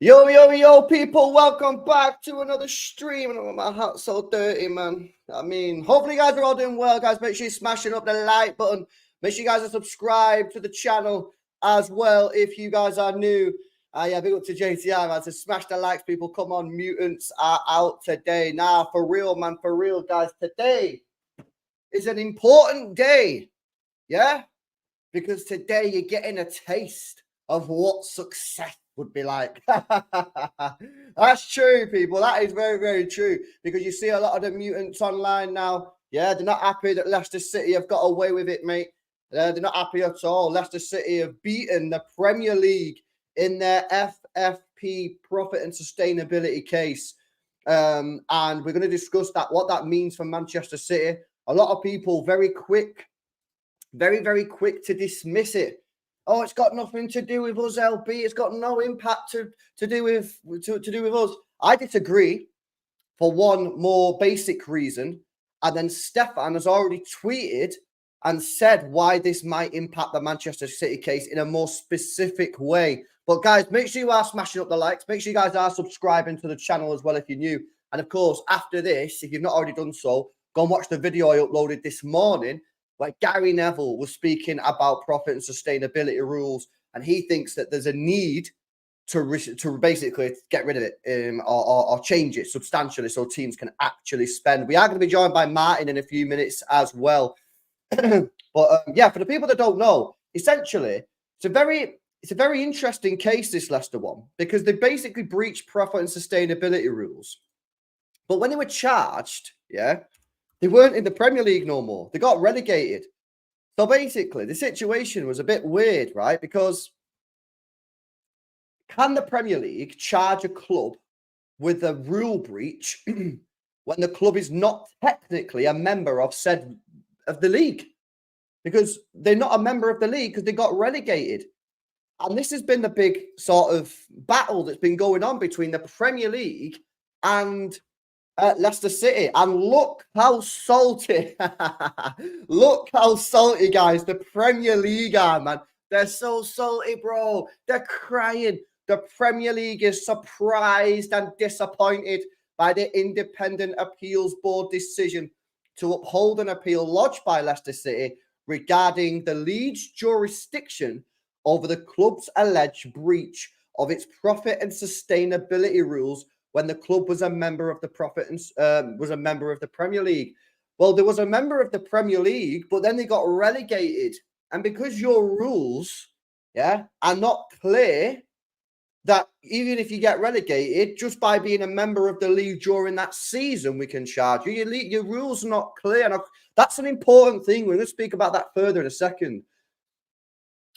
Yo, people, welcome back to another stream. And my hat's so dirty, man. I mean, hopefully you guys are all doing well, guys. Make sure you're smashing up the like button. Make sure you guys are subscribed to the channel as well if you guys are new. Yeah, big up to JTI, man. To smash the likes, people. Come on, mutants are out today. Now, for real, man, for real, guys. Today is an important day, yeah? Because today you're getting a taste of what success would be like. That's true, people. That is very, very true. Because you see a lot of the mutants online now. Yeah, they're not happy that Leicester City have got away with it, mate. They're not happy at all. Leicester City have beaten the Premier League in their FFP profit and sustainability case. And we're going to discuss that, what that means for Manchester City. A lot of people very quick to dismiss it. Oh, it's got nothing to do with us, LB. It's got no impact to do with us. I disagree for one more basic reason. And then Stefan has already tweeted and said why this might impact the Manchester City case in a more specific way. But guys, make sure you are smashing up the likes. Make sure you guys are subscribing to the channel as well if you're new. And of course, after this, if you've not already done so, go and watch the video I uploaded this morning where Gary Neville was speaking about profit and sustainability rules, and he thinks that there's a need to basically get rid of it or change it substantially so teams can actually spend. We are going to be joined by Martin in a few minutes as well. But yeah, for the people that don't know, essentially, it's a very interesting case, this Leicester one, because they basically breached profit and sustainability rules. But when they were charged, yeah, they weren't in the Premier League no more. They got relegated. So basically, the situation was a bit weird, right? Because can the Premier League charge a club with a rule breach when the club is not technically a member of the league? Because they're not a member of the league because they got relegated. And this has been the big sort of battle that's been going on between the Premier League and Leicester City. And look how salty, look how salty, guys, the Premier League are, man. They're so salty, bro. They're crying. The Premier League is surprised and disappointed by the Independent Appeals Board decision to uphold an appeal lodged by Leicester City regarding the league's jurisdiction over the club's alleged breach of its profit and sustainability rules when the club was a member of the Premier League. Well, there was a member of the Premier League, but then they got relegated. And because your rules, yeah, are not clear, that even if you get relegated, just by being a member of the league during that season, we can charge you. Your rules are not clear. And that's an important thing. We're going to speak about that further in a second.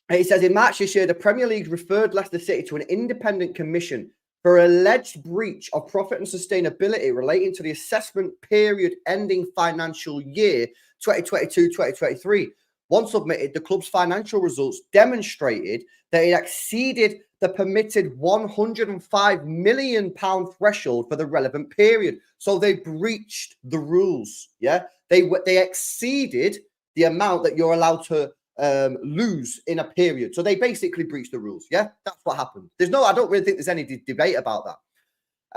It says in March this year, the Premier League referred Leicester City to an independent commission for alleged breach of profit and sustainability relating to the assessment period ending financial year 2022-2023. Once submitted, the club's financial results demonstrated that it exceeded the permitted £105 million threshold for the relevant period. So they breached the rules. Yeah, they exceeded the amount that you're allowed to lose in a period. So they basically breached the rules. Yeah, that's what happened. I don't really think there's any debate about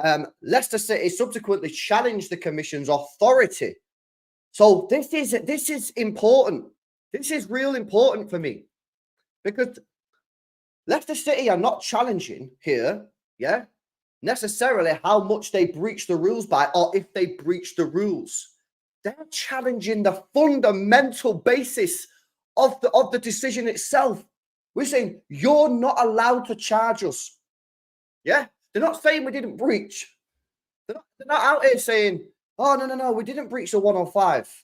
that. Leicester City subsequently challenged the commission's authority. So this is important. This is real important for me because Leicester City are not challenging here, yeah, necessarily how much they breach the rules by or if they breach the rules. They're challenging the fundamental basis of the decision itself. We're saying you're not allowed to charge us. Yeah, they're not saying we didn't breach. They're not out here saying, oh no, we didn't breach the 105.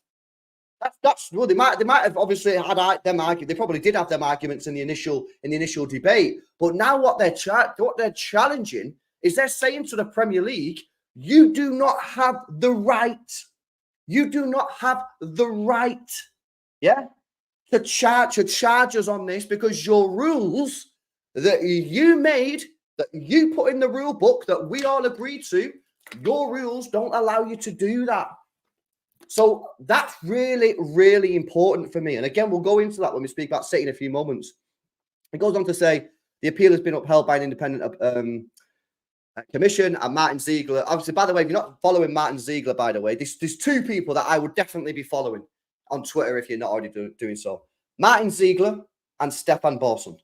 That's well, they might have obviously had them arguments. They probably did have them arguments in the initial debate. But now what they're challenging is they're saying to the Premier League, you do not have the right. You do not have the right, yeah, to charge us on this because your rules that you made, that you put in the rule book that we all agreed to, your rules don't allow you to do that. So that's really, really important for me. And again, we'll go into that when we speak about City in a few moments. It goes on to say the appeal has been upheld by an independent Commission and Martin Ziegler. Obviously, by the way, if you're not following Martin Ziegler, by the way, there's two people that I would definitely be following on Twitter if you're not already doing so. Martin Ziegler and Stefan Borsson.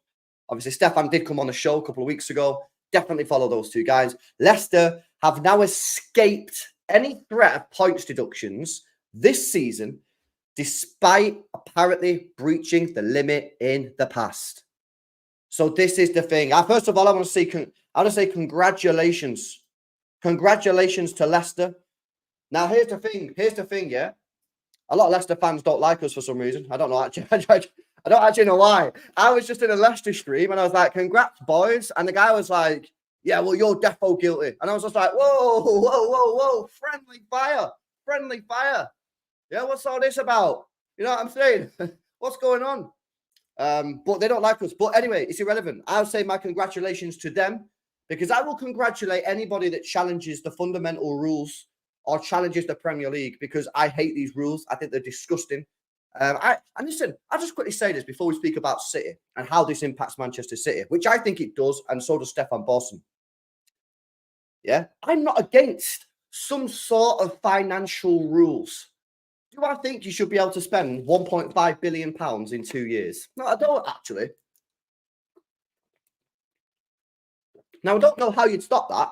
Obviously, Stefan did come on the show a couple of weeks ago. Definitely follow those two guys. Leicester have now escaped any threat of points deductions this season, despite apparently breaching the limit in the past. So this is the thing. First of all, I want to say congratulations. Congratulations to Leicester. Now, here's the thing, yeah? A lot of Leicester fans don't like us for some reason. I don't know, actually. I don't actually know why. I was just in a Leicester stream and I was like, congrats, boys. And the guy was like, yeah, well, you're defo guilty. And I was just like, whoa. Friendly fire. Yeah, what's all this about? You know what I'm saying? What's going on? But they don't like us. But anyway, it's irrelevant. I'll say my congratulations to them because I will congratulate anybody that challenges the fundamental rules or challenges the Premier League because I hate these rules. I think they're disgusting. And listen, I'll just quickly say this before we speak about City and how this impacts Manchester City, which I think it does, and so does Stefan Borsson. Yeah, I'm not against some sort of financial rules. Do I think you should be able to spend £1.5 billion in 2 years? No, I don't actually. Now, I don't know how you'd stop that.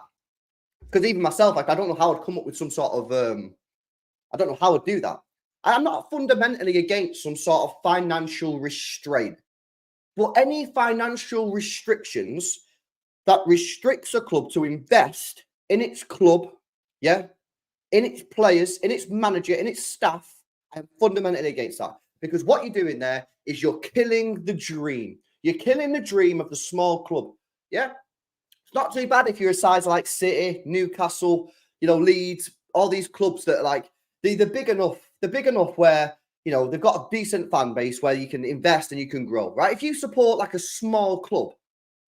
Because even myself, like, I don't know how I'd come up with some sort of, I don't know how I'd do that. I'm not fundamentally against some sort of financial restraint. But any financial restrictions that restricts a club to invest in its club, yeah, in its players, in its manager, in its staff, I'm fundamentally against that. Because what you're doing there is you're killing the dream. You're killing the dream of the small club. Yeah? It's not too bad if you're a size like City, Newcastle, you know, Leeds, all these clubs that are like, they're big enough where, you know, they've got a decent fan base where you can invest and you can grow, right? If you support like a small club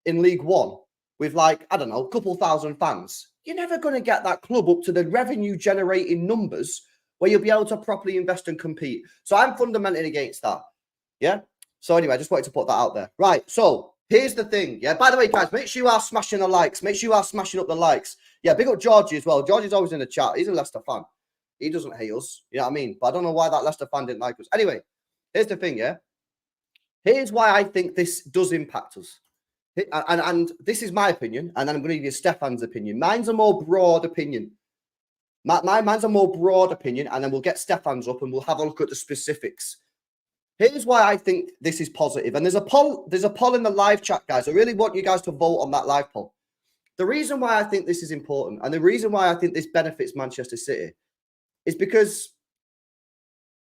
in League One with like, I don't know, a couple thousand fans, you're never going to get that club up to the revenue generating numbers where you'll be able to properly invest and compete. So I'm fundamentally against that. Yeah. So anyway, I just wanted to put that out there. Right. So here's the thing. Yeah. By the way, guys, make sure you are smashing the likes. Make sure you are smashing up the likes. Yeah. Big up Georgie as well. Georgie's always in the chat. He's a Leicester fan. He doesn't hate us. You know what I mean? But I don't know why that Leicester fan didn't like us. Anyway, here's the thing. Yeah. Here's why I think this does impact us. And this is my opinion. And then I'm going to give you Stefan's opinion. Mine's a more broad opinion. Mine's a more broad opinion, and then we'll get Stefan's up and we'll have a look at the specifics. Here's why I think this is positive. And there's a poll in the live chat, guys. I really want you guys to vote on that live poll. The reason why I think this is important and the reason why I think this benefits Manchester City is because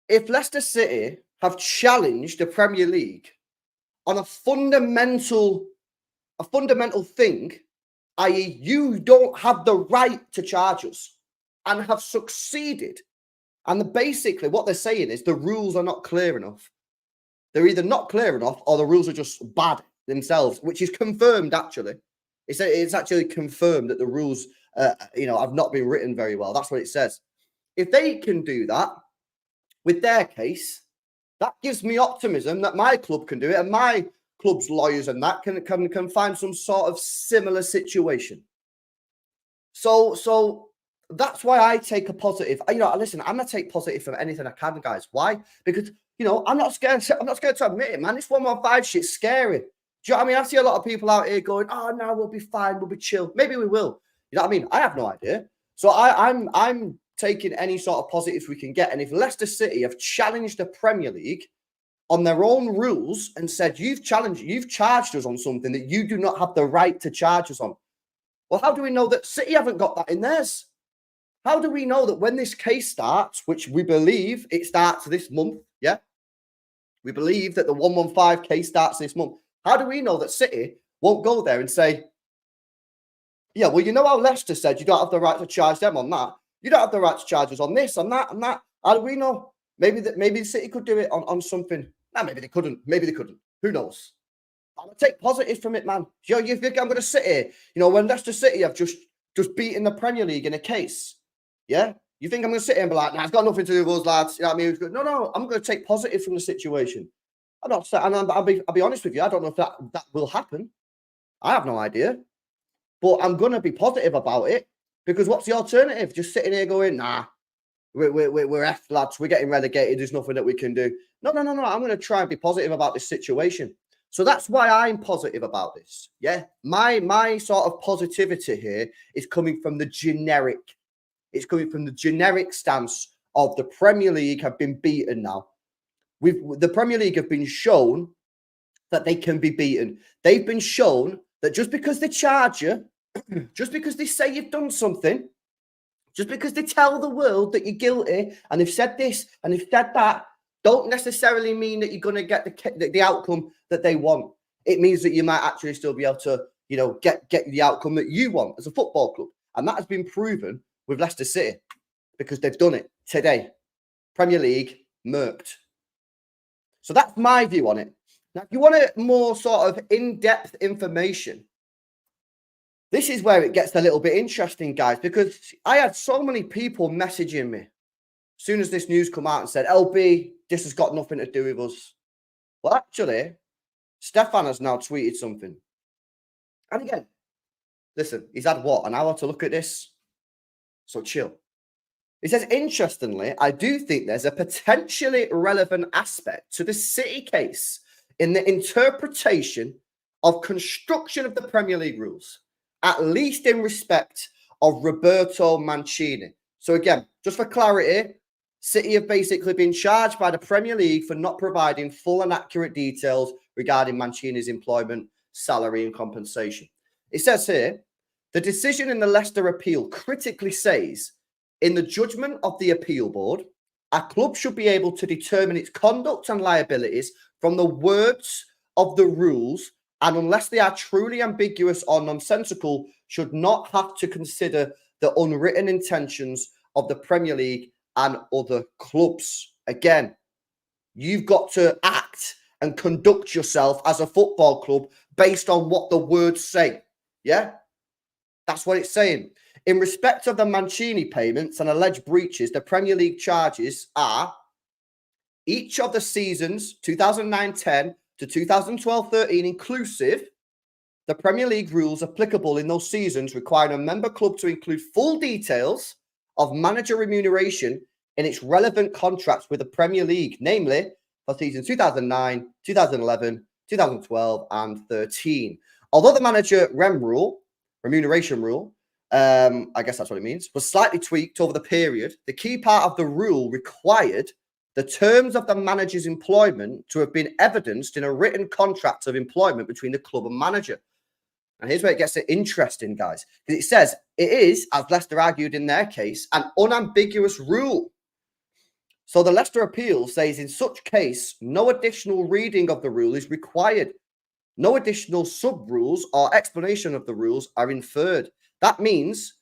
if Leicester City have challenged the Premier League on a fundamental thing, i.e. you don't have the right to charge us, and have succeeded. And basically what they're saying is the rules are not clear enough. They're either not clear enough or the rules are just bad themselves, which is confirmed actually. It's actually confirmed that the rules, have not been written very well. That's what it says. If they can do that with their case, that gives me optimism that my club can do it and my club's lawyers and that can find some sort of similar situation. So that's why I take a positive. Listen, I'm gonna take positive from anything I can, guys. Why? Because I'm not scared. I'm not scared to admit it, man. This 115 shit's scary. Do you know what I mean? I see a lot of people out here going, "Oh no, we'll be fine. We'll be chill." Maybe we will. You know what I mean? I have no idea. So I'm taking any sort of positives we can get. And if Leicester City have challenged the Premier League on their own rules and said you've charged us on something that you do not have the right to charge us on, well, how do we know that City haven't got that in theirs? How do we know that when this case starts, which we believe it starts this month, yeah? We believe that the 115 case starts this month. How do we know that City won't go there and say, yeah, well, you know how Leicester said you don't have the right to charge them on that. You don't have the right to charge us on this, on that, and that. How do we know? Maybe City could do it on something. No, maybe they couldn't. Maybe they couldn't. Who knows? I'm going to take positives from it, man. You think I'm going to sit here, when Leicester City have just beaten the Premier League in a case, yeah? You think I'm going to sit here and be like, nah, it's got nothing to do with us, lads. You know what I mean? No, I'm going to take positive from the situation. I'll be honest with you. I don't know if that will happen. I have no idea. but I'm going to be positive about it, because what's the alternative? Just sitting here going, nah, we're F lads, we're getting relegated, there's nothing that we can do. No, I'm going to try and be positive about this situation. So that's why I'm positive about this. Yeah, my sort of positivity here is coming from the generic. It's coming from the generic stance of the Premier League have been beaten now. The Premier League have been shown that they can be beaten. They've been shown that just because they charge you, just because they say you've done something, just because they tell the world that you're guilty and they've said this and they've said that, don't necessarily mean that you're going to get the outcome that they want. It means that you might actually still be able to, you know, get the outcome that you want as a football club. And that has been proven with Leicester City, because they've done it today. Premier League murked. So that's my view on it. Now, if you want a more sort of in-depth information, this is where it gets a little bit interesting, guys, because I had so many people messaging me as soon as this news come out and said, LB, this has got nothing to do with us. Well, actually, Stefan has now tweeted something. And again, listen, he's had what, an hour to look at this? So chill. He says, interestingly, I do think there's a potentially relevant aspect to the City case in the interpretation of construction of the Premier League rules, at least in respect of Roberto Mancini. So again, just for clarity, City have basically been charged by the Premier League for not providing full and accurate details regarding Mancini's employment, salary and compensation. It says here, the decision in the Leicester appeal critically says, in the judgment of the appeal board, a club should be able to determine its conduct and liabilities from the words of the rules, and unless they are truly ambiguous or nonsensical, should not have to consider the unwritten intentions of the Premier League and other clubs. Again, you've got to act and conduct yourself as a football club based on what the words say. Yeah? That's what it's saying. In respect of the Mancini payments and alleged breaches, the Premier League charges are each of the seasons 2009-10 to 2012-13 inclusive. The Premier League rules applicable in those seasons require a member club to include full details of manager remuneration in its relevant contracts with the Premier League, namely for seasons 2009, 2011, 2012 and 13. Although the manager remuneration rule, I guess that's what it means, was slightly tweaked over the period, the key part of the rule required the terms of the manager's employment to have been evidenced in a written contract of employment between the club and manager. And here's where it gets interesting, guys, because it says it is, as Leicester argued in their case, an unambiguous rule. So the Leicester appeal says in such case, no additional reading of the rule is required. No additional sub-rules or explanation of the rules are inferred. That means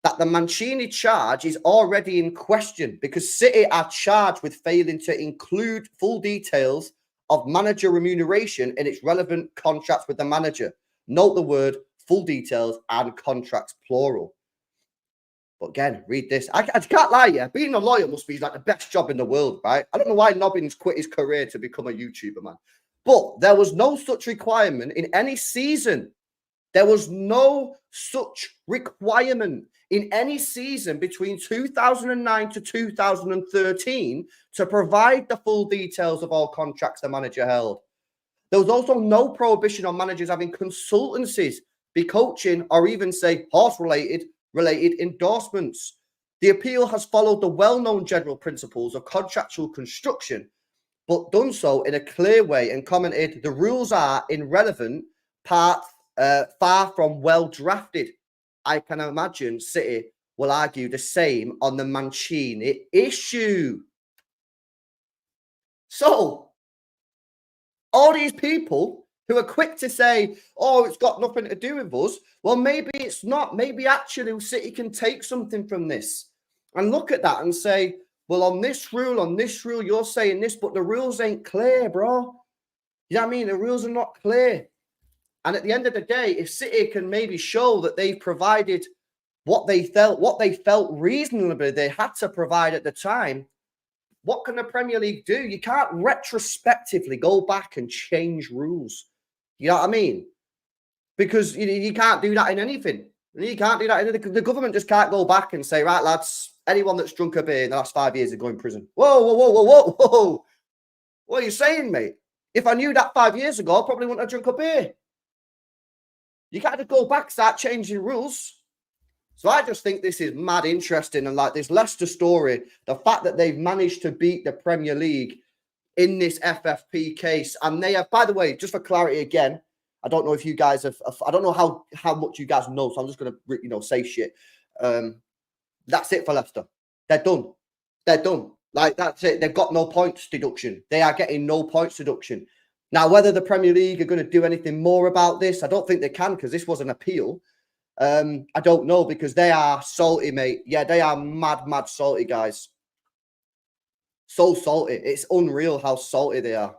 that the Mancini charge is already in question because City are charged with failing to include full details of manager remuneration in its relevant contracts with the manager. Note the word full details and contracts plural. But again, read this. I can't lie, yeah. Being a lawyer must be like the best job in the world, right? I don't know why Nobbins quit his career to become a YouTuber, man. But there was no such requirement in any season. There was no such requirement in any season between 2009 to 2013 to provide the full details of all contracts the manager held. There was also no prohibition on managers having consultancies, be coaching, or even say horse-related endorsements. The appeal has followed the well-known general principles of contractual construction, but done so in a clear way and commented the rules are in relevant part far from well drafted. I can imagine City will argue the same on the Mancini issue. So, all these people who are quick to say, oh, it's got nothing to do with us, well, maybe it's not. Maybe actually City can take something from this and look at that and say, well, on this rule, you're saying this, but the rules ain't clear, bro. You know what I mean? The rules are not clear. And at the end of the day, if City can maybe show that they've provided what they felt reasonably they had to provide at the time, what can the Premier League do? You can't retrospectively go back and change rules. You know what I mean? Because you can't do that in anything. You can't do that. The government just can't go back and say, right, lads, anyone that's drunk a beer in the last 5 years is going to prison. Whoa, whoa, whoa, whoa, whoa, whoa. What are you saying, mate? If I knew that 5 years ago, I probably wouldn't have drunk a beer. You can't just go back, start changing rules. So I just think this is mad interesting. And like this Leicester story, the fact that they've managed to beat the Premier League in this FFP case. And they have, by the way, just for clarity again, I don't know if you guys have, I don't know how much you guys know. So I'm just going to, say shit. That's it for Leicester. They're done. They're done. Like, that's it. They've got no points deduction. They are getting no points deduction. Now, whether the Premier League are going to do anything more about this, I don't think they can because this was an appeal. I don't know because they are salty, mate. Yeah, they are mad, mad salty, guys. So salty. It's unreal how salty they are.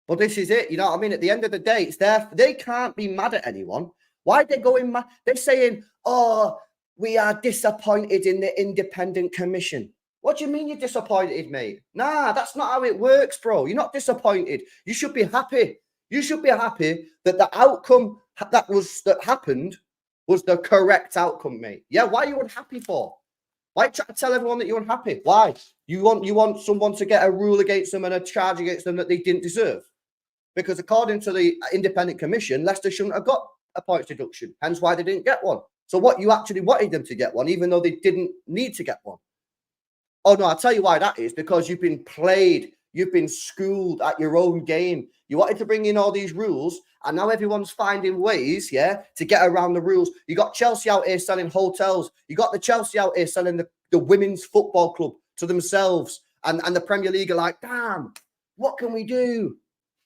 But this is it. You know what I mean? At the end of the day, it's they can't be mad at anyone. Why are they going mad? They're saying, oh, we are disappointed in the independent commission. What do you mean you're disappointed, mate? Nah, that's not how it works, bro. You're not disappointed. You should be happy. You should be happy that the outcome that happened was the correct outcome, mate. Yeah, why are you unhappy for? Why try to tell everyone that you're unhappy? Why? You want someone to get a rule against them and a charge against them that they didn't deserve? Because according to the independent commission, Leicester shouldn't have got a points deduction. Hence why they didn't get one. So what, you actually wanted them to get one, even though they didn't need to get one? Oh, no, I'll tell you why that is. Because you've been played. You've been schooled at your own game. You wanted to bring in all these rules, and now everyone's finding ways, to get around the rules. You got Chelsea out here selling hotels. You got the Chelsea out here selling the women's football club to themselves. And the Premier League are like, damn, what can we do?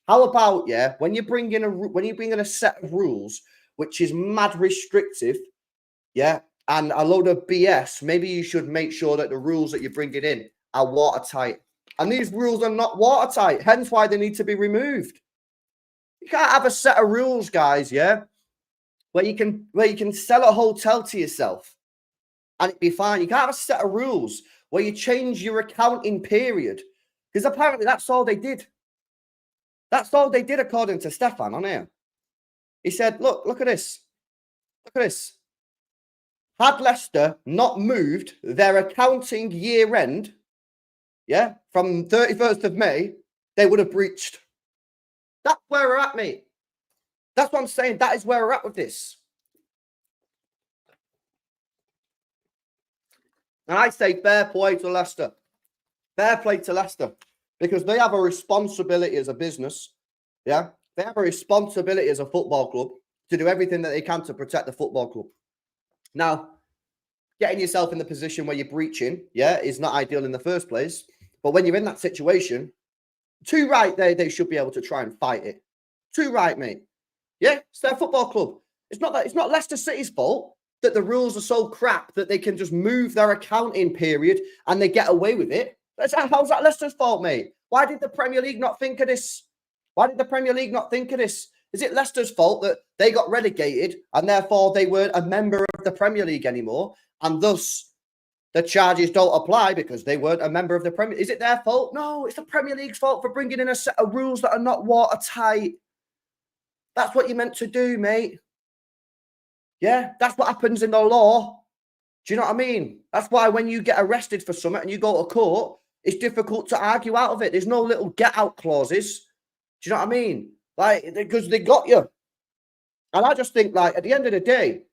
How about, when you bring in a set of rules, which is mad restrictive, and a load of BS, maybe you should make sure that the rules that you're bringing in are watertight. And these rules are not watertight, hence why they need to be removed. You can't have a set of rules, guys, where you can sell a hotel to yourself and it'd be fine. You can't have a set of rules where you change your accounting period, because apparently that's all they did. That's all they did, according to Stefan on here. He said, look at this. Look at this. Had Leicester not moved their accounting year end, from 31st of May, they would have breached. That's where we're at, mate. That's what I'm saying. That is where we're at with this. And I say fair play to Leicester. Fair play to Leicester. Because they have a responsibility as a business. They have a responsibility as a football club to do everything that they can to protect the football club. Now, getting yourself in the position where you're breaching, is not ideal in the first place. But when you're in that situation, too right, they should be able to try and fight it. Too right, mate. It's their football club. It's not Leicester City's fault that the rules are so crap that they can just move their accounting period and they get away with it. How's that Leicester's fault, mate? Why did the Premier League not think of this? Why did the Premier League not think of this? Is it Leicester's fault that they got relegated and therefore they weren't a member of the Premier League anymore, and thus the charges don't apply because they weren't a member of the Premier League? Is it their fault? No, it's the Premier League's fault for bringing in a set of rules that are not watertight. That's what you're meant to do, mate. That's what happens in the law. Do you know what I mean? That's why when you get arrested for something and you go to court, it's difficult to argue out of it. There's no little get-out clauses. Do you know what I mean? Like, because they got you. And I just think, like, at the end of the day,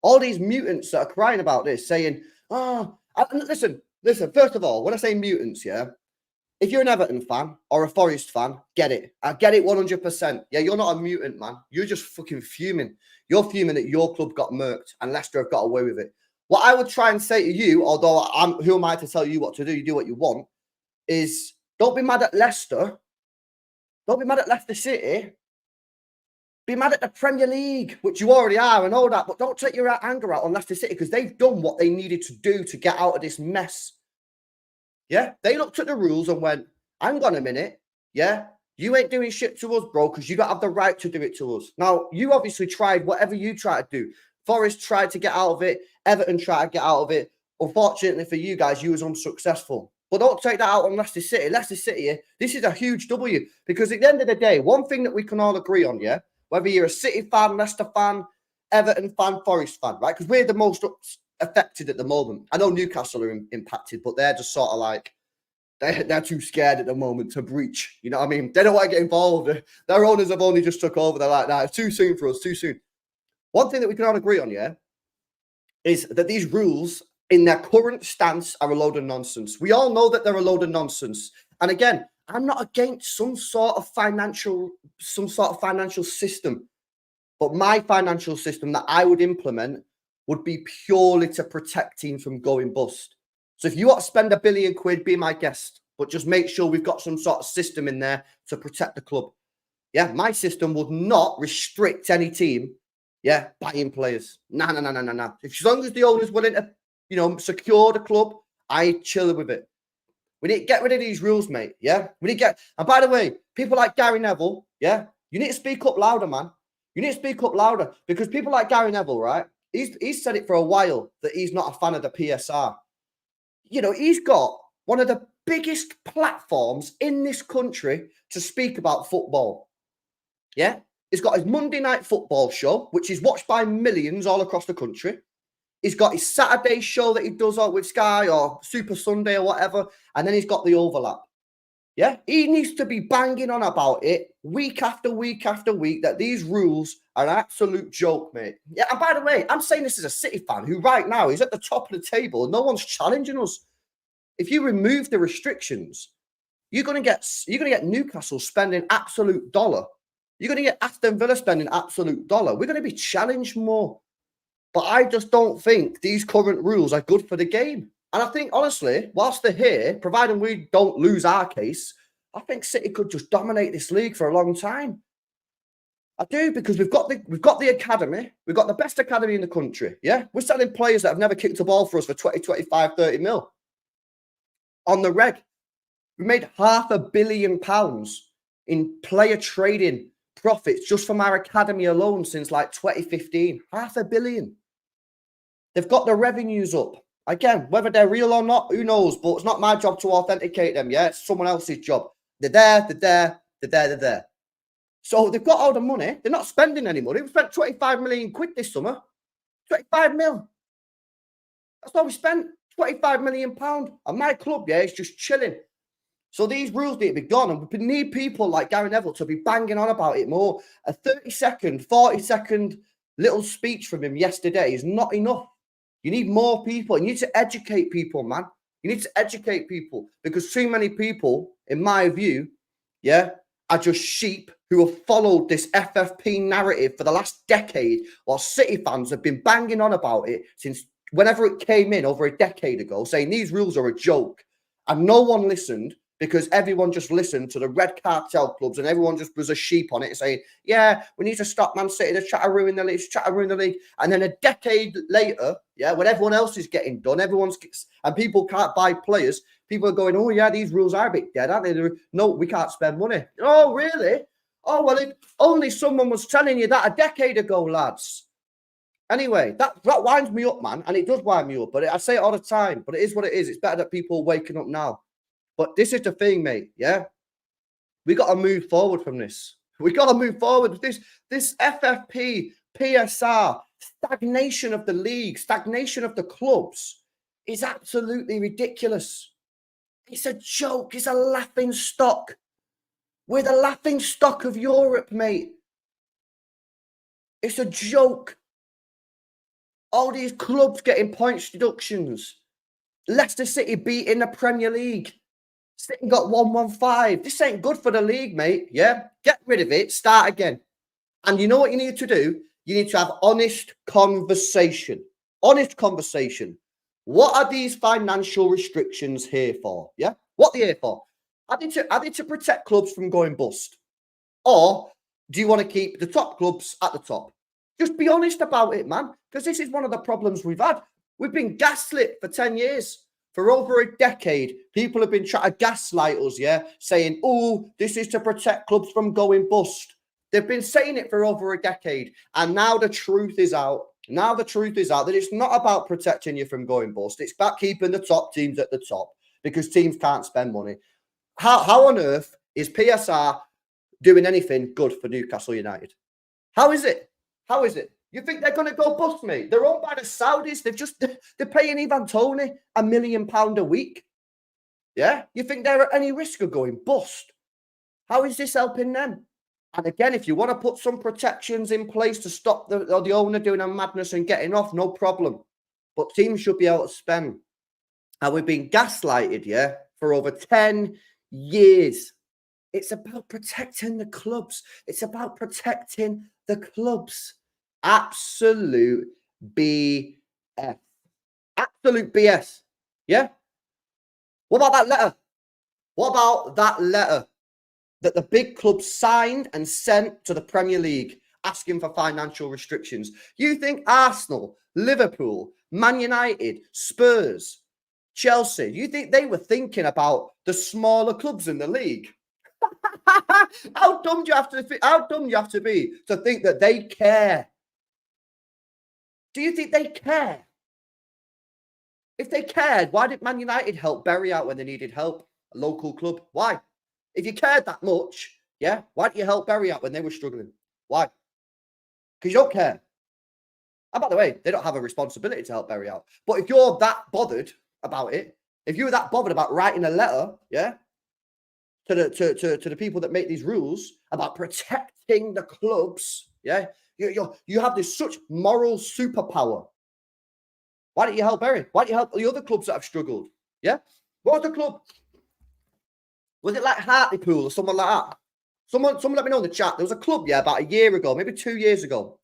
all these mutants that are crying about this, saying, listen, first of all, when I say mutants, if you're an Everton fan or a Forest fan, get it. I get it 100%. You're not a mutant, man. You're just fucking fuming. You're fuming that your club got murked and Leicester have got away with it. What I would try and say to you, although who am I to tell you what to do? You do what you want, is don't be mad at Leicester. Don't be mad at Leicester City. Be mad at the Premier League, which you already are and all that, but don't take your anger out on Leicester City because they've done what they needed to do to get out of this mess. They looked at the rules and went, hang on a minute, you ain't doing shit to us, bro, because you don't have the right to do it to us. Now, you obviously tried whatever you try to do. Forest tried to get out of it. Everton tried to get out of it. Unfortunately for you guys, you was unsuccessful. But don't take that out on Leicester City. Leicester City, this is a huge W, because at the end of the day, one thing that we can all agree on, whether you're a City fan, Leicester fan, Everton fan, Forest fan, right? Because we're the most affected at the moment. I know Newcastle are impacted, but they're just sort of like, they're too scared at the moment to breach. You know what I mean? They don't want to get involved. Their owners have only just took over. They're like, nah, it's too soon for us, too soon. One thing that we can all agree on, yeah, is that these rules in their current stance are a load of nonsense. We all know that they're a load of nonsense. And again, I'm not against some sort of financial system, but my financial system that I would implement would be purely to protect teams from going bust. So if you want to spend £1 billion, be my guest, but just make sure we've got some sort of system in there to protect the club. Yeah, my system would not restrict any team, yeah, buying players. No. As long as the owner's willing to, secure the club, I chill with it. We need to get rid of these rules, mate. Yeah, we need to get. And by the way, people like Gary Neville, yeah, you need to speak up louder, man. You need to speak up louder, because people like Gary Neville, right? He's said it for a while that he's not a fan of the PSR. He's got one of the biggest platforms in this country to speak about football. Yeah, he's got his Monday Night Football show, which is watched by millions all across the country. He's got his Saturday show that he does with Sky or Super Sunday or whatever. And then he's got the overlap. Yeah, he needs to be banging on about it week after week after week, that these rules are an absolute joke, mate. Yeah, and by the way, I'm saying this as a City fan who right now is at the top of the table and no one's challenging us. If you remove the restrictions, you're going to get Newcastle spending absolute dollar. You're going to get Aston Villa spending absolute dollar. We're going to be challenged more. But I just don't think these current rules are good for the game. And I think, honestly, whilst they're here, providing we don't lose our case, I think City could just dominate this league for a long time. I do, because we've got the academy. We've got the best academy in the country. Yeah, we're selling players that have never kicked a ball for us for 20, 25, 30 mil. On the reg, we made £500 million in player trading profits just from our academy alone since like 2015. £500 million. They've got the revenues up. Again, whether they're real or not, who knows? But it's not my job to authenticate them. Yeah, it's someone else's job. They're there. So they've got all the money. They're not spending any money. We spent 25 million quid this summer. 25 mil. That's all we spent. 25 million pound. And my club, yeah, is just chilling. So these rules need to be gone. And we need people like Gary Neville to be banging on about it more. A 30-second, 40-second little speech from him yesterday is not enough. You need more people. You need to educate people, man. You need to educate people, because too many people, in my view, yeah, are just sheep who have followed this FFP narrative for the last decade, while City fans have been banging on about it since whenever it came in over a decade ago, saying these rules are a joke. And no one listened, because everyone just listened to the red cartel clubs and everyone just was a sheep on it, saying, yeah, we need to stop Man City. They're trying to ruin the league. And then a decade later, yeah, when everyone else is getting done, and people can't buy players, people are going, oh, yeah, these rules are a bit dead, aren't they? No, we can't spend money. Oh, really? Oh, well, if only someone was telling you that a decade ago, lads. Anyway, that winds me up, man. And it does wind me up. But I say it all the time. But it is what it is. It's better that people are waking up now. But this is the thing, mate, yeah? We got to move forward from this. We got to move forward. This FFP, PSR, stagnation of the league, stagnation of the clubs is absolutely ridiculous. It's a joke. It's a laughing stock. We're the laughing stock of Europe, mate. It's a joke. All these clubs getting points deductions. Leicester City beating the Premier League. City got 115. This ain't good for the league, mate. Yeah? Get rid of it. Start again. And you know what you need to do? You need to have honest conversation. Honest conversation. What are these financial restrictions here for? Yeah? What are they here for? Are they to protect clubs from going bust? Or do you want to keep the top clubs at the top? Just be honest about it, man. Because this is one of the problems we've had. We've been gaslit for 10 years. For over a decade, people have been trying to gaslight us, yeah? Saying, oh, this is to protect clubs from going bust. They've been saying it for over a decade. And now the truth is out. Now the truth is out that it's not about protecting you from going bust. It's about keeping the top teams at the top, because teams can't spend money. How on earth is PSR doing anything good for Newcastle United? How is it? How is it? You think they're going to go bust, mate? They're owned by the Saudis. They're paying Ivan Toney £1 million a week. Yeah? You think they're at any risk of going bust? How is this helping them? And again, if you want to put some protections in place to stop the owner doing a madness and getting off, no problem. But teams should be able to spend. And we've been gaslighted, yeah, for over 10 years. It's about protecting the clubs. It's about protecting the clubs. Absolute BS. Absolute BS. Yeah? What about that letter? What about that letter that the big clubs signed and sent to the Premier League asking for financial restrictions? You think Arsenal, Liverpool, Man United, Spurs, Chelsea, you think they were thinking about the smaller clubs in the league? How dumb do you have to be to think that they care? Do you think they care? If they cared, why did Man United help Bury out when they needed help? A local club. Why? If you cared that much, yeah, why didn't you help Bury out when they were struggling? Why? Because you don't care. And by the way, they don't have a responsibility to help Bury out. But if you're that bothered about it, if you were that bothered about writing a letter, yeah, to the people that make these rules about protecting the clubs, yeah, you have this such moral superpower. Why don't you help Bury? Why don't you help the other clubs that have struggled? Yeah, what was the club? Was it like Hartlepool or someone like that? Someone let me know in the chat. There was a club, yeah, about a year ago, maybe 2 years ago.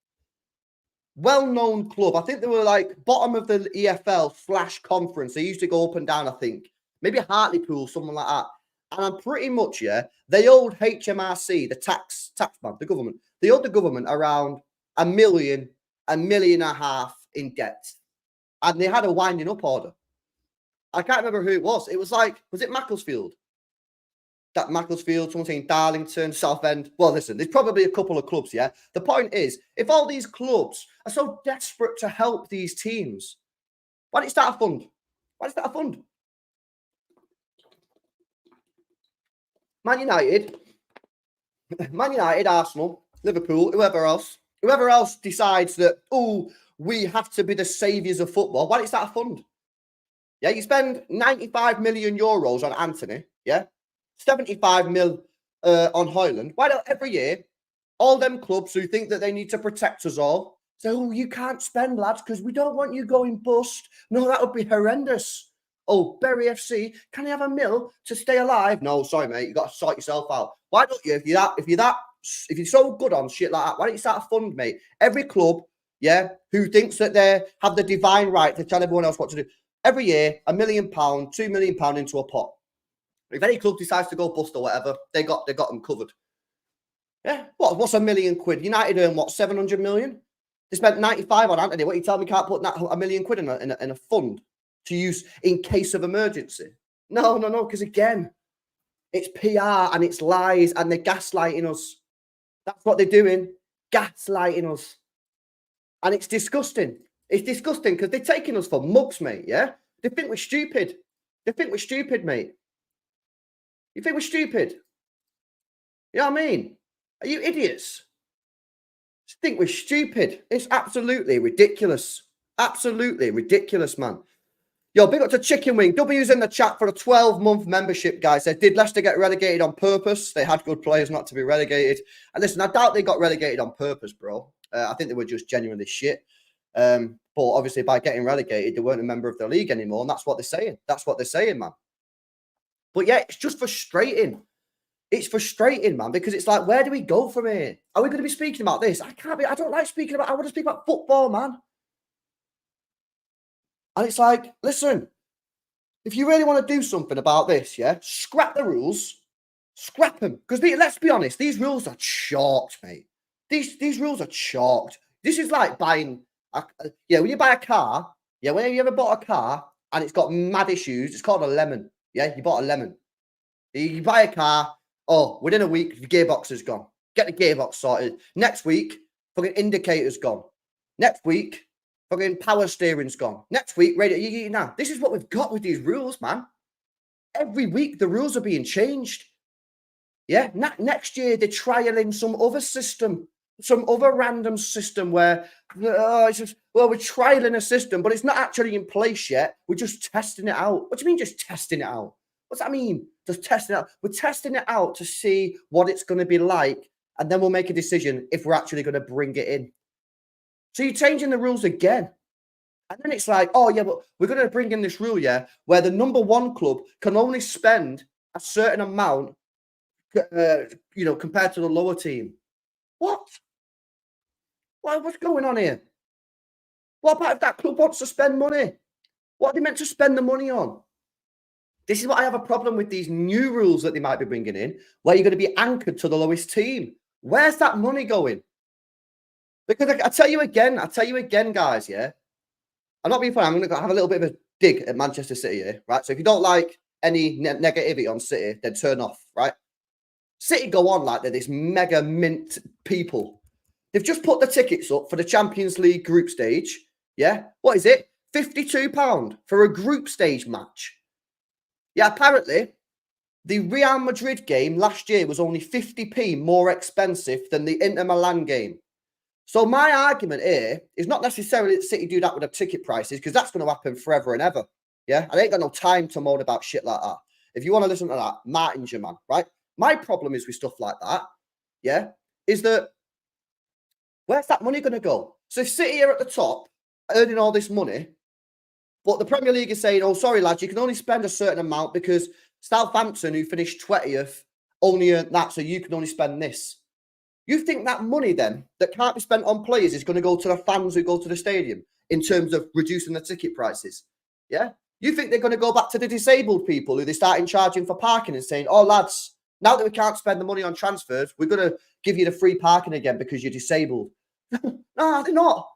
Well-known club. I think they were like bottom of the EFL/conference. They used to go up and down, I think. Maybe Hartlepool, someone like that. And I'm pretty much, yeah, they owed HMRC, the tax man, the government. They owed the government around £1 million, £1.5 million in debt. And they had a winding up order. I can't remember who it was. It was it Macclesfield? That Macclesfield, someone saying Darlington, Southend. Well, listen, there's probably a couple of clubs, yeah? The point is, if all these clubs are so desperate to help these teams, why don't you start a fund? Why don't you start a fund? Man United, Arsenal, Liverpool, whoever else decides that, oh, we have to be the saviours of football, why don't you start a fund? Yeah, you spend 95 million euros on Anthony, yeah? 75 mil on Højlund. Why don't every year all them clubs who think that they need to protect us all say, oh, you can't spend, lads, because we don't want you going bust. No, that would be horrendous. Oh, Bury FC, can you have £1 million to stay alive? No, sorry, mate, you got to sort yourself out. Why don't you? If you're so good on shit like that, why don't you start a fund, mate? Every club, yeah, who thinks that they have the divine right to tell everyone else what to do, every year, £1 million, £2 million into a pot. If any club decides to go bust or whatever, they got them covered. Yeah, what's £1 million? United earn what, 700 million? They spent 95 on Anthony. What, you tell me can't put £1 million in a fund to use in case of emergency? No, because again, it's PR and it's lies and they're gaslighting us. That's what they're doing, gaslighting us. And it's disgusting. It's disgusting because they're taking us for mugs, mate, yeah? They think we're stupid. Mate. You think we're stupid? You know what I mean? Are you idiots? Just think we're stupid. It's absolutely ridiculous. Absolutely ridiculous, man. Yo, big up to Chicken Wing. W's in the chat for a 12-month membership, guys. They did Leicester get relegated on purpose. They had good players not to be relegated. And listen, I doubt they got relegated on purpose, bro. I think they were just genuinely shit. But obviously, by getting relegated, they weren't a member of the league anymore. And that's what they're saying. That's what they're saying, man. But yeah, it's just frustrating. It's frustrating, man, because it's like, where do we go from here? Are we going to be speaking about this? I don't like speaking about, I want to speak about football, man. And it's like, listen, if you really want to do something about this, yeah, scrap the rules, scrap them. Because let's be honest, these rules are chalked, mate. These rules are chalked. This is like buying, when you buy a car, yeah, when you ever bought a car and it's got mad issues, it's called a lemon. Yeah, you bought a lemon. You buy a car. Oh, within a week, the gearbox is gone. Get the gearbox sorted. Next week, fucking indicator's gone. Next week, fucking power steering's gone. Next week, radio. Now, this is what we've got with these rules, man. Every week, the rules are being changed. Yeah, next year, they're trialing some other system some other random system where it's just, well, we're trialing a system, but it's not actually in place yet. We're just testing it out. What do you mean just testing it out? What's that mean? Just testing it out. We're testing it out to see what it's going to be like, and then we'll make a decision if we're actually going to bring it in. So you're changing the rules again. And then it's like, oh, yeah, but we're going to bring in this rule, yeah, where the number one club can only spend a certain amount, compared to the lower team. What? What's going on here? What about if that club wants to spend money? What are they meant to spend the money on? This is what I have a problem with these new rules that they might be bringing in, where you're going to be anchored to the lowest team. Where's that money going? Because I tell you again, guys, yeah? I'm not being funny. I'm going to have a little bit of a dig at Manchester City here, right? So if you don't like any negativity on City, then turn off, right? City go on like they're this mega mint people. They've just put the tickets up for the Champions League group stage. Yeah? What is it? £52 for a group stage match. Yeah, apparently, the Real Madrid game last year was only 50p more expensive than the Inter Milan game. So my argument here is not necessarily that City do that with the ticket prices, because that's going to happen forever and ever. Yeah? I ain't got no time to moan about shit like that. If you want to listen to that, Martin's your man, right? My problem is with stuff like that, yeah, is that where's that money going to go? So if City are at the top, earning all this money, but the Premier League is saying, oh, sorry, lads, you can only spend a certain amount because Southampton, who finished 20th, only earned that, so you can only spend this. You think that money then that can't be spent on players is going to go to the fans who go to the stadium in terms of reducing the ticket prices? Yeah? You think they're going to go back to the disabled people who they started charging for parking and saying, oh, lads, now that we can't spend the money on transfers, we're going to give you the free parking again because you're disabled. No, they're not.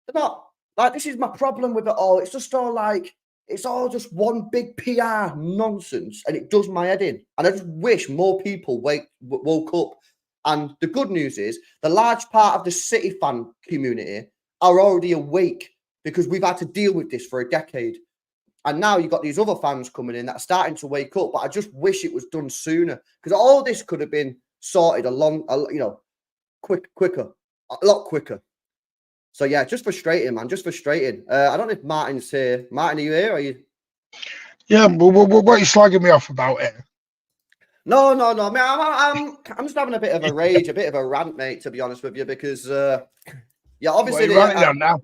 They're not. Like, this is my problem with it all. It's just all like, it's all just one big PR nonsense, and it does my head in. And I just wish more people woke up. And the good news is the large part of the City fan community are already awake, because we've had to deal with this for a decade. And now you've got these other fans coming in that are starting to wake up. But I just wish it was done sooner, because all this could have been sorted quicker, a lot quicker. So yeah, just frustrating, man. Just frustrating. I don't know if Martin's here. Martin, are you here? Are you? Yeah, but what are you slagging me off about it? No. I mean, I'm just having a bit of a rage, a bit of a rant, mate. To be honest with you, because obviously. What are you ranting on now?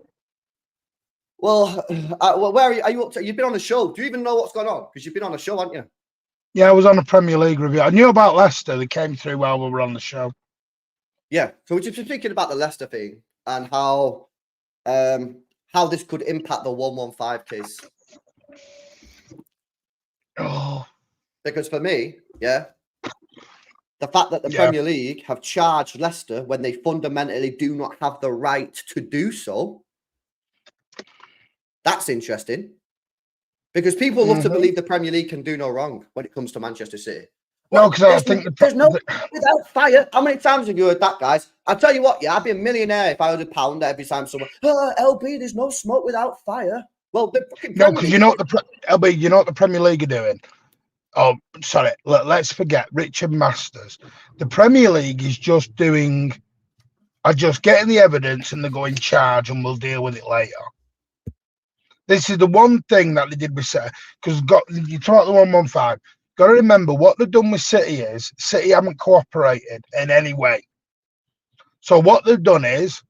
Well, where are you up to? You've been on the show. Do you even know what's going on? Because you've been on the show, haven't you? Yeah, I was on a Premier League review. I knew about Leicester. They came through while we were on the show. Yeah. So we're just speaking about the Leicester thing and how this could impact the 115 case. Oh. Because for me, yeah, the fact that the Premier League have charged Leicester when they fundamentally do not have the right to do so, that's interesting. Because people love to believe the Premier League can do no wrong when it comes to Manchester City. No, because I think there's no without fire. How many times have you heard that, guys? I'll tell you what, yeah, I'd be a millionaire if I heard £1 every time someone, LB, there's no smoke without fire. Well, the fucking no, because you know what LB, you know what the Premier League are doing? Oh, sorry, let's forget Richard Masters. The Premier League is just getting the evidence and they're going charge and we'll deal with it later. This is the one thing that they did with City, because you talk about the 115. Got to remember what they've done with City is City haven't cooperated in any way. So what they've done is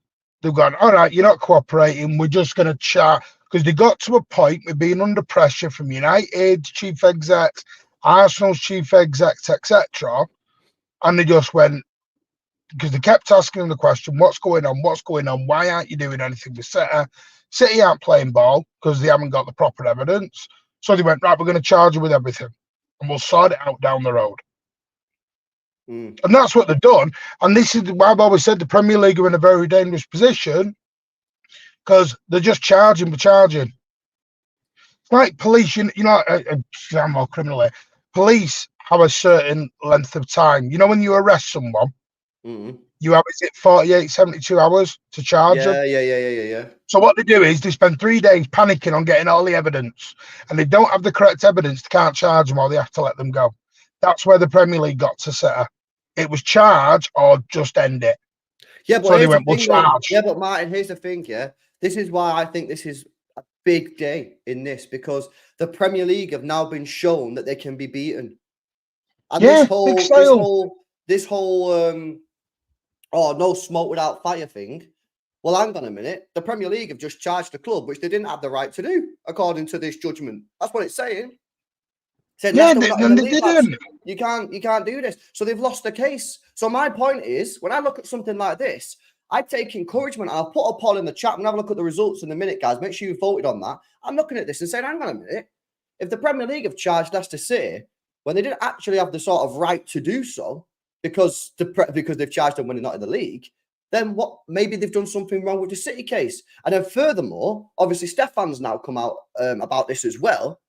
they've gone, all right, you're not cooperating. We're just going to charge, because they got to a point with being under pressure from United's chief execs, Arsenal's chief execs, etc. And they just went, because they kept asking them the question, what's going on? What's going on? Why aren't you doing anything with City? City aren't playing ball because they haven't got the proper evidence. So they went, right, we're going to charge you with everything and we'll sort it out down the road. And that's what they've done. And this is why I've always said the Premier League are in a very dangerous position, because they're just charging for charging. It's like police, I'm more criminally. Police have a certain length of time. You know, when you arrest someone, you have, is it 48, 72 hours to charge them? Yeah. So what they do is they spend 3 days panicking on getting all the evidence, and they don't have the correct evidence. They can't charge them, or they have to let them go. That's where the Premier League got to City. It was charge or just end it. Yeah, but So they here's the went, we'll thing, though. charge. Yeah, but Martin, here's the thing. Yeah, this is why I think this is a big day in this, because the Premier League have now been shown that they can be beaten, and Yeah, big sale. this whole oh, no smoke without fire thing. Well, hang on a minute. The Premier League have just charged the club, which they didn't have the right to do, according to this judgment. That's what it's saying. Said, Yeah, Leicester, we're not in then the they league, lads. didn't. You can't do this. So they've lost the case. So my point is, when I look at something like this, I take encouragement, and I'll put a poll in the chat and have a look at the results in a minute, guys. Make sure you voted on that. I'm looking at this and saying, hang on a minute. If the Premier League have charged Leicester City when they didn't actually have the sort of right to do so, because they've charged them when they're not in the league, then what? Maybe they've done something wrong with the City case. And then furthermore, obviously Stefan's now come out about this as well.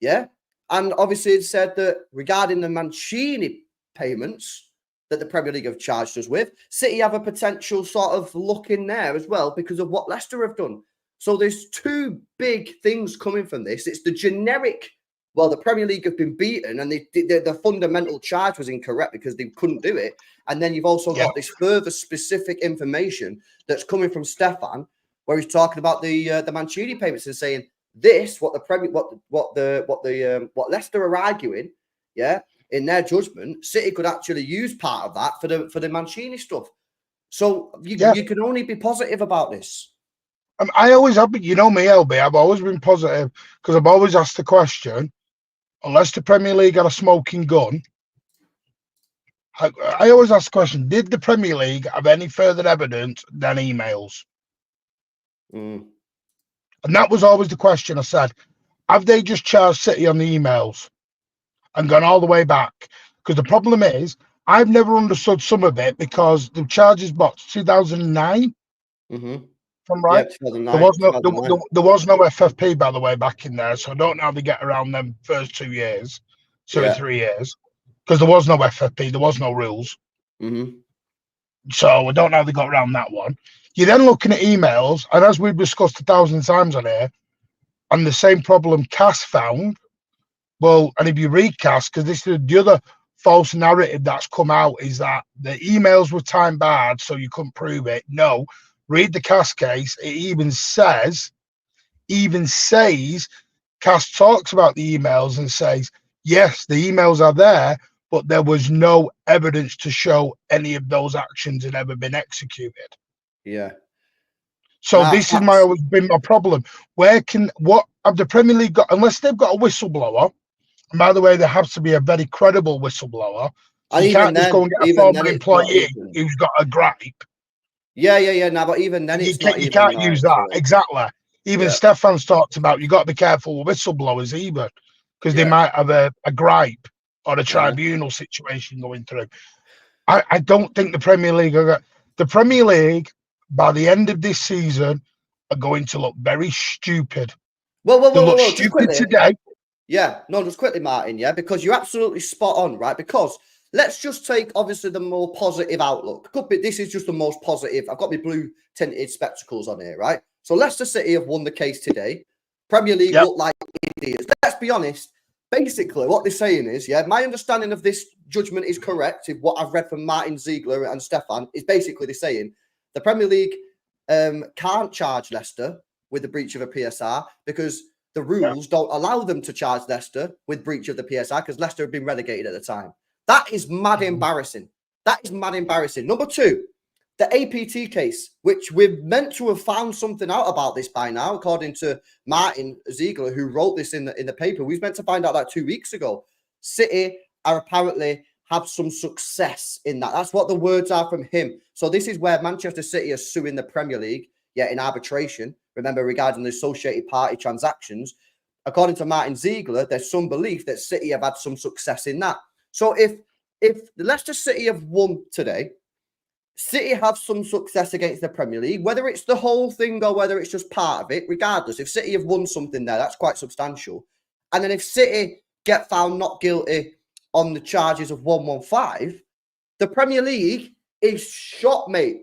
Yeah. And obviously it said that regarding the Mancini payments that the Premier League have charged us with, City have a potential sort of look in there as well because of what Leicester have done. So there's two big things coming from this. It's the generic, well, the Premier League have been beaten and the fundamental charge was incorrect because they couldn't do it. And then you've also got this further specific information that's coming from Stefan, where he's talking about the Mancini payments and saying this, what Leicester are arguing, yeah, in their judgment, City could actually use part of that for the Mancini stuff. So you can only be positive about this. I always have, you know me, LB, I've always been positive because I've always asked the question, unless the Premier League had a smoking gun, I always ask the question, did the Premier League have any further evidence than emails? And that was always the question. I said, have they just charged City on the emails and gone all the way back? Because the problem is, I've never understood some of it because the charges box 2009. From right, yeah, 2009, there was no FFP, by the way, back in there, so I don't know how they get around them first 2 years, 2 or 3 years, because there was no FFP, there was no rules. So I don't know how they got around that one. You're then looking at emails, and as we've discussed 1,000 times on here, and the same problem Cass found. Well, and if you read Cass, because this is the other false narrative that's come out, is that the emails were time barred, so you couldn't prove it. No. Read the Cass case. It even says, Cass talks about the emails and says, yes, the emails are there, but there was no evidence to show any of those actions had ever been executed. Yeah. So this is always been my problem. What have the Premier League got, unless they've got a whistleblower, and by the way, there has to be a very credible whistleblower. So you can't just go and get a former employee who's got a gripe. Yeah. Now, but even then, you can't use that. Exactly. Even Stefan's talked about you got to be careful with whistleblowers, even because they might have a gripe or a tribunal situation going through. I don't think the Premier League by the end of this season are going to look very stupid. Well, stupid today. Yeah, no, just quickly, Martin. Yeah, because you're absolutely spot on, right? Because let's just take, obviously, the more positive outlook. This is just the most positive. I've got my blue tinted spectacles on here, right? So Leicester City have won the case today. Premier League look like idiots. Let's be honest. Basically, what they're saying is, my understanding of this judgment is correct. If what I've read from Martin Ziegler and Stefan is basically they're saying the Premier League can't charge Leicester with the breach of a PSR because the rules don't allow them to charge Leicester with breach of the PSR because Leicester had been relegated at the time. That is mad embarrassing. That is mad embarrassing. Number two, the APT case, which we're meant to have found something out about this by now, according to Martin Ziegler, who wrote this in the paper. We was meant to find out that 2 weeks ago. City are apparently have some success in that. That's what the words are from him. So this is where Manchester City are suing the Premier League, in arbitration. Remember, regarding the associated party transactions, according to Martin Ziegler, there's some belief that City have had some success in that. So if the Leicester City have won today, City have some success against the Premier League, whether it's the whole thing or whether it's just part of it, regardless, if City have won something there, that's quite substantial. And then if City get found not guilty on the charges of 115, the Premier League is shot, mate.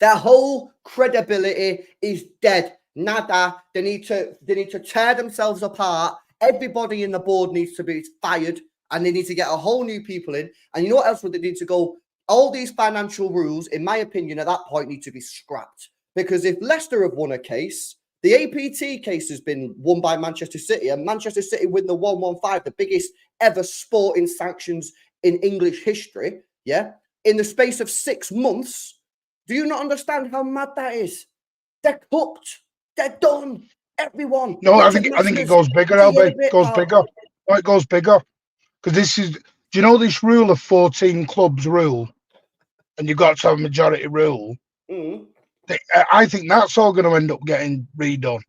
Their whole credibility is dead. Nada. They need to tear themselves apart. Everybody in the board needs to be fired, and they need to get a whole new people in. And you know what else would they need to go all these financial rules, in my opinion, at that point need to be scrapped. Because if Leicester have won a case, the APT case has been won by Manchester City, and Manchester City win the 115, the biggest ever sporting sanctions in English history, yeah, in the space of 6 months. Do you not understand how mad that is? They're cooked. They're done. Everyone. No, I think it goes bigger, LB. It goes bigger. No, it goes bigger. Because this is, do you know this rule of 14 clubs rule? And you've got to have a majority rule. I think that's all going to end up getting redone.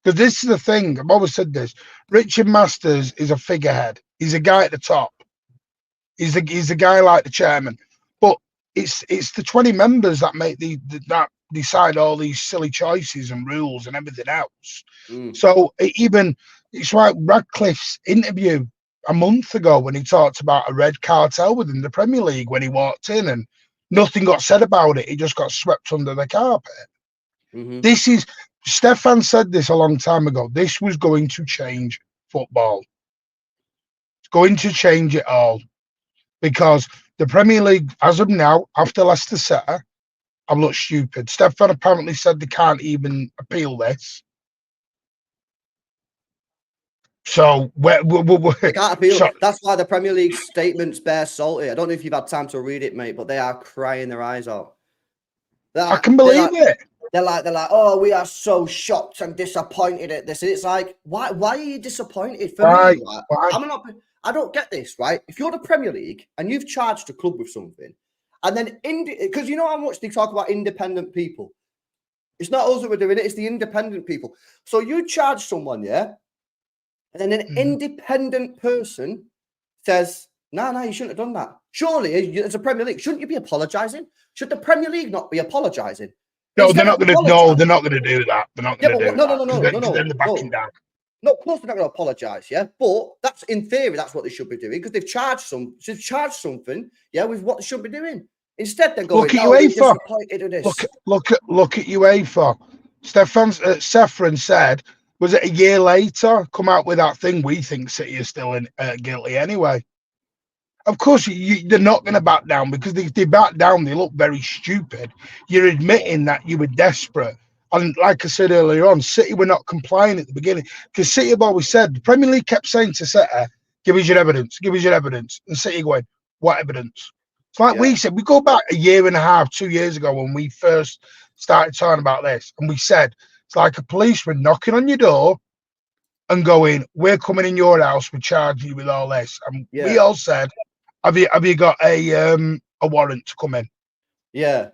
Because this is the thing, I've always said this. Richard Masters is a figurehead. He's a guy at the top. He's a guy like the chairman. But it's the 20 members that make that decide all these silly choices and rules and everything else. So it's like Radcliffe's interview a month ago when he talked about a red cartel within the Premier League when he walked in, and nothing got said about it. It just got swept under the carpet. This is, Stefan said this a long time ago. This was going to change football. It's going to change it all, because the Premier League, as of now, after Leicester City, I've looked stupid. Stefan apparently said they can't even appeal this. So they can't appeal. So, that's why the Premier League statements bear salty. I don't know if you've had time to read it, mate, but they are crying their eyes out. I can believe it. They're like, oh, we are so shocked and disappointed at this. And it's like, why are you disappointed? For me, right? I don't get this, right? If you're the Premier League and you've charged a club with something, and then because you know how much they talk about independent people. It's not us that we're doing it, it's the independent people. So you charge someone, yeah? And then an independent person says, no, you shouldn't have done that. Surely, as a Premier League, shouldn't you be apologising? Should the Premier League not be apologising? No, they're not going to. No, they're not going to do that. They're not going to do that. No. Then they're backing down. No, of course they're not going to apologise, yeah. But that's in theory, that's what they should be doing, because they've charged something, yeah, with what they should be doing. Instead, they're going. Look at UEFA. Look at UEFA. Sefran said, was it a year later, come out with that thing? We think City is still guilty anyway. Of course, they're not going to back down, because they back down, they look very stupid. You're admitting that you were desperate. And like I said earlier on, City were not complying at the beginning, because City have always said, the Premier League kept saying to City, give us your evidence, give us your evidence. And City going, what evidence? It's like we said, we go back a year and a half, 2 years ago when we first started talking about this. And we said, it's like a policeman knocking on your door and going, we're coming in your house, we're charging you with all this. And we all said, have you got a warrant to come in? Yeah.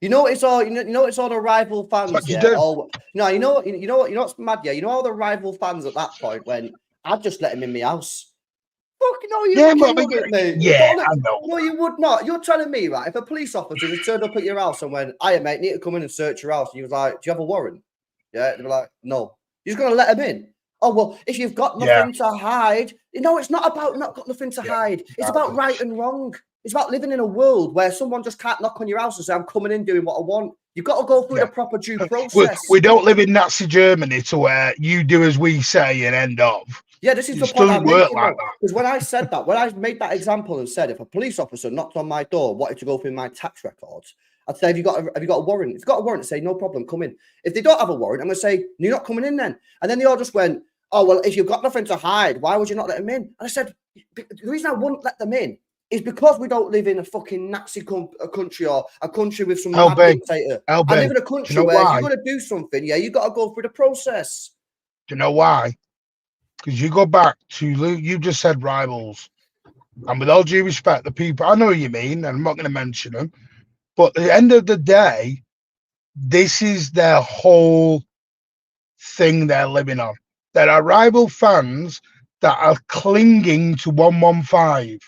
You know it's all it's all the rival fans. What you know what's mad, yeah. You know all the rival fans at that point when I'd just let him in my house. Fuck no, wouldn't, mate. Yeah, I know. No, you would not. You're telling me, right? If a police officer had turned up at your house and went, "Hiya, mate, need to come in and search your house," and you was like, "Do you have a warrant?" Yeah, they'd be like, "No." You're just gonna let him in? Oh well, if you've got nothing to hide, it's not about not got nothing to hide. It's about right and wrong. It's about living in a world where someone just can't knock on your house and say, I'm coming in doing what I want. You've got to go through the proper due process. We don't live in Nazi Germany to where you do as we say and end up. Yeah, this is the point I'm making. Because when I said that, when I made that example and said, if a police officer knocked on my door, wanted to go through my tax records, I'd say, have you got a warrant? If you've got a warrant, I'd say, no problem, come in. If they don't have a warrant, I'm going to say, you're not coming in then. And then they all just went, oh, well, if you've got nothing to hide, why would you not let them in? And I said, the reason I wouldn't let them in is because we don't live in a fucking Nazi country or a country with some mad dictator. I live in a country where you're going to do something, you got to go through the process. Do you know why? Because you go back to, you just said rivals. And with all due respect, the people, I know what you mean, and I'm not going to mention them, but at the end of the day, this is their whole thing they're living on. There are rival fans that are clinging to 115.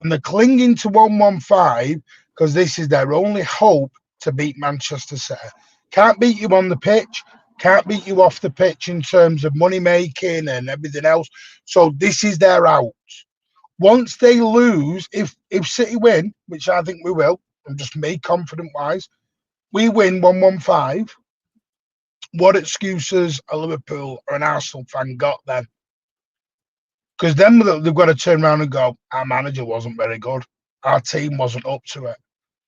And they're clinging to 115 because this is their only hope to beat Manchester City. Can't beat you on the pitch, can't beat you off the pitch in terms of money making and everything else. So this is their out. Once they lose, if City win, which I think we will, and just me confident wise, we win 115. What excuses a Liverpool or an Arsenal fan got then? Because then they've got to turn around and go, our manager wasn't very good. our team wasn't up to it.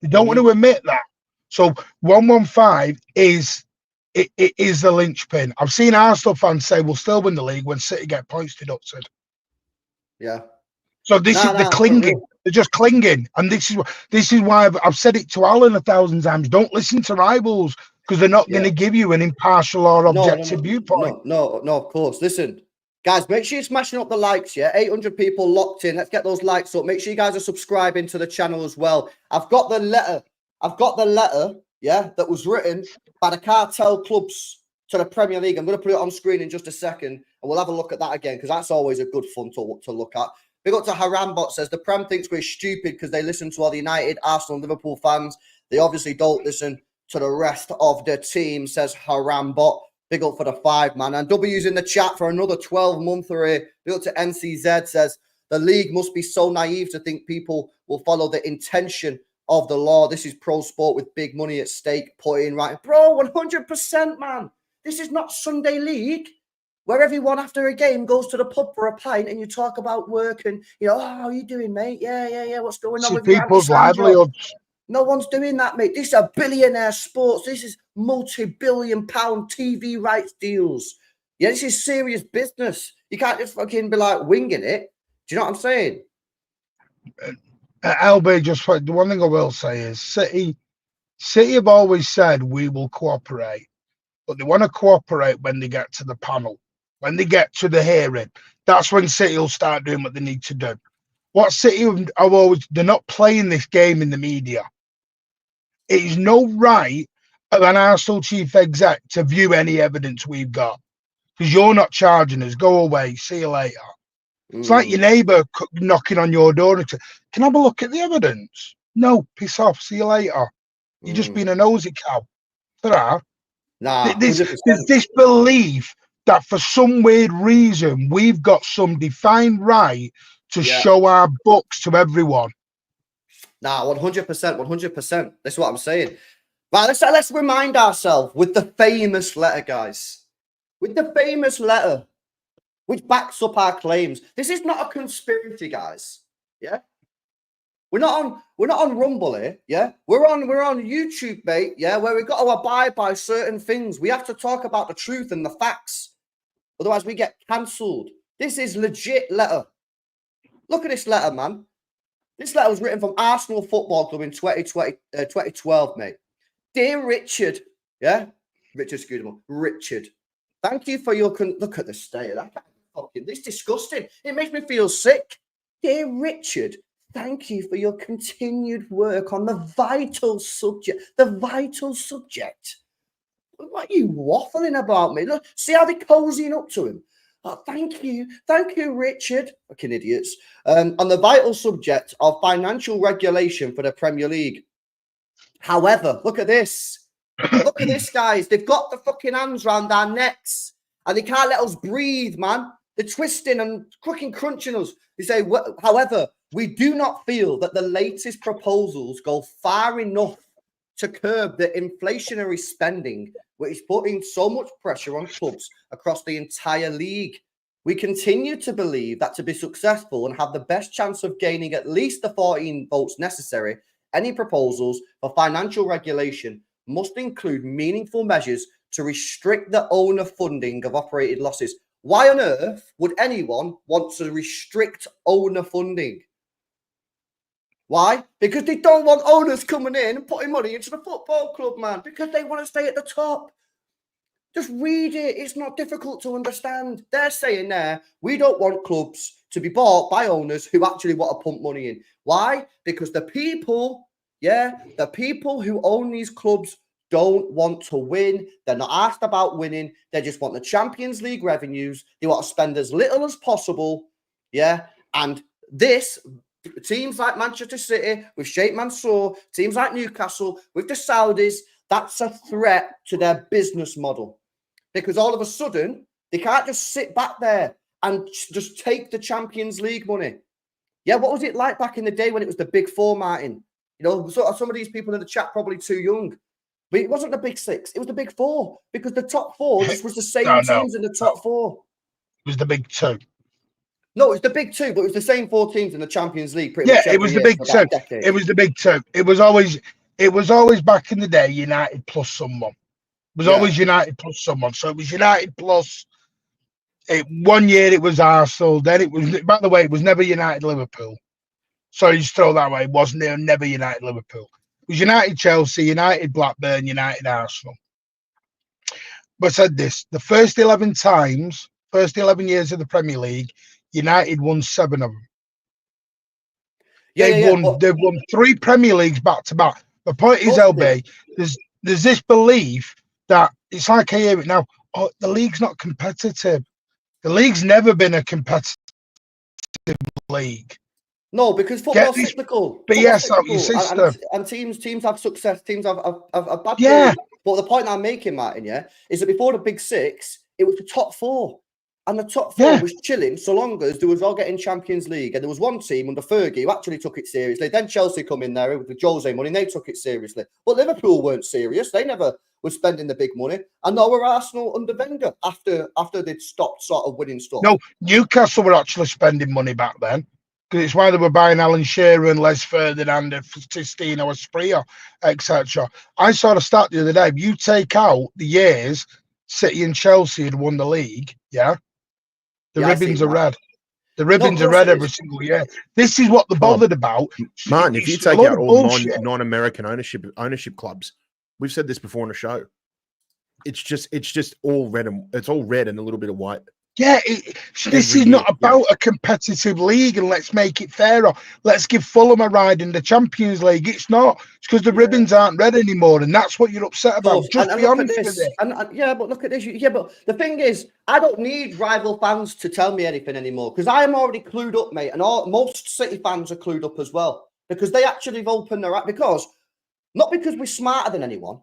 They don't want to admit that. So 115 is the linchpin. I've seen Arsenal fans say we'll still win the league when City get points deducted. Yeah. So this is the clinging. They're just clinging, and this is why I've said it to Alan 1,000 times. Don't listen to rivals because they're not going to give you an impartial or objective viewpoint. No, of course. Listen, guys, make sure you're smashing up the likes. Yeah, 800 people locked in. Let's get those likes up. Make sure you guys are subscribing to the channel as well. I've got the letter. Yeah, that was written by the cartel clubs to the Premier League. I'm going to put it on screen in just a second, and we'll have a look at that again because that's always a good fun to look at. Big up to Harambot says the Prem thinks we're stupid because they listen to all the United, Arsenal, and Liverpool fans. They obviously don't listen to the rest of the team, says Harambot. Big up for the 5, man. And W's in the chat for another 12-monther here. Big up to NCZ says the league must be so naive to think people will follow the intention of the law. This is pro sport with big money at stake. Put in right, bro. 100%, man. This is not Sunday League, where everyone after a game goes to the pub for a pint and you talk about work and, oh, how are you doing, mate? Yeah. What's going on with people's livelihoods? No one's doing that, mate. This is a billionaire sports. This is multi-billion-pound TV rights deals. Yeah, this is serious business. You can't just fucking be like winging it. Do you know what I'm saying? LB, just the one thing I will say is City have always said we will cooperate, but they want to cooperate when they get to the panel. When they get to the hearing, that's when City will start doing what they need to do. What City have always, they're not playing this game in the media. It is no right of an Arsenal chief exec to view any evidence we've got because you're not charging us. Go away. See you later. It's like your neighbour knocking on your door and say, "Can I have a look at the evidence?" No, piss off. See you later. You're just being a nosy cow. There's this belief that for some weird reason we've got some defined right to show our books to everyone. 100%, 100%. That's what I'm saying. Right, let's remind ourselves with the famous letter, guys. With the famous letter, which backs up our claims. This is not a conspiracy, guys. Yeah. We're not on Rumble here, yeah. We're on YouTube, mate, yeah, where we've got to abide by certain things. We have to talk about the truth and the facts. Otherwise, we get cancelled. This is legit letter. Look at this letter, man. This letter was written from Arsenal Football Club in 2012, mate. Dear Richard, yeah? Richard, excuse me. Richard, thank you for your... Look at the state of that. This is disgusting. It makes me feel sick. Dear Richard, thank you for your continued work on the vital subject. The vital subject. What are you waffling about, me? Look, see how they're cozying up to him. Oh, thank you, Richard. Fucking idiots. On the vital subject of financial regulation for the Premier League. However, look at this. Look at this, guys. They've got the fucking hands round our necks, and they can't let us breathe, man. They're twisting and fucking crunching us. They say, however, we do not feel that the latest proposals go far enough to curb the inflationary spending, which is putting so much pressure on clubs across the entire league. We continue to believe that to be successful and have the best chance of gaining at least the 14 votes necessary, any proposals for financial regulation must include meaningful measures to restrict the owner funding of operated losses. Why on earth would anyone want to restrict owner funding? Why? Because they don't want owners coming in and putting money into the football club, man. Because they want to stay at the top. Just read it. It's not difficult to understand. They're saying there, we don't want clubs to be bought by owners who actually want to pump money in. Why? Because the people, the people who own these clubs don't want to win. They're not asked about winning. They just want the Champions League revenues. They want to spend as little as possible. Yeah. And this... teams like Manchester City with Sheikh Mansour, teams like Newcastle with the Saudis, that's a threat to their business model. Because all of a sudden, they can't just sit back there and just take the Champions League money. Yeah, what was it like back in the day when it was the Big Four, Martin? You know, some of these people in the chat probably too young. But it wasn't the Big Six, it was the Big Four. Because the top four just was the same teams in the top four. It was the Big Two. No, it's the big two, but it was the same 4 teams in the Champions League pretty much Yeah, it every was the year big for two. about a decade. It was the big two. It was always back in the day, United plus someone. It was always United plus someone. So it was United plus. One year it was Arsenal. Then it was. By the way, it was never United Liverpool. Sorry, just throw that way. It wasn't never United Liverpool. It was United Chelsea, United Blackburn, United Arsenal. But I said this: the first 11 years of the Premier League, United won 7 of them. They've won 3 Premier Leagues back to back. The point is, LB, there's this belief that it's like I hear it now. Oh, the league's not competitive. The league's never been a competitive league. No, because football's cyclical. BS out your system. And teams have success. Teams have bad Yeah. periods. But the point I'm making, Martin, is that before the Big 6, it was the top 4. And the top 4 was chilling so long as they was all getting Champions League. And there was one team under Fergie who actually took it seriously. Then Chelsea come in there with the Jose money and they took it seriously. But Liverpool weren't serious. They never were spending the big money. And now we're Arsenal under Wenger after they'd stopped sort of winning stuff. No, Newcastle were actually spending money back then. Because it's why they were buying Alan Shearer and Les Ferdinand and Testino Espria, etc. I saw the stat the other day. If you take out the years City and Chelsea had won the league, the ribbons are red. The ribbons are red every single year. This is what they're bothered about. Martin, if you take out all non-American ownership clubs, we've said this before on the show. It's just all red and it's all red and a little bit of white. Yeah, this is not about a competitive league and let's make it fairer. Let's give Fulham a ride in the Champions League. It's not. It's because the ribbons aren't red anymore, and that's what you're upset about. Just be honest with it. But look at this. Yeah, but the thing is, I don't need rival fans to tell me anything anymore because I am already clued up, mate, and most City fans are clued up as well because they actually have opened their not because we're smarter than anyone,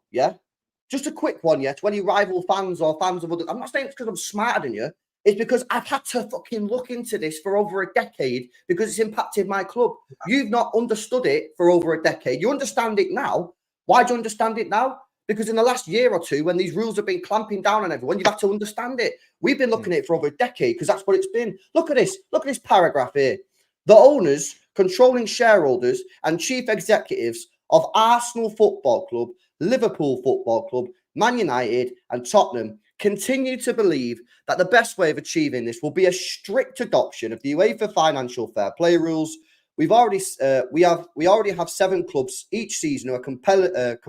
Just a quick one, to any rival fans or fans of others. I'm not saying it's because I'm smarter than you. It's because I've had to fucking look into this for over a decade because it's impacted my club. You've not understood it for over a decade. You understand it now. Why do you understand it now? Because in the last year or two, when these rules have been clamping down on everyone, you've had to understand it. We've been looking at it for over a decade because that's what it's been. Look at this. Look at this paragraph here. The owners, controlling shareholders and chief executives of Arsenal Football Club, Liverpool Football Club, Man United and Tottenham continue to believe that the best way of achieving this will be a strict adoption of the UEFA financial fair play rules. We already have 7 clubs each season who are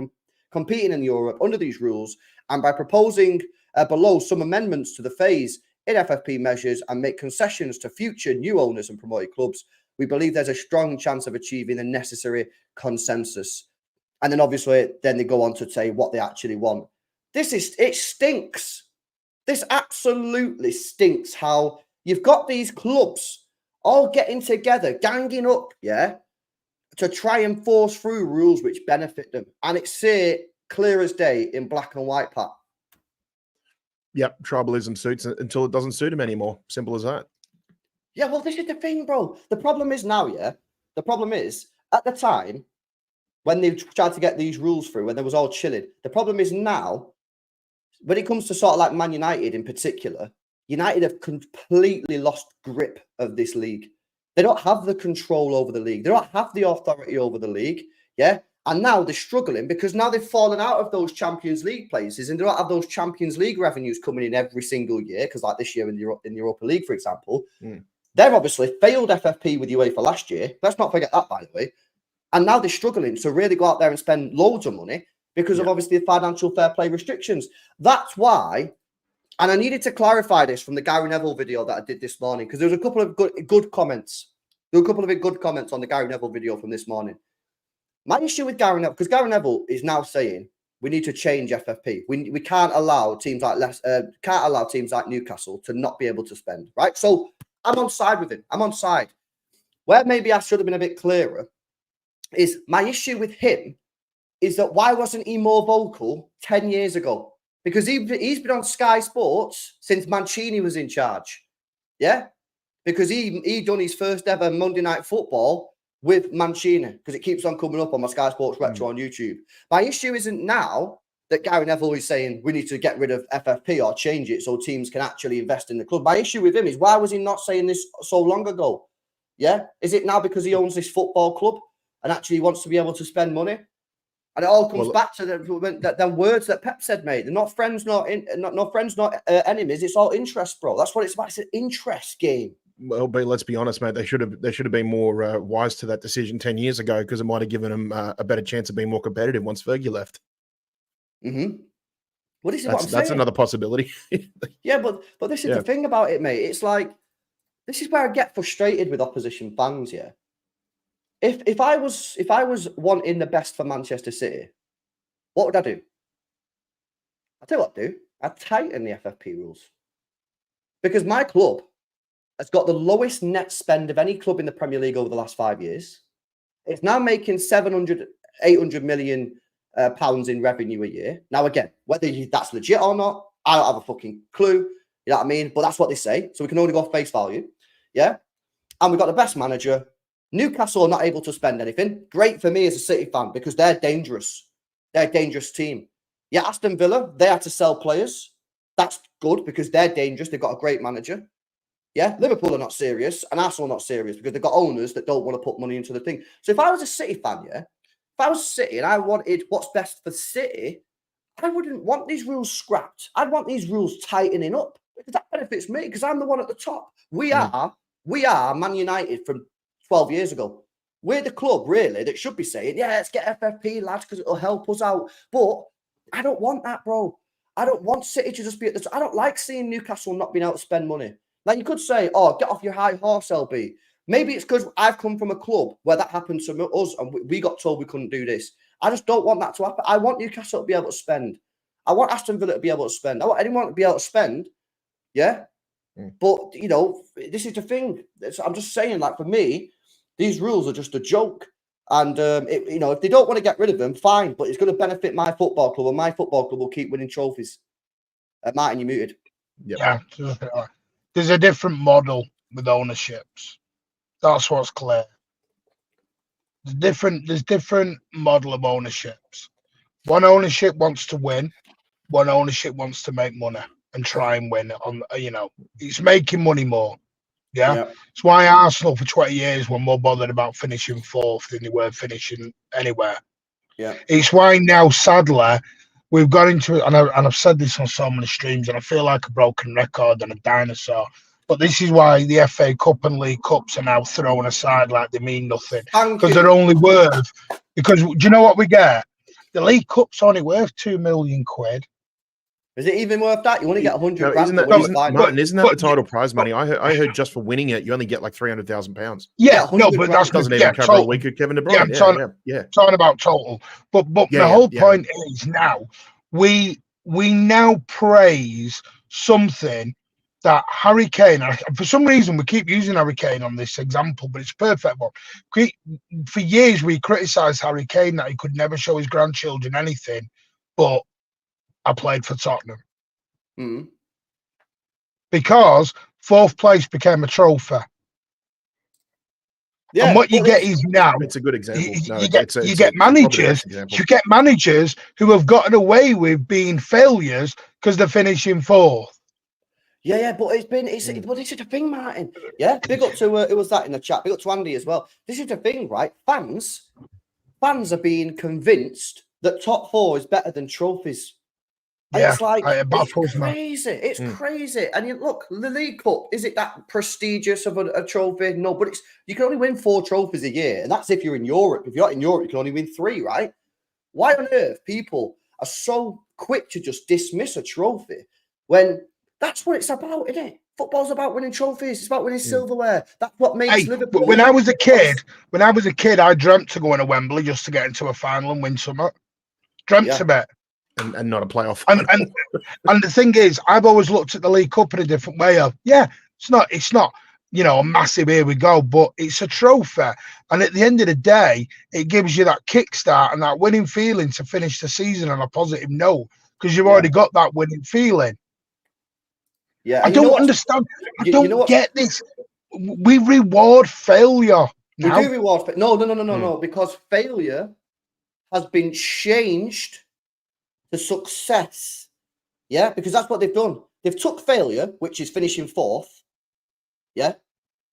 competing in Europe under these rules, and by proposing below some amendments to the phase in FFP measures and make concessions to future new owners and promoted clubs, we believe there's a strong chance of achieving the necessary consensus. And then obviously, then they go on to say what they actually want. It stinks. This absolutely stinks how you've got these clubs all getting together, ganging up, to try and force through rules which benefit them. And it's clear as day in black and white, Pat. Yep, tribalism suits until it doesn't suit them anymore. Simple as that. Yeah, well, this is the thing, bro. The problem is now, the problem is, at the time, when they tried to get these rules through, when they was all chilling, the problem is now, when it comes to sort of like Man United in particular, United have completely lost grip of this league. They don't have the control over the league. They don't have the authority over the league. And now they're struggling because now they've fallen out of those Champions League places and they don't have those Champions League revenues coming in every single year. Because like this year in the Europa League, for example, they've obviously failed FFP with UEFA last year. Let's not forget that, by the way. And now they're struggling to really go out there and spend loads of money because of obviously the financial fair play restrictions. That's why, and I needed to clarify this from the Gary Neville video that I did this morning, because there was a couple of good comments. There were a couple of good comments on the Gary Neville video from this morning. My issue with Gary Neville, because Gary Neville is now saying we need to change FFP. We can't allow teams like Newcastle to not be able to spend, right? So I'm on side with him. I'm on side. Where maybe I should have been a bit clearer is my issue with him is that why wasn't he more vocal 10 years ago? Because he's been on Sky Sports since Mancini was in charge. Because he done his first ever Monday Night Football with Mancini, because it keeps on coming up on my Sky Sports Retro on YouTube. My issue isn't now that Gary Neville is saying we need to get rid of FFP or change it so teams can actually invest in the club. My issue with him is, why was he not saying this so long ago? Yeah, is it now because he owns this football club and actually wants to be able to spend money? And it all comes back to the words that Pep said, mate. They're not friends, not enemies. It's all interest, bro. That's what it's about. It's an interest game. Well, but let's be honest, mate. They should have been more wise to that decision 10 years ago, because it might have given them a better chance of being more competitive once Fergie left. Mm-hmm. Well, this is what I'm saying. That's another possibility. Yeah, but this is the thing about it, mate. It's like, this is where I get frustrated with opposition fans. Yeah, if I was wanting the best for Manchester City, what would I do? I tell you what I'd do. I'd tighten the FFP rules, because my club has got the lowest net spend of any club in the Premier League over the last 5 years. It's now making 800 million pounds in revenue a year. Now, again, whether that's legit or not, I don't have a fucking clue. You know what I mean? But that's what they say. So we can only go off face value. Yeah. And we've got the best manager. Newcastle are not able to spend anything. Great for me as a City fan, because they're dangerous. They're a dangerous team. Yeah, Aston Villa, they had to sell players. That's good because they're dangerous. They've got a great manager. Yeah, Liverpool are not serious and Arsenal are not serious because they've got owners that don't want to put money into the thing. So if I was a City fan, yeah, if I was City and I wanted what's best for City, I wouldn't want these rules scrapped. I'd want these rules tightening up, because that benefits me, because I'm the one at the top. We are Man United from 12 years ago. We're the club, really, that should be saying, yeah, let's get FFP, lads, because it'll help us out. But I don't want that, bro. I don't want City to just be at the top. I don't like seeing Newcastle not being able to spend money. Like, you could say, oh, get off your high horse, LB. Maybe it's because I've come from a club where that happened to us and we got told we couldn't do this. I just don't want that to happen. I want Newcastle to be able to spend. I want Aston Villa to be able to spend. I want anyone to be able to spend. Yeah. But, you know, this is the thing. I'm just saying, like, for me, these rules are just a joke. And, you know, if they don't want to get rid of them, fine. But it's going to benefit my football club, and my football club will keep winning trophies. Martin, you're muted. Yep. Yeah. There's a different model with ownerships. That's what's clear. There's different model of ownerships. One ownership wants to win. One ownership wants to make money and try and win on, you know, it's making money more. Yeah. It's why Arsenal for 20 years were more bothered about finishing fourth than they were finishing anywhere. Yeah. It's why now, sadly, we've got into it, and I've said this on so many streams, and I feel like a broken record and a dinosaur. But this is why the FA Cup and League Cups are now thrown aside like they mean nothing, because they're only worth. Because do you know what we get? The League Cup's only worth £2 million. Is it even worth that? You only get 100 grand. Isn't that the title prize money? I heard just for winning it, you only get like £300,000. Yeah, no, but that doesn't even cover a week of Kevin De Bruyne. Yeah, talking about total. But the whole point is now we now praise something that Harry Kane. For some reason, we keep using Harry Kane on this example, but it's a perfect one. For years, we criticised Harry Kane that he could never show his grandchildren anything, but I played for Tottenham. Because fourth place became a trophy. Yeah, and what you get is now it's a good example. You get managers who have gotten away with being failures because they're finishing fourth. Yeah, but but this is the thing, Martin. Yeah, big up to it was that in the chat. Big up to Andy as well. This is the thing, right? Fans are being convinced that top four is better than trophies. And it's like, it's crazy. It's crazy. And you look, the League Cup, is it that prestigious of a trophy? No, but you can only win 4 trophies a year. And that's if you're in Europe. If you're not in Europe, you can only win 3, right? Why on earth people are so quick to just dismiss a trophy when that's what it's about, isn't it? Football's about winning trophies. It's about winning silverware. That's what makes Liverpool. When I was a kid, I dreamt to go into Wembley just to get into a final and win something. Dreamt of it. And not a playoff. And the thing is, I've always looked at the League Cup in a different way of, it's not, you know, a massive here we go, but it's a trophy. And at the end of the day, it gives you that kickstart and that winning feeling to finish the season on a positive note, because you've already got that winning feeling. Yeah. I don't understand. I don't get this. We reward failure now. We do reward no, because failure has been changed to success. Yeah, because that's what they've done. They've took failure, which is finishing 4th, yeah,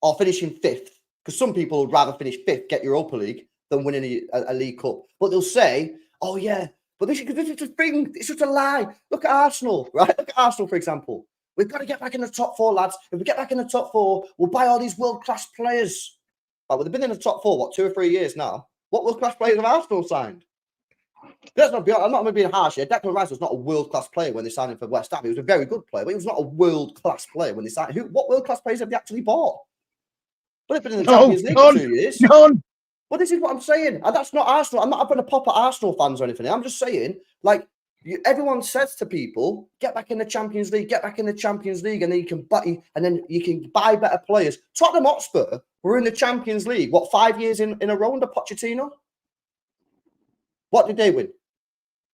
or finishing 5th. Because some people would rather finish 5th, get Europa League, than winning a League Cup. But they'll say, oh yeah, but this is a thing. It's just a lie. Look at Arsenal, right? Look at Arsenal, for example. We've got to get back in the top 4, lads. If we get back in the top 4, we'll buy all these world-class players. Right, well, they've been in the top 4, what, 2 or 3 years now? What world-class players have Arsenal signed? I'm not going to be harsh here. Declan Rice was not a world-class player when they signed him for West Ham. He was a very good player, but he was not a world-class player when they signed him. What world-class players have they actually bought? Well, they've been in the Champions League for 2 years. None. Well, this is what I'm saying. And that's not Arsenal. I'm not having a pop at Arsenal fans or anything. I'm just saying, like, everyone says to people, get back in the Champions League, get back in the Champions League, and then you can buy better players. Tottenham Hotspur were in the Champions League, what, 5 years in a row under Pochettino? What did they win?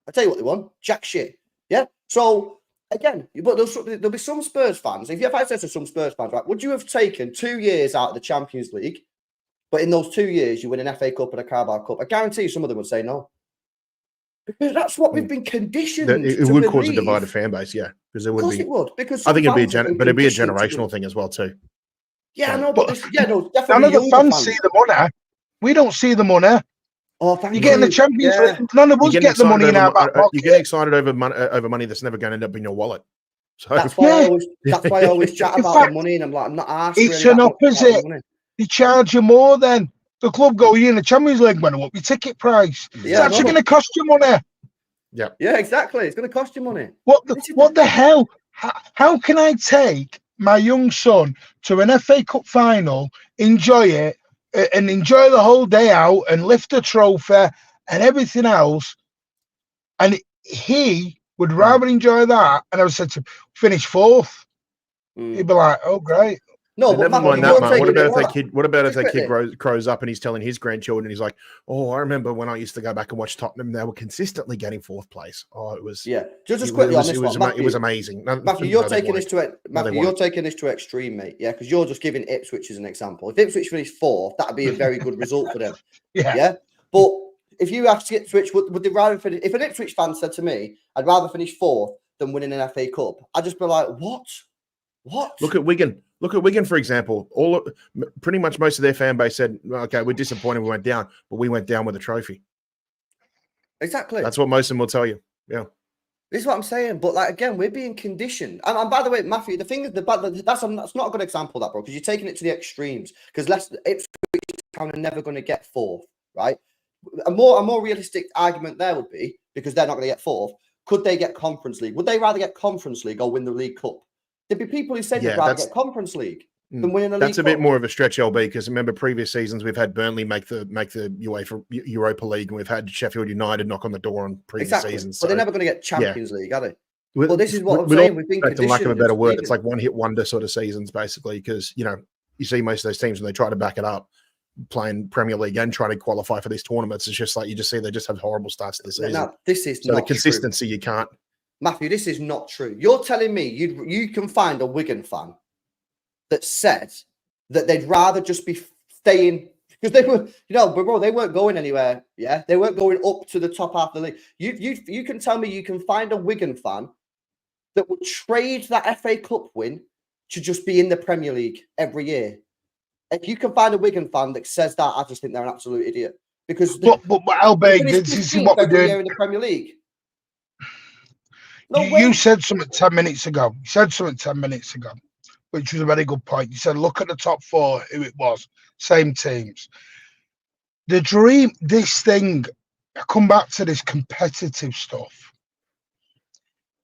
I'll tell you what they won. Jack shit. Yeah? So, again, but there'll be some Spurs fans. If I said to some Spurs fans, right, would you have taken 2 years out of the Champions League, but in those 2 years you win an FA Cup and a Carabao Cup? I guarantee you some of them would say no. Because that's what we've been conditioned to It would cause a divided fan base, yeah. Because there would be. Of course it would. Because I think it'd be a generational thing as well too. Yeah, no, but definitely. None of the fans see the money. We don't see the money. Oh, thank you get in the Champions League. None of us get the money in our back pocket. You get excited over money that's never going to end up in your wallet. So that's why I always chat about the money, and I'm like, I'm not asked. It's an opposite. They charge you more then. The club go, you in the Champions League, man, what your ticket price? Yeah, it's actually going to cost you money. Yeah. Yeah, exactly. It's going to cost you money. What the hell? How can I take my young son to an FA Cup final, enjoy it, and enjoy the whole day out and lift a trophy and everything else, and he would rather enjoy that, and I said to finish 4th. He'd be like, oh, great. No, but never mind that, mate. What about if that kid grows up and he's telling his grandchildren, he's like, "Oh, I remember when I used to go back and watch Tottenham. They were consistently getting 4th place. Oh, it was Just quickly on this one. It was amazing. Matthew, you're taking this to extreme, mate. Yeah, because you're just giving Ipswich as an example. If Ipswich finished 4th, that'd be a very good result for them. Yeah. But if you ask Ipswich, would they rather finish? If an Ipswich fan said to me, "I'd rather finish 4th than winning an FA Cup," I'd just be like, "What? What?" Look at Wigan. Look at Wigan, for example. Pretty much most of their fan base said, okay, we're disappointed we went down, but we went down with a trophy. Exactly. That's what most of them will tell you. Yeah. This is what I'm saying. But, like, again, we're being conditioned. And by the way, Matthew, the thing is, that's not a good example, that, bro, because you're taking it to the extremes. Because Ipswich Town are never going to get 4th, right? A more realistic argument there would be, because they're not going to get 4th, could they get Conference League? Would they rather get Conference League or win the League Cup? There'd be people who said they'd rather get Conference League than winning a League Cup. That's a bit more of a stretch, LB, because remember previous seasons we've had Burnley make the UEFA Europa League, and we've had Sheffield United knock on the door on previous seasons. But they're never going to get Champions League, are they? Well, this is what I'm saying. We've been conditioned. Lack of a better word, it's like one-hit wonder sort of seasons, basically, because you see most of those teams when they try to back it up, playing Premier League and trying to qualify for these tournaments. It's just like you just see they just have horrible starts to the season. No, this is so the consistency you can't. Matthew, this is not true. You're telling me you can find a Wigan fan that said that they'd rather just be staying, because they were, bro, they weren't going anywhere. Yeah, they weren't going up to the top half of the league. You can tell me you can find a Wigan fan that would trade that FA Cup win to just be in the Premier League every year. If you can find a Wigan fan that says that, I just think they're an absolute idiot. Because but Albert, this is what we're doing in the Premier League. You said something 10 minutes ago. You said something 10 minutes ago, which was a very good point. You said, look at the top 4, who it was, same teams. The dream, this thing, I come back to this competitive stuff.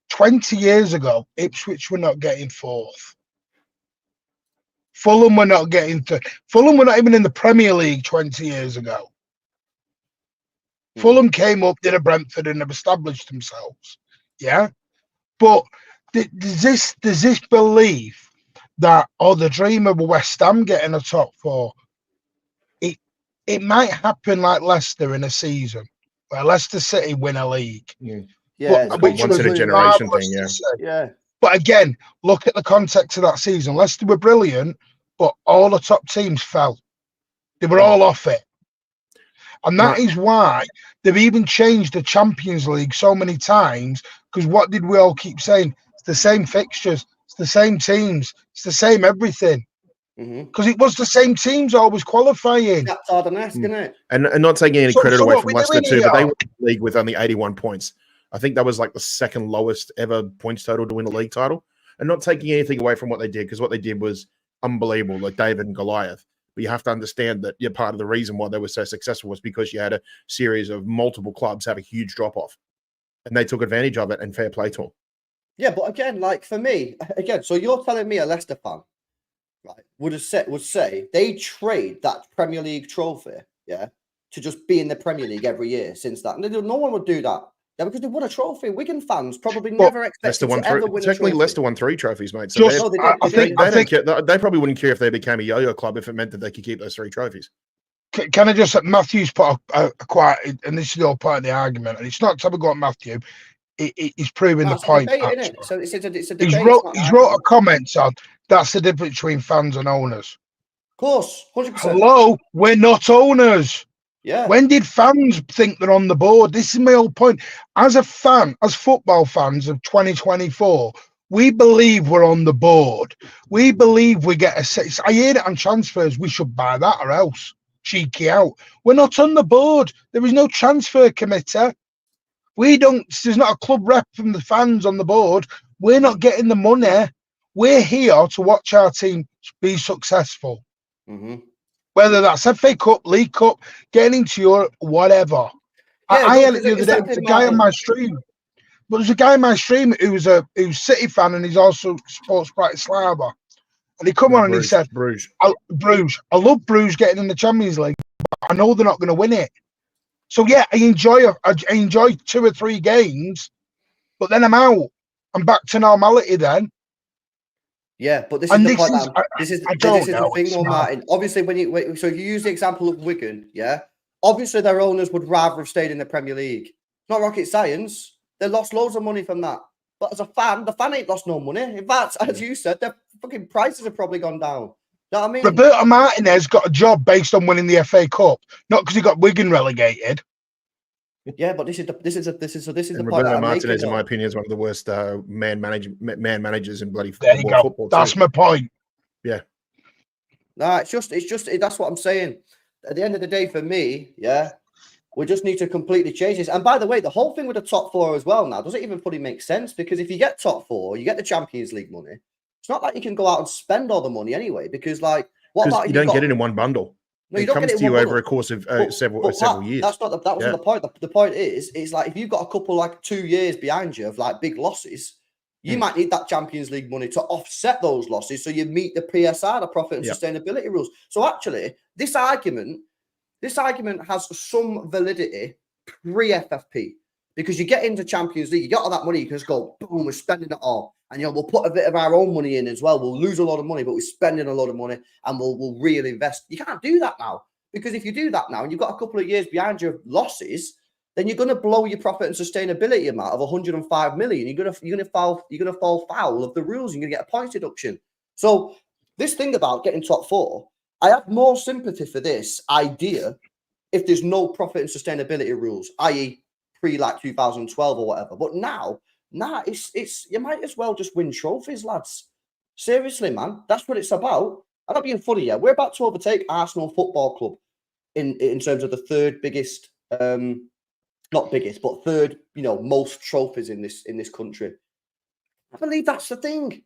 20 years ago, Ipswich were not getting 4th. Fulham were not getting Fulham were not even in the Premier League 20 years ago. Fulham came up, did a Brentford, and have established themselves. Yeah, but there's this belief that the dream of West Ham getting a top 4. It might happen like Leicester in a season where Leicester City win a league. Which once in a generation thing. Yeah. But again, look at the context of that season. Leicester were brilliant, but all the top teams fell. They were all off it. And that is why they've even changed the Champions League so many times. Because what did we all keep saying? It's the same fixtures, it's the same teams, it's the same everything. Because it was the same teams always qualifying. That's hard and ask, isn't it? And not taking any credit away what from we're Leicester doing too, but they here- won the league with only 81 points. I think that was like the second lowest ever points total to win a league title. And not taking anything away from what they did, because what they did was unbelievable, like David and Goliath. But you have to understand that part of the reason why they were so successful was because you had a series of multiple clubs have a huge drop-off. And they took advantage of it, and fair play to them. Yeah, but again, like for me, again, so you're telling me a Leicester fan, right, would say they trade that Premier League trophy, yeah, to just be in the Premier League every year since that. And no one would do that. Yeah, because they won a trophy. Wigan fans probably never expected to ever win a trophy. Leicester won 3 trophies, mate. So they probably wouldn't care if they became a yo-yo club if it meant that they could keep those 3 trophies. Can I just, Matthew's put a quite, and this is the whole part of the argument, and it's not to have a go at Matthew, he's proving the point. Debate, so it's a debate. He's wrote a comment on, that's the difference between fans and owners. Of course, 100%. Hello, we're not owners. Yeah. When did fans think they're on the board? This is my whole point. As a fan, as football fans of 2024, we believe we're on the board. We believe we get a. I hear it on transfers. We should buy that or else. Cheeky out. We're not on the board. There is no transfer committee. We don't. There's not a club rep from the fans on the board. We're not getting the money. We're here to watch our team be successful. Whether that's FA Cup, League Cup, getting into Europe, whatever. Yeah, I had it the other day. There's a guy on my stream. But there's a guy on my stream who's City fan and he's also Sports Bratislava. And he come on and he said, Bruges. I love Bruges getting in the Champions League. But I know they're not going to win it. So yeah, I enjoy 2 or 3 games, but then I'm out. I'm back to normality then. Yeah, but this is the point. This is the thing, though, Martin. Obviously, so if you use the example of Wigan, yeah, obviously their owners would rather have stayed in the Premier League. It's not rocket science. They lost loads of money from that. But as a fan, the fan ain't lost no money. In fact, as you said, their fucking prices have probably gone down. You know what I mean? Roberto Martinez got a job based on winning the FA Cup, not because he got Wigan relegated. Yeah, but this is the point. Roberto Martinez, in my opinion, is one of the worst man managers in bloody there you go. football. That's my point. Yeah. No, it's just that's what I'm saying. At the end of the day, for me, yeah, we just need to completely change this. And by the way, the whole thing with the top 4 as well now doesn't even fully make sense, because if you get top 4, you get the Champions League money. It's not like you can go out and spend all the money anyway, because like what about you don't get it in one bundle. No, it comes to you over a course of several years. That wasn't the point. The point is like if you've got a couple like 2 years behind you of like big losses, you might need that Champions League money to offset those losses, so you meet the PSR, the profit and sustainability rules. So actually, this argument has some validity pre-FFP, because you get into Champions League, you get all that money, you can just go boom, we're spending it all. And we'll put a bit of our own money in as well. We'll lose a lot of money, but we're spending a lot of money, and we'll reinvest. You can't do that now, because if you do that now and you've got a couple of years behind your losses, then you're going to blow your profit and sustainability amount of 105 million. You're going to fall foul of the rules. You're going to get a points deduction. So this thing about getting top 4, I have more sympathy for this idea if there's no profit and sustainability rules, i.e., pre like 2012 or whatever. But now. Nah, it's you might as well just win trophies, lads. Seriously, man, that's what it's about. I'm not being funny. Yeah, we're about to overtake Arsenal Football Club in terms of the 3rd biggest, not biggest, but 3rd, most trophies in this country. I believe that's the thing.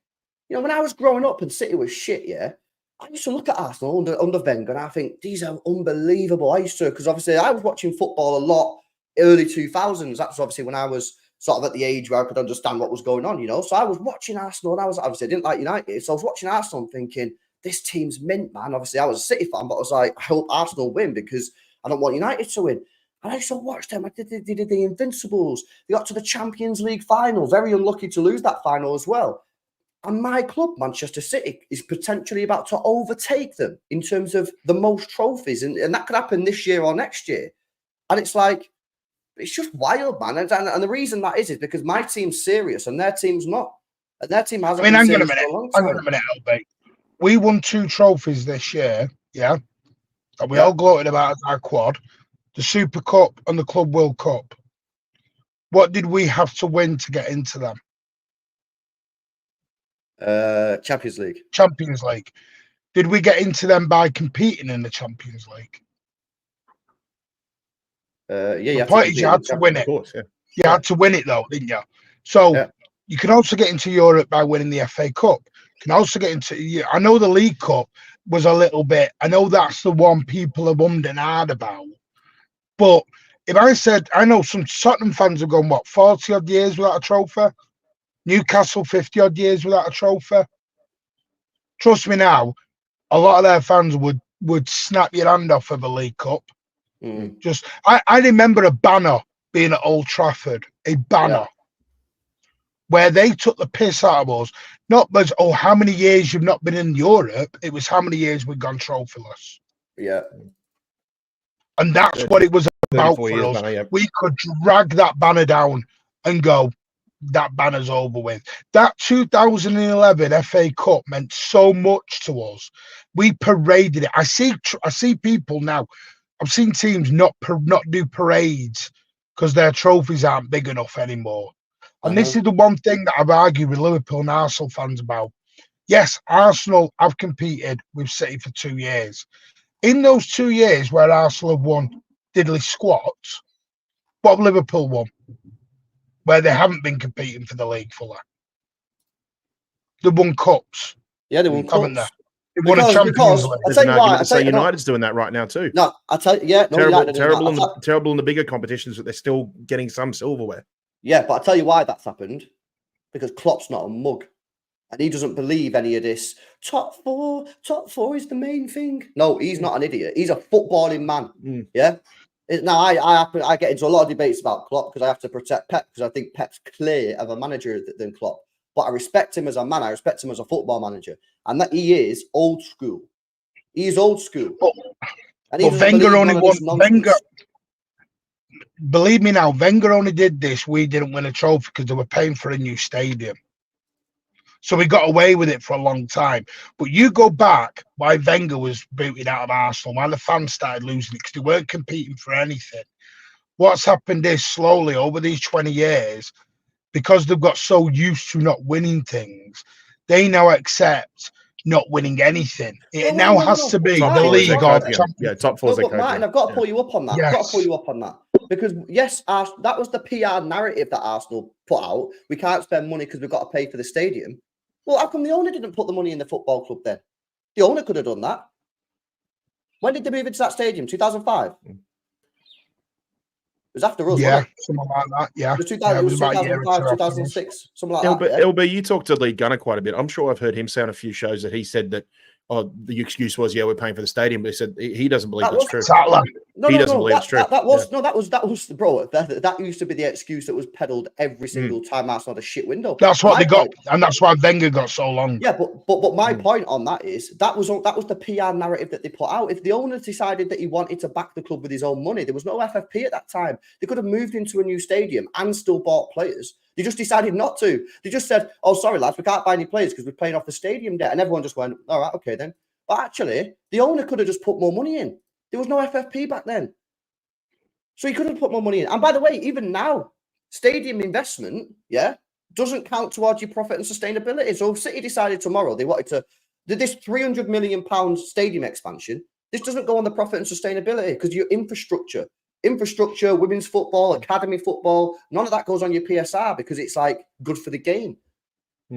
When I was growing up and City was shit, yeah, I used to look at Arsenal under Wenger and I think these are unbelievable. I used to, because obviously I was watching football a lot early 2000s. That's obviously when I was sort of at the age where I could understand what was going on, So I was watching Arsenal, and I didn't like United, so I was watching Arsenal and thinking, this team's mint, man. Obviously, I was a City fan, but I was like, I hope Arsenal win because I don't want United to win. And I used to watch them. They did the Invincibles. They got to the Champions League final. Very unlucky to lose that final as well. And my club, Manchester City, is potentially about to overtake them in terms of the most trophies. And that could happen this year or next year. And it's like, it's just wild, man. And the reason that is because my team's serious and their team's not. And their team hasn't been serious for a long time. Hang on a minute, LB. We won 2 trophies this year, yeah? And we all gloated about our quad. the Super Cup and the Club World Cup. What did we have to win to get into them? Champions League. Champions League. Did we get into them by competing in the Champions League? Yeah, the point is you had to win it. Of course, yeah. You had to win it though, didn't you? So you can also get into Europe by winning the FA Cup. You can also get into, I know the League Cup was a little bit, I know that's the one people have ummed and ahed about. But if I said, I know some Tottenham fans have gone, what, 40 odd years without a trophy? Newcastle 50 odd years without a trophy. Trust me now, a lot of their fans would snap your hand off of a League Cup. Just I remember a banner being at Old Trafford, a banner where they took the piss out of us. Not as, oh, how many years you've not been in Europe, it was how many years we've gone trophyless. Yeah. And that's what it was about for us. Banner, we could drag that banner down and go, that banner's over with. That 2011 FA Cup meant so much to us. We paraded it. I see people now. I've seen teams not do parades because their trophies aren't big enough anymore. And this is the one thing that I've argued with Liverpool and Arsenal fans about. Yes, Arsenal have competed with City for 2 years. In those 2 years where Arsenal have won diddly squats, what have Liverpool won? Where they haven't been competing for the league fully. They won cups. Yeah, they won haven't cups. They won a Champions League. I'll tell you why. I say United's doing that right now too. No, I tell you, yeah, no, terrible in the bigger competitions, but they're still getting some silverware. Yeah, but I'll tell you why that's happened. Because Klopp's not a mug. And he doesn't believe any of this. Top four is the main thing. No, he's not an idiot. He's a footballing man. Yeah. Now, I get into a lot of debates about Klopp because I have to protect Pep because I think Pep's clear of a manager than Klopp. But I respect him as a man. I respect him as a football manager. And that he is old school. He is old school. But Wenger only won. Wenger, believe me now, Wenger only did this. We didn't win a trophy because they were paying for a new stadium. So we got away with it for a long time. But you go back why Wenger was booted out of Arsenal, why the fans started losing it because they weren't competing for anything. What's happened is slowly over these 20 years, because they've got so used to not winning things, they now accept not winning anything. It now has to be the league or top four. But Martin, I've got to pull you up on that. Yes. I've got to pull you up on that. Because, yes, that was the PR narrative that Arsenal put out. We can't spend money because we've got to pay for the stadium. Well, how come the owner didn't put the money in the football club then? The owner could have done that. When did they move into that stadium? 2005? It was after us, yeah, wasn't it? something like that, yeah. It was 2005, 2006, something like that. LB, you talked to Lee Gunner quite a bit. I'm sure I've heard him say on a few shows that he said that, the excuse was, we're paying for the stadium, but he said he doesn't believe that's true. He doesn't believe it's true. That was bro. That used to be the excuse that was peddled every single time Arsenal had a shit window. That's what they got, and that's why Wenger got so long. Yeah, but my point on that is that was the PR narrative that they put out. If the owner decided that he wanted to back the club with his own money, there was no FFP at that time. They could have moved into a new stadium and still bought players. They just decided not to. They just said, "Oh, sorry, lads, we can't buy any players because we're paying off the stadium debt," and everyone just went, "All right, okay then." But actually, the owner could have just put more money in. There was no FFP back then. So he could have put more money in. And by the way, even now, stadium investment, doesn't count towards your profit and sustainability. So if City decided tomorrow they wanted to do this £300 million stadium expansion, this doesn't go on the profit and sustainability because your infrastructure, women's football, academy football, none of that goes on your PSR because it's like good for the game.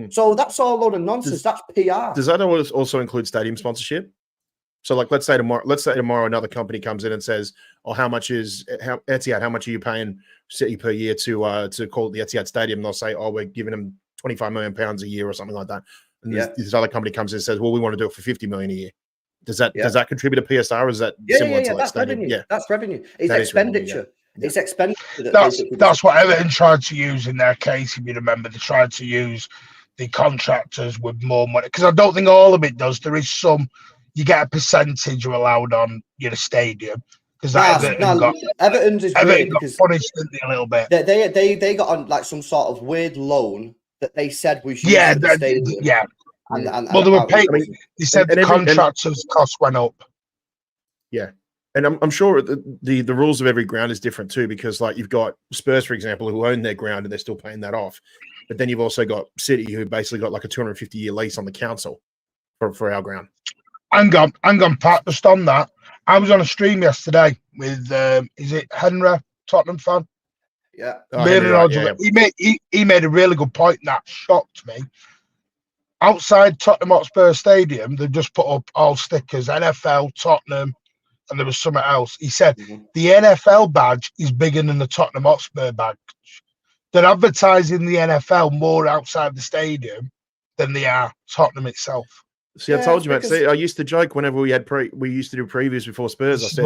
So that's all a load of nonsense. That's PR. Does that also include stadium sponsorship? So, like, let's say tomorrow another company comes in and says, "Oh, Etihad? How much are you paying City per year to call it the Etihad Stadium?" And they'll say, "Oh, we're giving them £25 million a year or something like that." And this other company comes in and says, "Well, we want to do it for $50 million a year." Does that contribute to PSR? Or is that similar to that's stadium? revenue. That's revenue. It's expenditure. Revenue, It's expenditure. That's what Everton tried to use in their case. If you remember, they tried to use the contractors with more money because I don't think all of it does. There is some. You get a percentage you're allowed on your stadium because Everton's is weird because punished a little bit. They got on like some sort of weird loan that they said we should. Well, they were paying. They said the contractors' costs went up. Yeah, And I'm sure the rules of every ground is different too, because like you've got Spurs, for example, who own their ground and they're still paying that off. But then you've also got City, who basically got like a 250-year lease on the council for our ground. Hang on, Pat, just on that. I was on a stream yesterday with, is it Henry, Tottenham fan? Yeah. Henry, right, yeah. He made a really good point that shocked me. Outside Tottenham Hotspur Stadium, they've just put up all stickers, NFL, Tottenham, and there was something else. He said the NFL badge is bigger than the Tottenham Hotspur badge. They're advertising the NFL more outside the stadium than they are Tottenham itself. See, I told you, man. See, I used to joke whenever we used to do previews before Spurs. I said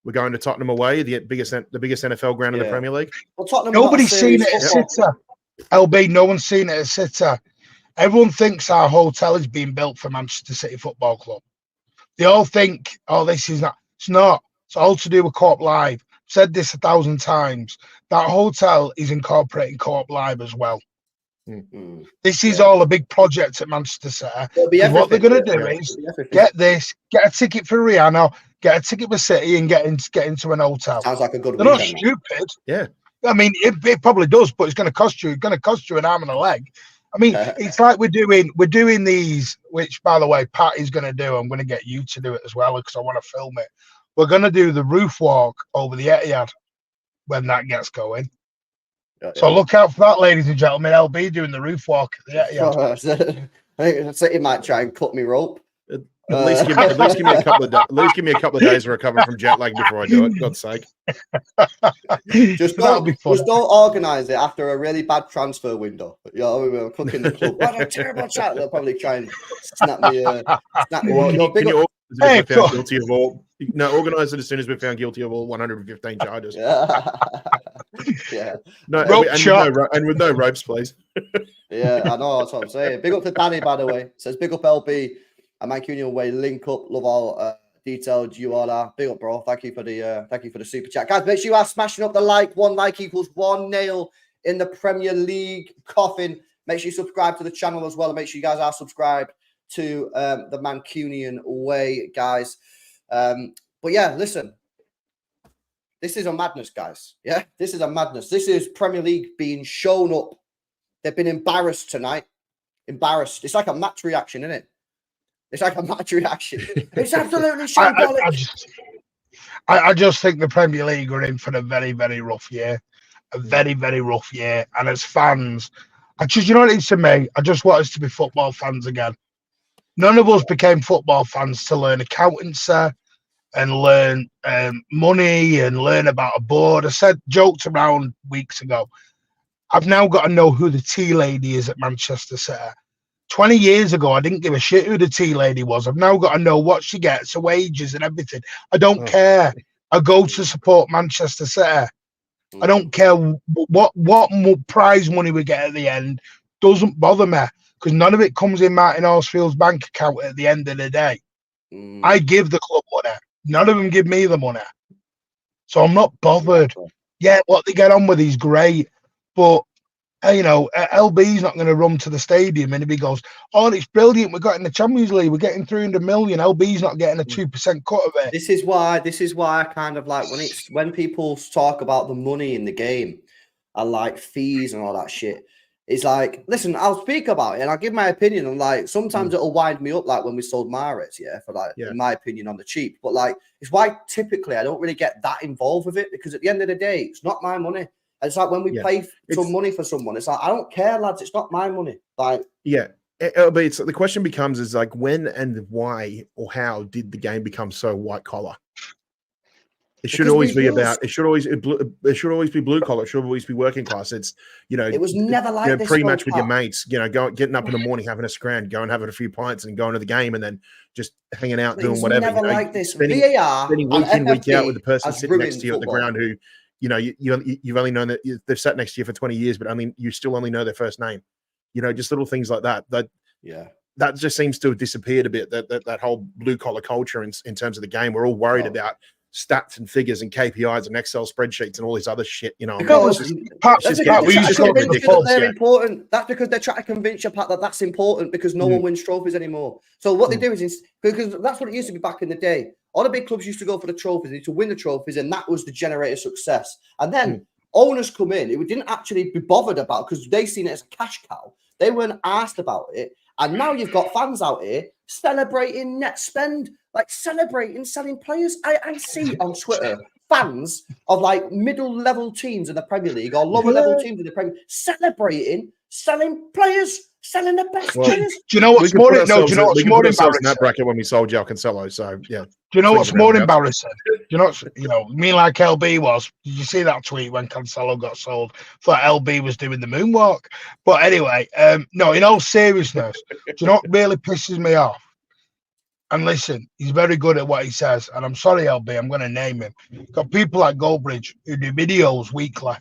we're going to Tottenham away, the biggest NFL ground in the Premier League. Well, Tottenham nobody's seen it at City. LB, no one's seen it at City. Everyone thinks our hotel is being built for Manchester City Football Club. They all think, oh, this is not. It's not. It's all to do with Co-op Live. I've said this 1,000 times. That hotel is incorporating Co-op Live as well. Mm-hmm. This is all a big project at Manchester City. What they're going to do is get a ticket for Rihanna, get a ticket for City, and get into an hotel. Sounds like a good. They're not stupid. Yeah. I mean, it probably does, but it's going to cost you. It's going to cost you an arm and a leg. I mean, it's like we're doing these, which, by the way, Pat is going to do. I'm going to get you to do it as well because I want to film it. We're going to do the roof walk over the Etihad when that gets going. So look out for that, ladies and gentlemen. LB doing the roof walk at the Etihad. I think City might try and cut me rope. At least give me a couple of days of recovery from jet lag before I do it. God's sake. Just don't organise it after a really bad transfer window. You know, we were cooking the club. What a terrible chat! They'll probably try and snap me. Guilty of all? No, organise it as soon as we're found guilty of all 115 charges. Yeah. No, and with no ropes, please. Yeah, I know. That's what I'm saying. Big up to Danny, by the way. It says big up LB. And Mancunian way, link up, love all detailed URL. Big up, bro. Thank you for the super chat, guys. Make sure you are smashing up the like. 1 like equals 1 nail in the Premier League coffin. Make sure you subscribe to the channel as well, and make sure you guys are subscribed to the Mancunian way, guys. But yeah, listen, this is a madness, guys. Yeah, this is a madness. This is Premier League being shown up. They've been embarrassed tonight. Embarrassed. It's like a match reaction, isn't it? It's like a match reaction. It's absolutely shambolic. I just think the Premier League are in for a very, very rough year. A very, very rough year. And as fans, you know what it is to me? I just want us to be football fans again. None of us became football fans to learn accountancy and learn money and learn about a board. I joked around weeks ago. I've now got to know who the tea lady is at Manchester City. 20 years ago, I didn't give a shit who the tea lady was. I've now got to know what she gets, her wages and everything. I don't care. I go to support Manchester City. I don't care what prize money we get at the end. Doesn't bother me because none of it comes in Martin Horsfield's bank account at the end of the day. I give the club money. None of them give me the money. So I'm not bothered. Yeah, what they get on with is great. But you know, LB's not going to run to the stadium and if he goes, oh, it's brilliant, we got in the Champions League, we're getting 300 million. LB's not getting a 2% cut of it. This is why I kind of like when people talk about the money in the game and like fees and all that shit. It's like, listen, I'll speak about it and I'll give my opinion. And like sometimes it'll wind me up, like when we sold Mahrez, in my opinion, on the cheap. But like, it's why typically I don't really get that involved with it because at the end of the day, it's not my money. It's like when we pay some money for someone, it's like, I don't care, lads. It's not my money. Like, but the question becomes is like, when and why or how did the game become so white collar? It should always be about. It should always be blue collar. It should always be working class. It's it was never like this. Pre-match with your mates. Getting up in the morning, having a scran, going having a few pints, and going to the game, and then just hanging out, doing whatever. Never like this. Spending week in, week out with the person sitting next to you at the ground who. You've only known that they've sat next to you for 20 years, but you still only know their first name. Just little things like that. That just seems to have disappeared a bit. That whole blue collar culture in terms of the game. We're all worried about stats and figures and KPIs and Excel spreadsheets and all this other shit. That's because they're trying to convince you, Pat, that that's important because no one wins trophies anymore. So what they do is because that's what it used to be back in the day. All the big clubs used to go for the trophies, they used to win the trophies, and that was the generator success. And then owners come in, it didn't actually be bothered about because they seen it as a cash cow. They weren't asked about it. And now you've got fans out here celebrating net spend, like celebrating selling players. I see on Twitter fans of like middle level teams in the Premier League or lower level teams in the Premier League celebrating selling players, selling the best players. Do you know what's more? No, do you know what's more embarrassing? In that bracket when we sold João Cancelo. So yeah. Do you know what's more embarrassing? Do you know, me like LB was. Did you see that tweet when Cancelo got sold? Thought LB was doing the moonwalk. But anyway, no. In all seriousness, do you know what really pisses me off? And listen, he's very good at what he says. And I'm sorry, LB, I'm going to name him. Got people like Goldbridge who do videos weekly.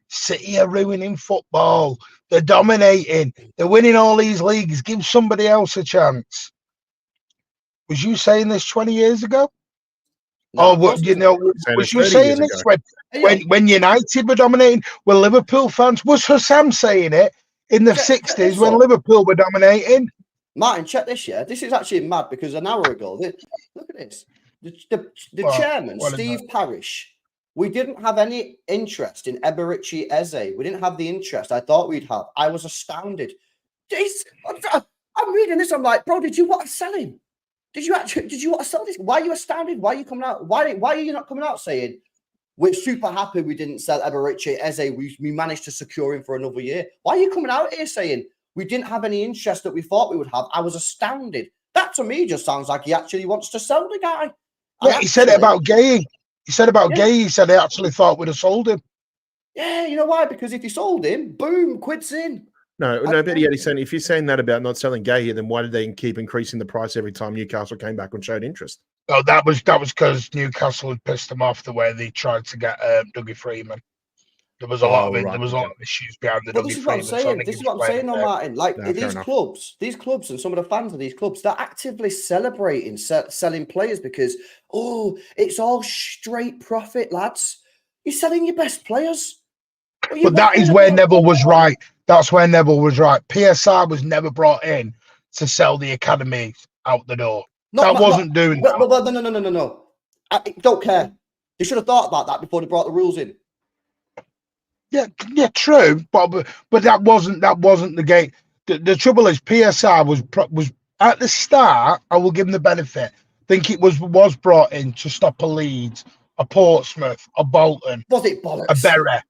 City are ruining football. They're dominating. They're winning all these leagues. Give somebody else a chance. Was you saying this 20 years ago? No, or you know, was you saying this when United were dominating? Were Liverpool fans? Was Hussam saying it in the 60s when Liverpool were dominating? Martin, check this. Yeah, this is actually mad because an hour ago, look at this. The chairman, Steve Parish. We didn't have any interest in Eberici Eze. We didn't have the interest I thought we'd have. I was astounded. I'm reading this. I'm like, bro, did you want to sell him? Did you want to sell this? Why are you astounded? Why are you coming out? Why are you not coming out saying we're super happy we didn't sell Eberici Eze? We managed to secure him for another year. Why are you coming out here saying we didn't have any interest that we thought we would have? I was astounded. That to me just sounds like he actually wants to sell the guy. Yeah, he said it about Gay. He said about Gay, he said he actually thought we'd have sold him. Yeah, you know why? Because if you sold him, boom, quid's in. No, but he's saying if you're saying that about not selling Gay here, then why did they keep increasing the price every time Newcastle came back and showed interest? Oh, that was because Newcastle had pissed them off the way they tried to get Dougie Freeman. There was a lot of there was a lot of issues behind the Dougie Freeman. This is what I'm saying, Martin. Like these clubs, and some of the fans of these clubs, they're actively celebrating selling players because it's all straight profit, lads. You're selling your best players. But that is where Neville was right. That's where Neville was right. PSR was never brought in to sell the academy out the door. Wasn't doing that. No. I don't care. They should have thought about that before they brought the rules in. Yeah, true. But that wasn't the game. The trouble is PSR was at the start. I will give them the benefit. I think it was brought in to stop a Leeds, a Portsmouth, a Bolton, was it bollocks? A Bury.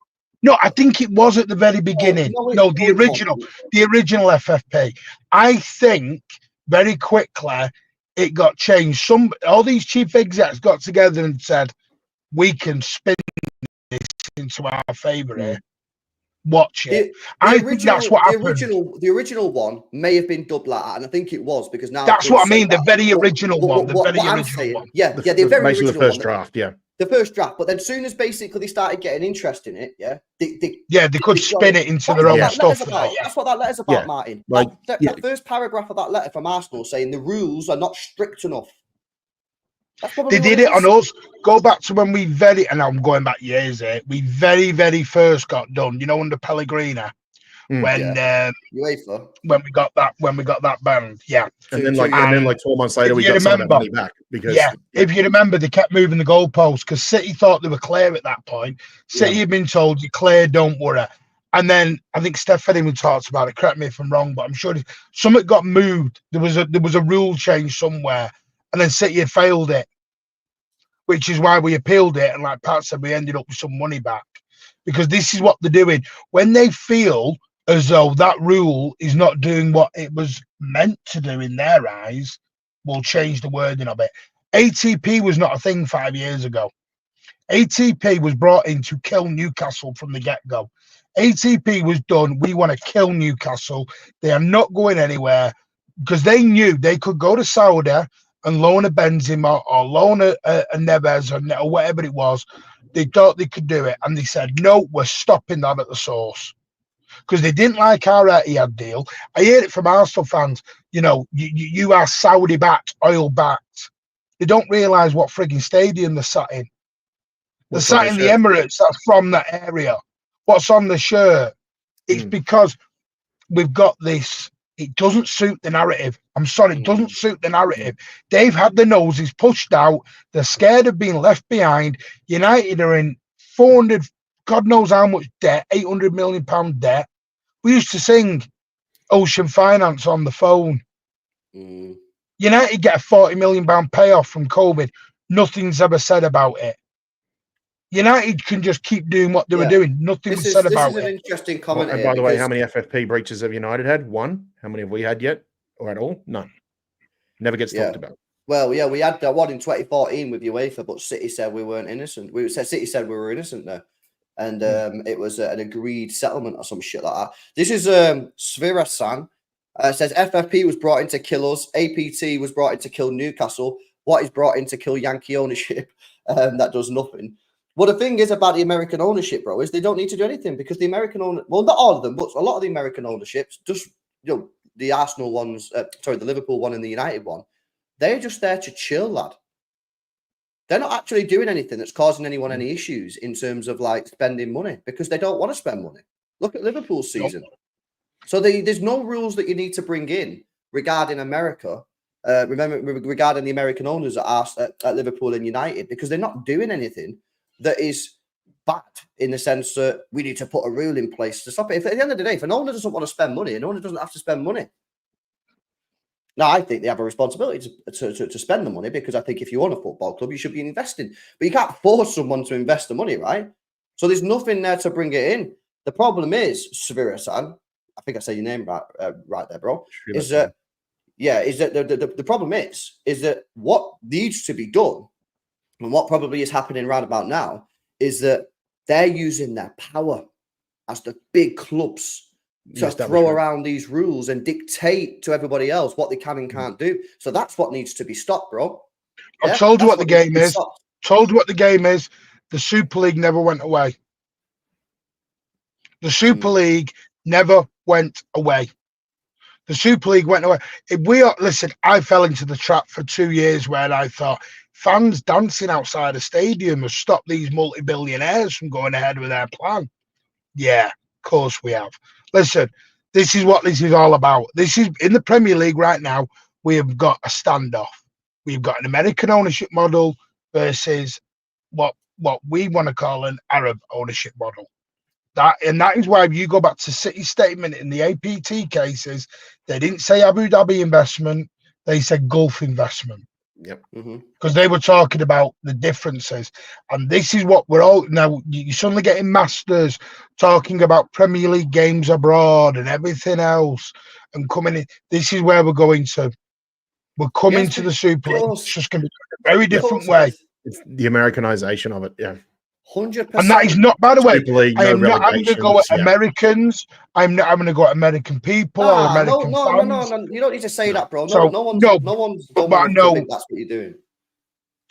No, I think it was at the very beginning. No, the original FFP. I think very quickly it got changed. All these chief execs got together and said, we can spin this into our favour here. Watch it. I think that's what happened. The original one may have been dubbed like that, and I think it was because now that's what I mean. The very original one. The very original first draft. Yeah. The first draft, but then as soon as basically they started getting interest in it, they could spin it into their own stuff. That's what that letter's about, Martin. Like that first paragraph of that letter from Arsenal saying the rules are not strict enough. They did it on us. Go back to when and I'm going back years. We very, very first got done. You know, under Pellegrini, when we got that banned. Yeah, and then 12 months later we got some of that money back because if you remember, they kept moving the goalposts because City thought they were clear at that point. City had been told, "You're clear, don't worry." And then I think Steph even talks about it. Correct me if I'm wrong, but I'm sure something got moved. There was a rule change somewhere, and then City had failed it, which is why we appealed it. And like Pat said, we ended up with some money back because this is what they're doing when they feel as though that rule is not doing what it was meant to do in their eyes. We'll change the wording of it. ATP was not a thing 5 years ago. ATP was brought in to kill Newcastle from the get-go. ATP was done. We want to kill Newcastle. They are not going anywhere because they knew they could go to Saudi and loan a Benzema or loan a Neves or whatever it was. They thought they could do it. And they said, no, we're stopping that at the source. Because they didn't like our Etihad deal. I hear it from Arsenal fans. You know, you are Saudi-backed, oil-backed. They don't realise what frigging stadium they're sat in. They're sat in the Emirates. That's from that area. What's on the shirt? It's because we've got this, It doesn't suit the narrative. I'm sorry, it doesn't suit the narrative. They've had their noses pushed out. They're scared of being left behind. United are in 400, God knows how much debt, £800 million debt. We used to sing Ocean Finance on the phone. United get a £40 million payoff from COVID. Nothing's ever said about it. United can just keep doing what they were doing. Nothing was said about it. This is an interesting comment. And by the way, how many FFP breaches have United had? One. How many have we had yet, or at all? None. Never gets talked about. Well, yeah, we had one in 2014 with UEFA, but City said we weren't innocent. City said we were innocent there, and it was an agreed settlement or some shit like that. This is Svira-san. Says FFP was brought in to kill us. APT was brought in to kill Newcastle. What is brought in to kill Yankee ownership? That does nothing. Well, the thing is about the American ownership, bro, is they don't need to do anything because the American owner, well, not all of them, but a lot of the American ownerships, just, you know, the Arsenal ones, the Liverpool one and the United one, they're just there to chill, lad. They're not actually doing anything that's causing anyone any issues in terms of like spending money because they don't want to spend money. Look at Liverpool's season. So there's no rules that you need to bring in regarding America. Remember, regarding the American owners at Liverpool and United, because they're not doing anything that is bad in the sense that we need to put a rule in place to stop it. If at the end of the day, if an owner doesn't want to spend money, an owner doesn't have to spend money. Now, I think they have a responsibility to spend the money because I think if you own a football club, you should be investing. But you can't force someone to invest the money, right? So there's nothing there to bring it in. The problem is, Svira-san, I think I say your name right there, bro, is that, the problem is that what needs to be done and what probably is happening right about now is that they're using their power as the big clubs to throw around these rules and dictate to everybody else what they can and can't do. So that's what needs to be stopped, bro. I've told you what the game is. Told you what the game is. The Super League never went away. The Super League never went away. The Super League went away. If we are, listen, I fell into the trap for 2 years where I thought fans dancing outside a stadium has stopped these multi-billionaires from going ahead with their plan. Yeah, of course we have. Listen, this is what this is all about. This is in the Premier League right now. We have got a standoff. We've got an American ownership model versus what we want to call an Arab ownership model. That is why if you go back to City's statement in the APT cases, they didn't say Abu Dhabi investment, they said Gulf investment. Yep. Because they were talking about the differences. And this is what we're all now. You're suddenly getting masters talking about Premier League games abroad and everything else and coming in. This is where we're going to. We're coming to the Super League. It's just going to be a very different way. It's the Americanization of it. Yeah. 100%. And that is not, by the way, League, I am not having to go at Americans. I'm not having to go at American people or American fans. No. You don't need to say that, bro. So, no one's going to think that's what you're doing.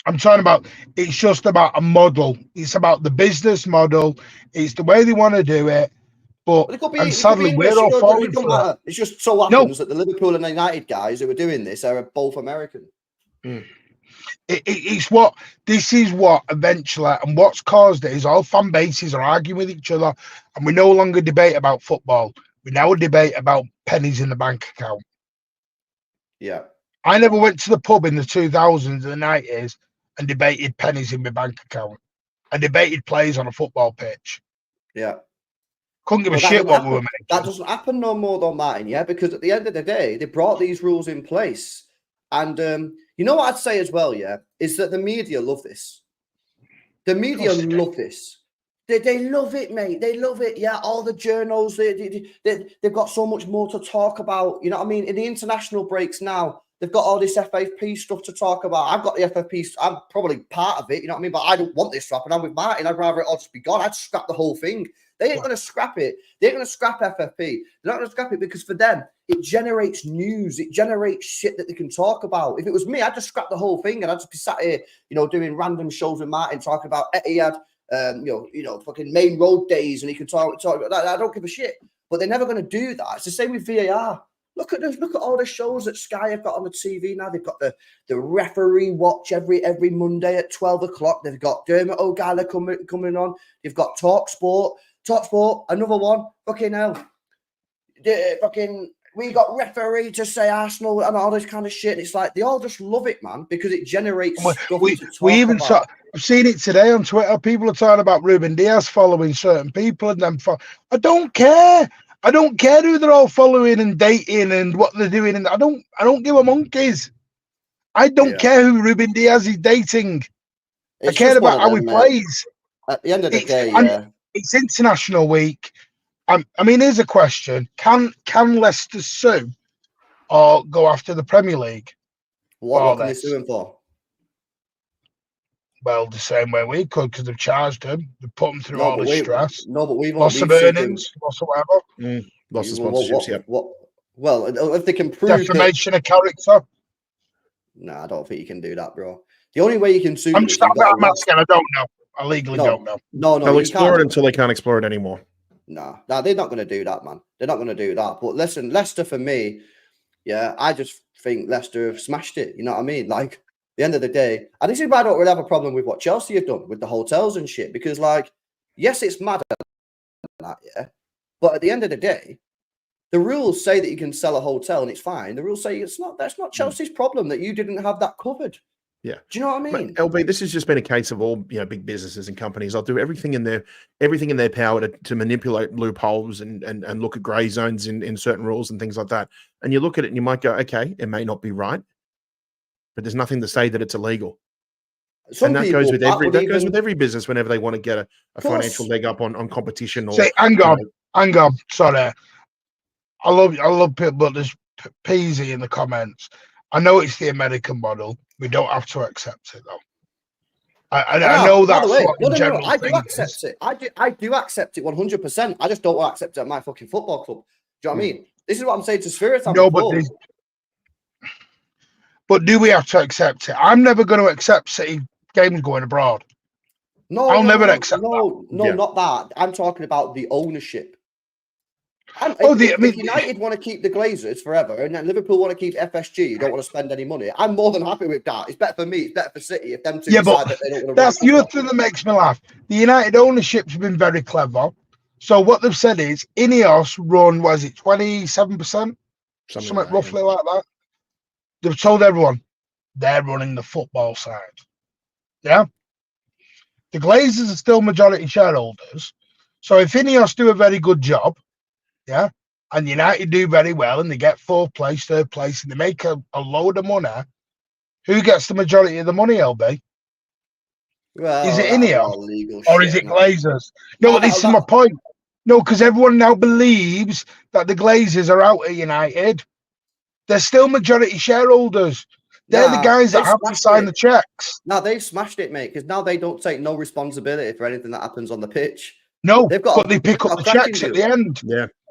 I'm talking about, it's just about a model. It's about the business model. It's the way they want to do it. But and sadly, we're all falling for it. It's just so happens that the Liverpool and the United guys who are doing this are both American. It's what this is what eventually, and what's caused it is all fan bases are arguing with each other, and we no longer debate about football. We now debate about pennies in the bank account. Yeah, I never went to the pub in the 2000s and the 90s and debated pennies in my bank account. I debated plays on a football pitch. Yeah, couldn't give a shit what we were making. That doesn't happen no more, though, Martin. Yeah, because at the end of the day, they brought these rules in place. And you know what I'd say as well, yeah, is that the media love this. The media love this. They love it, mate. They love it. Yeah, all the journals, they've got so much more to talk about. You know what I mean? In the international breaks now, they've got all this FFP stuff to talk about. I've got the FFP. I'm probably part of it. You know what I mean? But I don't want this to happen. I'm with Martin. I'd rather it all just be gone. I'd scrap the whole thing. They ain't going to scrap it. They ain't going to scrap FFP. They're not going to scrap it because for them, it generates news. It generates shit that they can talk about. If it was me, I'd just scrap the whole thing and I'd just be sat here, you know, doing random shows with Martin, talking about Etihad, fucking main road days, and he can talk about that. I don't give a shit. But they're never going to do that. It's the same with VAR. Look at all the shows that Sky have got on the TV now. They've got the referee watch every Monday at 12 o'clock. They've got Dermot O'Gallagher coming on. They've got Talk Sport, another one. Fucking hell. we got referee to say Arsenal and all this kind of shit. It's like they all just love it, man, because it generates stuff to talk about. I've seen it today on Twitter. People are talking about Ruben Diaz following certain people and then I don't care. I don't care who they're all following and dating and what they're doing. And I don't give a monkeys. I don't care who Ruben Diaz is dating. I care about how he plays. At the end of the day, it's international week. I mean, here's a question: Can Leicester sue or go after the Premier League? What can they sue him for? Well, the same way we could, because they've charged him. They've put him through all the stress. No, but we've loss of earnings, loss of whatever. Loss of sponsorships, Well, if they can prove defamation of character. No, I don't think you can do that, bro. The only way you can sue. I'm asking. I don't know. I legally don't know. No, they'll explore it until they can't explore it anymore. No, they're not going to do that, man. They're not going to do that. But listen, Leicester for me, I just think Leicester have smashed it. You know what I mean? Like, at the end of the day, and this is why I don't really have a problem with what Chelsea have done with the hotels and shit. Because, like, yes, it's mad at that, but at the end of the day, the rules say that you can sell a hotel and it's fine. The rules say that's not Chelsea's problem that you didn't have that covered. Yeah. Do you know what I mean? LB, this has just been a case of all big businesses and companies. I'll do everything in their power to manipulate loopholes and look at grey zones in certain rules and things like that. And you look at it and you might go, okay, it may not be right, but there's nothing to say that it's illegal. And that goes with every business whenever they want to get a financial leg up on competition. Or say, hang on, sorry. I love people, but there's Peasy in the comments. I know it's the American model. We don't have to accept it, though. I know that's what the general I do accept it. I do accept it 100%. I just don't want to accept it at my fucking football club. Do you know what I mean? This is what I'm saying to Spirit. No, but do we have to accept it? I'm never going to accept City games going abroad. I'll never accept that. No, not that. I'm talking about the ownership. If United want to keep the Glazers forever and then Liverpool want to keep FSG, you don't want to spend any money. I'm more than happy with that. It's better for me. It's better for City if them two decide that they don't want to. That's the other thing that makes me laugh. The United ownership's been very clever. So what they've said is Ineos run, 27%? Something roughly like that. They've told everyone they're running the football side. Yeah. The Glazers are still majority shareholders. So if Ineos do a very good job, and United do very well and they get fourth place, third place, and they make a load of money, who gets the majority of the money, LB? Well, is it Ineos or is it Glazers? No, this is my point. No, because everyone now believes that the Glazers are out at United. They're still majority shareholders. They're the guys that have to sign the checks. Now they've smashed it, mate, because now they don't take no responsibility for anything that happens on the pitch. No, but they pick up the checks at the end.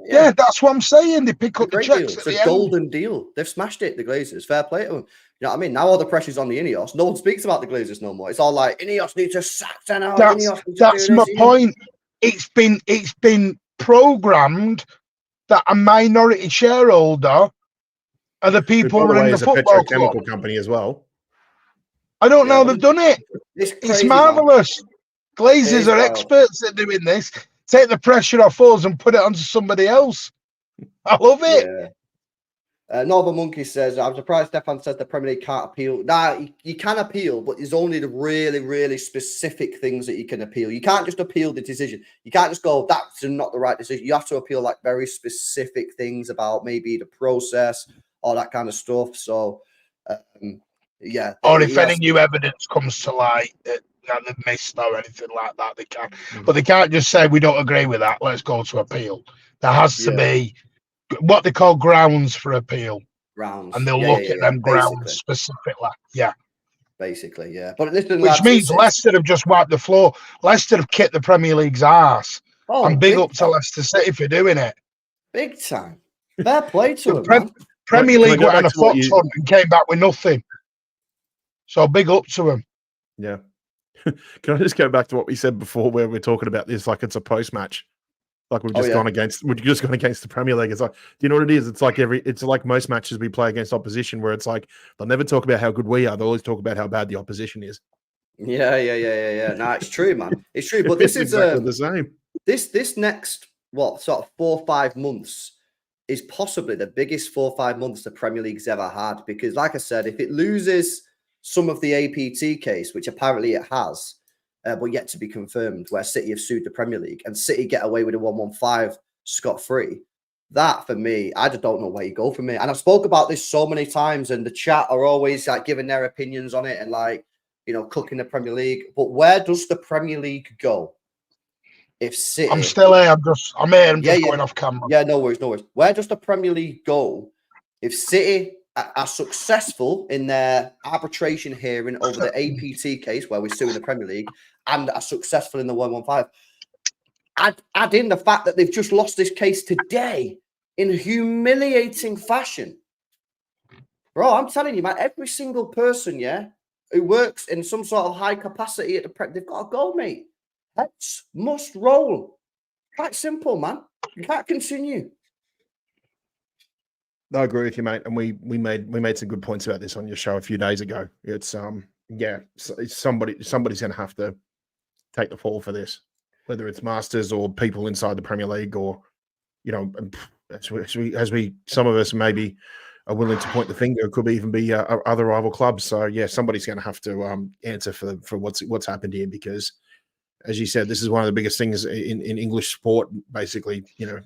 Yeah, that's what I'm saying. They pick up the checks at the end. It's a golden deal. They've smashed it, the Glazers. Fair play to them. You know what I mean? Now all the pressure's on the Ineos. No one speaks about the Glazers no more. It's all like, Ineos need to sack them out. That's my point. It's been programmed that a minority shareholder are the people running the football club. Petrochemical company as well. I don't know. They've done it. It's marvelous. Glazers are experts at doing this. Take the pressure off us and put it onto somebody else. I love it. Northern Monkey says, I'm surprised Stefan says the Premier League can't appeal. Nah, you can appeal, but there's only the really, really specific things that you can appeal. You can't just appeal the decision. You can't just go, that's not the right decision. You have to appeal like very specific things about maybe the process, all that kind of stuff. So, Or if any new evidence comes to light that they've missed or anything like that, they can. But they can't just say, we don't agree with that, let's go to appeal. There has to be what they call grounds for appeal. Grounds. And they'll look at them grounds specifically. Basically, yeah. But listen, which means Leicester have just wiped the floor. Leicester have kicked the Premier League's arse. And big up to Leicester City for doing it. Big time. Fair play to them. Premier League went on a fox hunt and came back with nothing. So big up to them. Yeah. Can I just go back to what we said before, where we're talking about this like it's a post match, like we've just gone against the Premier League? It's like, do you know what it is? It's like most matches we play against opposition, where it's like they'll never talk about how good we are; they'll always talk about how bad the opposition is. Yeah. No, it's true, man. It's true. But this is exactly the same. This next sort of 4 or 5 months is possibly the biggest 4 or 5 months the Premier League's ever had. Because, like I said, if it loses some of the APT case, which apparently it has, but yet to be confirmed, where City have sued the Premier League and City get away with a 115 scot-free, that for me, I just don't know where you go from it. And I've spoke about this so many times, and the chat are always like giving their opinions on it and like, you know, cooking the Premier League. But where does the Premier League go if City? I'm still here. I'm here. I'm just going off camera. Yeah, no worries, no worries. Where does the Premier League go if City are successful in their arbitration hearing over the APT case, where we're suing the Premier League, and are successful in the 115? Add in the fact that they've just lost this case today in humiliating fashion. Bro, I'm telling you, man, every single person, who works in some sort of high capacity at the they've got to go, mate. Heads must roll. Quite simple, man. You can't continue. I agree with you, mate. And we made some good points about this on your show a few days ago. It's somebody's going to have to take the fall for this, whether it's Masters or people inside the Premier League, or, you know, as we some of us maybe are willing to point the finger. It could even be other rival clubs. So yeah, somebody's going to have to answer for what's happened here, because, as you said, this is one of the biggest things in English sport, basically. You know,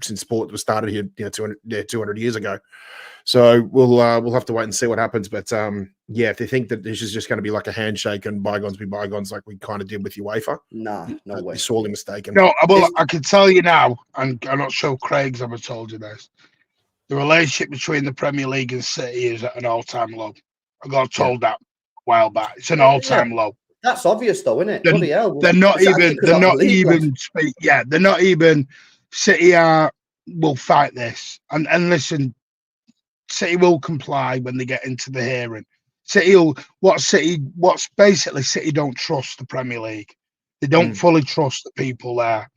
since sport was started here, 200 years ago. So we'll have to wait and see what happens. But if they think that this is just going to be like a handshake and bygones be bygones, like we kind of did with UEFA, no way. Sorely mistaken. No, well, I can tell you now, and I'm not sure Craig's ever told you this. The relationship between the Premier League and City is at an all-time low. I got told that a while back. It's an all-time low. That's obvious, though, isn't it? Bloody hell. They're not even. City will fight this, and listen, City will comply when they get into the hearing. City don't trust the Premier League. They don't fully trust the people there,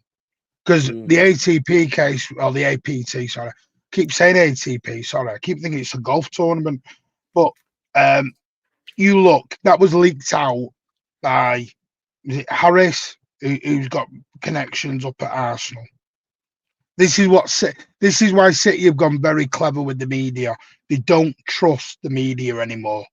because the ATP case, or the APT, sorry, I keep saying ATP, sorry, I keep thinking it's a golf tournament, but you look, that was leaked out by, is it Harris, who's got connections up at Arsenal. This is why City have gone very clever with the media. They don't trust the media anymore,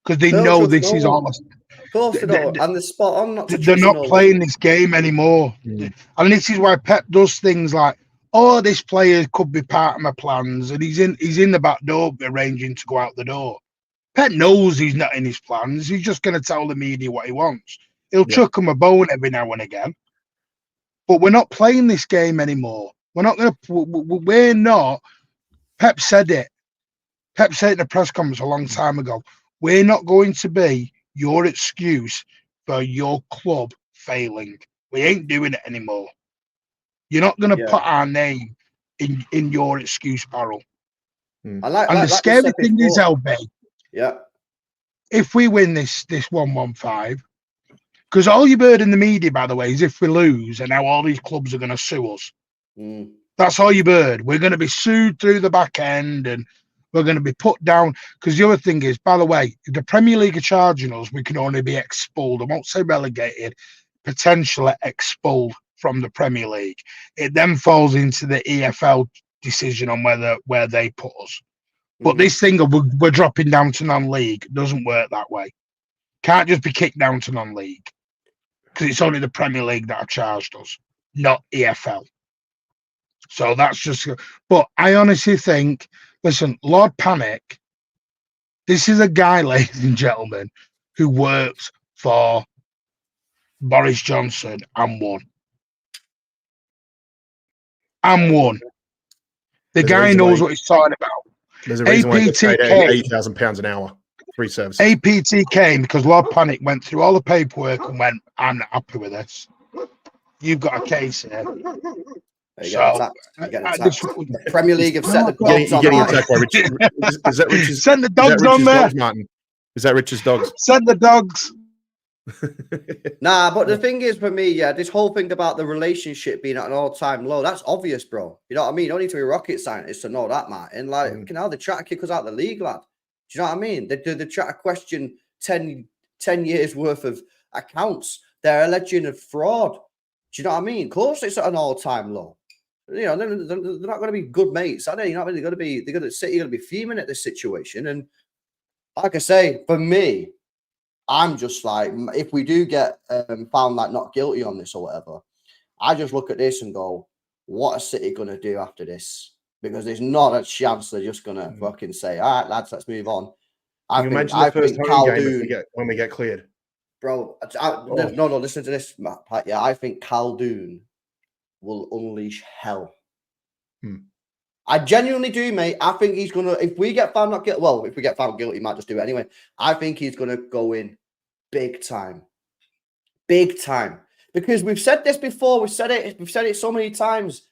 because they know this is almost. Of course they don't. And they're spot on. They're not playing this game anymore. And this is why Pep does things like, "Oh, this player could be part of my plans," and he's in the back door arranging to go out the door. Pep knows he's not in his plans. He's just going to tell the media what he wants. He'll chuck them a bone every now and again. But we're not playing this game anymore. We're not. Pep said it. Pep said it in a press conference a long time ago. We're not going to be your excuse for your club failing. We ain't doing it anymore. You're not going to put our name in your excuse barrel. The scary thing is, LB, if we win this 115, because all you've heard in the media, by the way, is if we lose and now all these clubs are going to sue us. That's all you've heard. We're going to be sued through the back end, and we're going to be put down. Because the other thing is, by the way, if the Premier League are charging us, we can only be expelled. I won't say relegated, potentially expelled from the Premier League. It then falls into the EFL decision on where they put us. But this thing of we're dropping down to non-league doesn't work that way. Can't just be kicked down to non-league, because it's only the Premier League that have charged us, not EFL. So that's just. But I honestly think, listen, Lord Panic, this is a guy, ladies and gentlemen, who works for Boris Johnson and won. The guy knows what he's talking about. There's a reason why he gets paid £80,000 an hour. Free service. APT came because Lord Panic went through all the paperwork and went, "I'm not happy with this. You've got a case here." The Premier League have set the dogs on. Getting attacked by Richard. Is that Richard's? Send the dogs on there, dogs, Martin. Is that Richard's dogs? Send the dogs. Nah, but the thing is, for me, this whole thing about the relationship being at an all-time low, that's obvious, bro. You know what I mean? You don't need to be a rocket scientist to know that, Martin. Like, they're trying to kick us out of the league, lad. Do you know what I mean? They're trying to question 10 years worth of accounts. They're alleging of fraud. Do you know what I mean? Of course, it's at an all-time low. You know, they're not going to be good mates, are they? You're not really going to be. They're going to sit. You're going to be fuming at this situation. And like I say, for me, I'm just like, if we do get found like not guilty on this or whatever, I just look at this and go, what is City going to do after this? Because there's not a chance they're just going to fucking say, all right, lads, let's move on. I imagine the first home game when we get cleared. Bro, no, listen to this, Pat. Yeah, I think Khaldoon will unleash hell. I genuinely do, mate. I think he's going to, if we get found not guilty, well, if we get found guilty, he might just do it anyway. I think he's going to go in big time. Big time. Because we've said this before. We've said it so many times.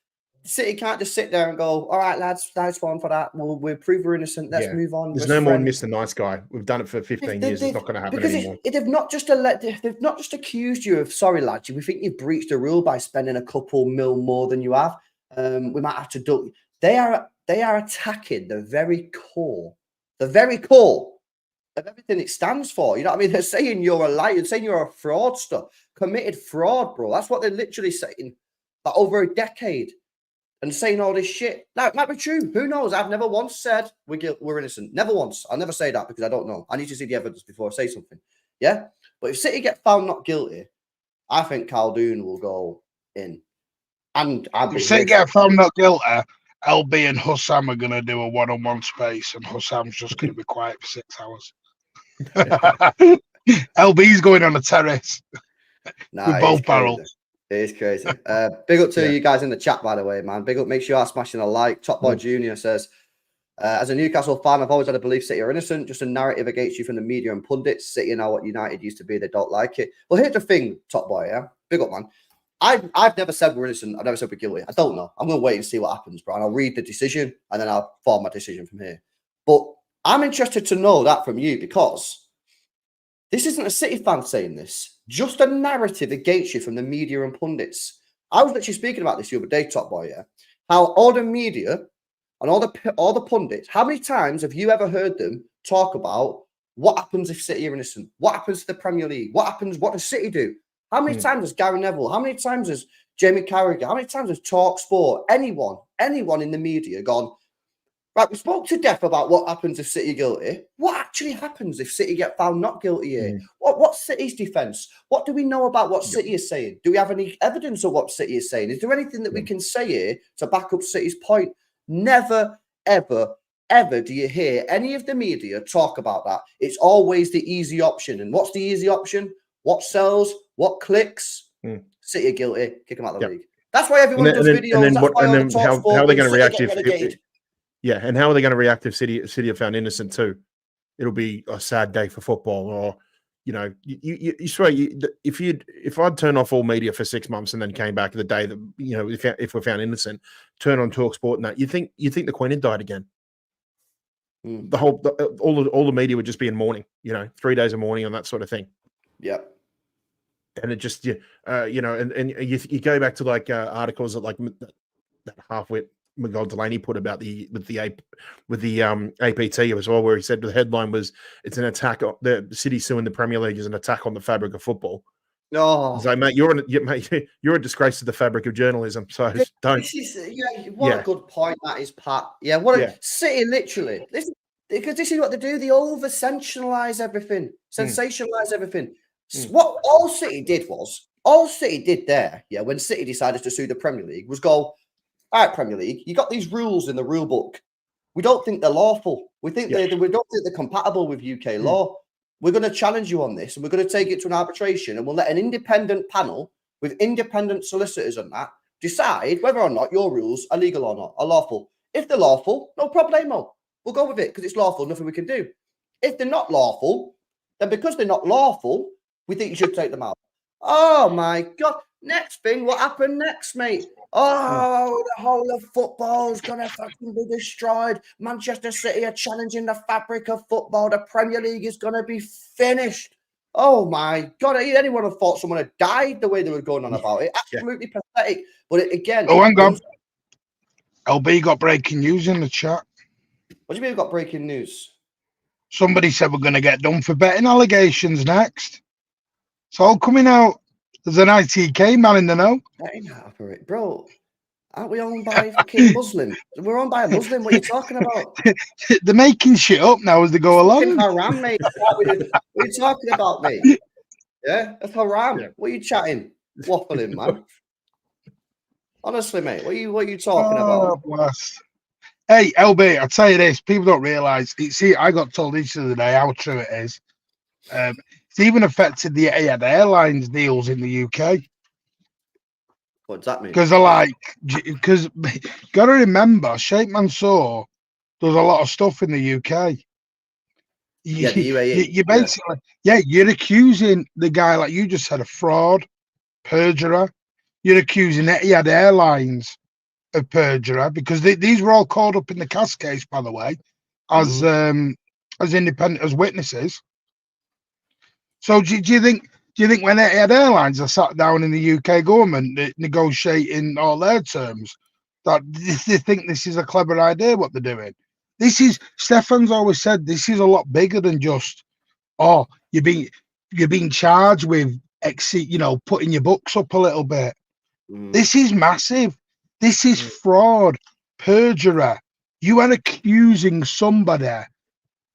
City can't just sit there and go, all right, lads, nice one for that. We'll prove we're innocent. Let's move on. There's no more Mr. Nice Guy. We've done it for 15 years. It's not going to happen anymore. They've not just accused you of, sorry, lads, we think you've breached a rule by spending a couple mil more than you have. We might have to do. They are attacking the very core of everything it stands for. You know what I mean? They're saying you're a liar. They're saying you're a fraudster, committed fraud, bro. That's what they're literally saying. Like over a decade. And saying all this shit. Now, it might be true. Who knows? I've never once said we're innocent. Never once. I'll never say that because I don't know. I need to see the evidence before I say something. Yeah? But if City get found not guilty, I think Khaldoon will go in. And if City get found not guilty, LB and Hussam are going to do a one-on-one space and Hussam's just going to be quiet for 6 hours. LB's going on a terrace with both barrels. It is crazy. Big up to you guys in the chat, by the way, man. Big up. Make sure you are smashing a like. Top Boy Junior says, as a Newcastle fan, I've always had a belief City are innocent. Just a narrative against you from the media and pundits. City are what United used to be. They don't like it. Well, here's the thing, Top Boy, yeah? Big up, man. I've never said we're innocent. I've never said we're guilty. I don't know. I'm going to wait and see what happens, bro. And I'll read the decision and then I'll form my decision from here. But I'm interested to know that from you because this isn't a City fan saying this. Just a narrative against you from the media and pundits. I was literally speaking about this the other day, Top Boy, yeah? How all the media and all the pundits, how many times have you ever heard them talk about what happens if City are innocent? What happens to the Premier League? What does City do? How many times has Gary Neville? How many times has Jamie Carragher? How many times has TalkSport? Anyone in the media gone, right, we spoke to death about what happens if City are guilty. What actually happens if City get found not guilty here? What's City's defence? What do we know about what City is saying? Do we have any evidence of what City is saying? Is there anything that we can say here to back up City's point? Never, ever, ever do you hear any of the media talk about that. It's always the easy option. And what's the easy option? What sells? What clicks? City are guilty. Kick them out of the league. That's why everyone does videos. And then how are they going to react if yeah, and how are they going to react if City are found innocent too? It'll be a sad day for football, or you know, you swear if I'd turn off all media for 6 months and then came back the day that if we're found innocent, turn on TalkSport and that, you think the Queen had died again? All the media would just be in mourning, 3 days of mourning and that sort of thing. Yeah. And it just and you go back to like articles that like that half-wit Miguel Delaney put about with the APT as well, where he said the headline was it's an attack. The City suing the Premier League is an attack on the fabric of football. No, so mate, you're a disgrace to the fabric of journalism. So don't. A good point that is, Pat. Yeah, City literally. Because this is what they do. They over sensationalize everything. What all City did there, when City decided to sue the Premier League, was go, all right, Premier League, you got these rules in the rule book. We don't think they're lawful. We don't think they're compatible with UK law. We're going to challenge you on this, and we're going to take it to an arbitration, and we'll let an independent panel with independent solicitors on that decide whether or not your rules are legal or not, are lawful. If they're lawful, no problemo. We'll go with it because it's lawful. Nothing we can do. If they're not lawful, then because they're not lawful, we think you should take them out. Oh my God. Next thing, what happened next, mate? Oh, the whole of football is going to fucking be destroyed. Manchester City are challenging the fabric of football. The Premier League is going to be finished. Oh my God. Anyone have thought someone had died the way they were going on about it? Absolutely pathetic. But again. Oh, hang on. LB got breaking news in the chat. What do you mean we've got breaking news? Somebody said we're going to get done for betting allegations next. It's all coming out. There's an ITK man in the know. Bro, Aren't we owned by fucking Muslim? We're owned by a Muslim. What are you talking about? They're making shit up now as they go Fucking along. haram, mate. What are you talking about, mate? Yeah, that's haram. Yeah. What are you chatting? Waffling, man. Honestly, mate, what are you talking about? Bless. Hey, LB, I'll tell you this, people don't realise. See, I got told this the other day how true it is. It's even affected the Etihad Airlines deals in the UK. What does that mean? Because because got to remember, Sheikh Mansour does a lot of stuff in the UK. Yeah, the UAE. You basically, you're accusing the guy, like you just said, of fraud, perjurer. You're accusing Etihad Airlines of perjurer because these were all called up in the Cass case, by the way, as independent as witnesses. So do you think when Etihad Airlines are sat down in the UK government negotiating all their terms, that they think this is a clever idea what they're doing? This is, Stefan's always said, this is a lot bigger than just, oh, you're being charged with putting your books up a little bit. This is massive. This is fraud, perjurer. You are accusing somebody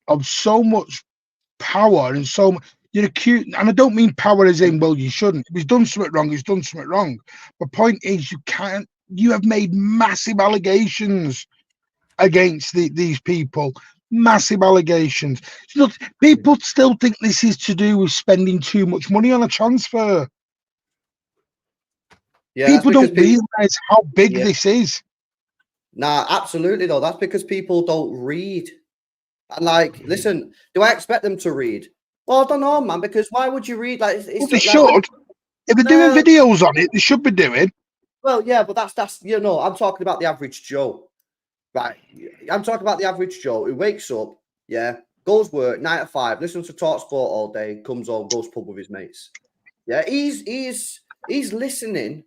of so much power and so much. You're accused, and I don't mean power as in, well, you shouldn't. If he's done something wrong, he's done something wrong. The point is, you have made massive allegations against these people. Massive allegations. Look, people still think this is to do with spending too much money on a transfer. Yeah, people don't realize how big this is. Nah, absolutely though. That's because people don't read. And like, listen, do I expect them to read? Well, I don't know, man. Because why would you read? Like, well, they should. If they're doing videos on it, they should be doing. Well, yeah, but that's I'm talking about the average Joe, right? I'm talking about the average Joe who wakes up, goes work 9 to 5, listens to Talk Sport all day, comes home, goes pub with his mates. Yeah, he's listening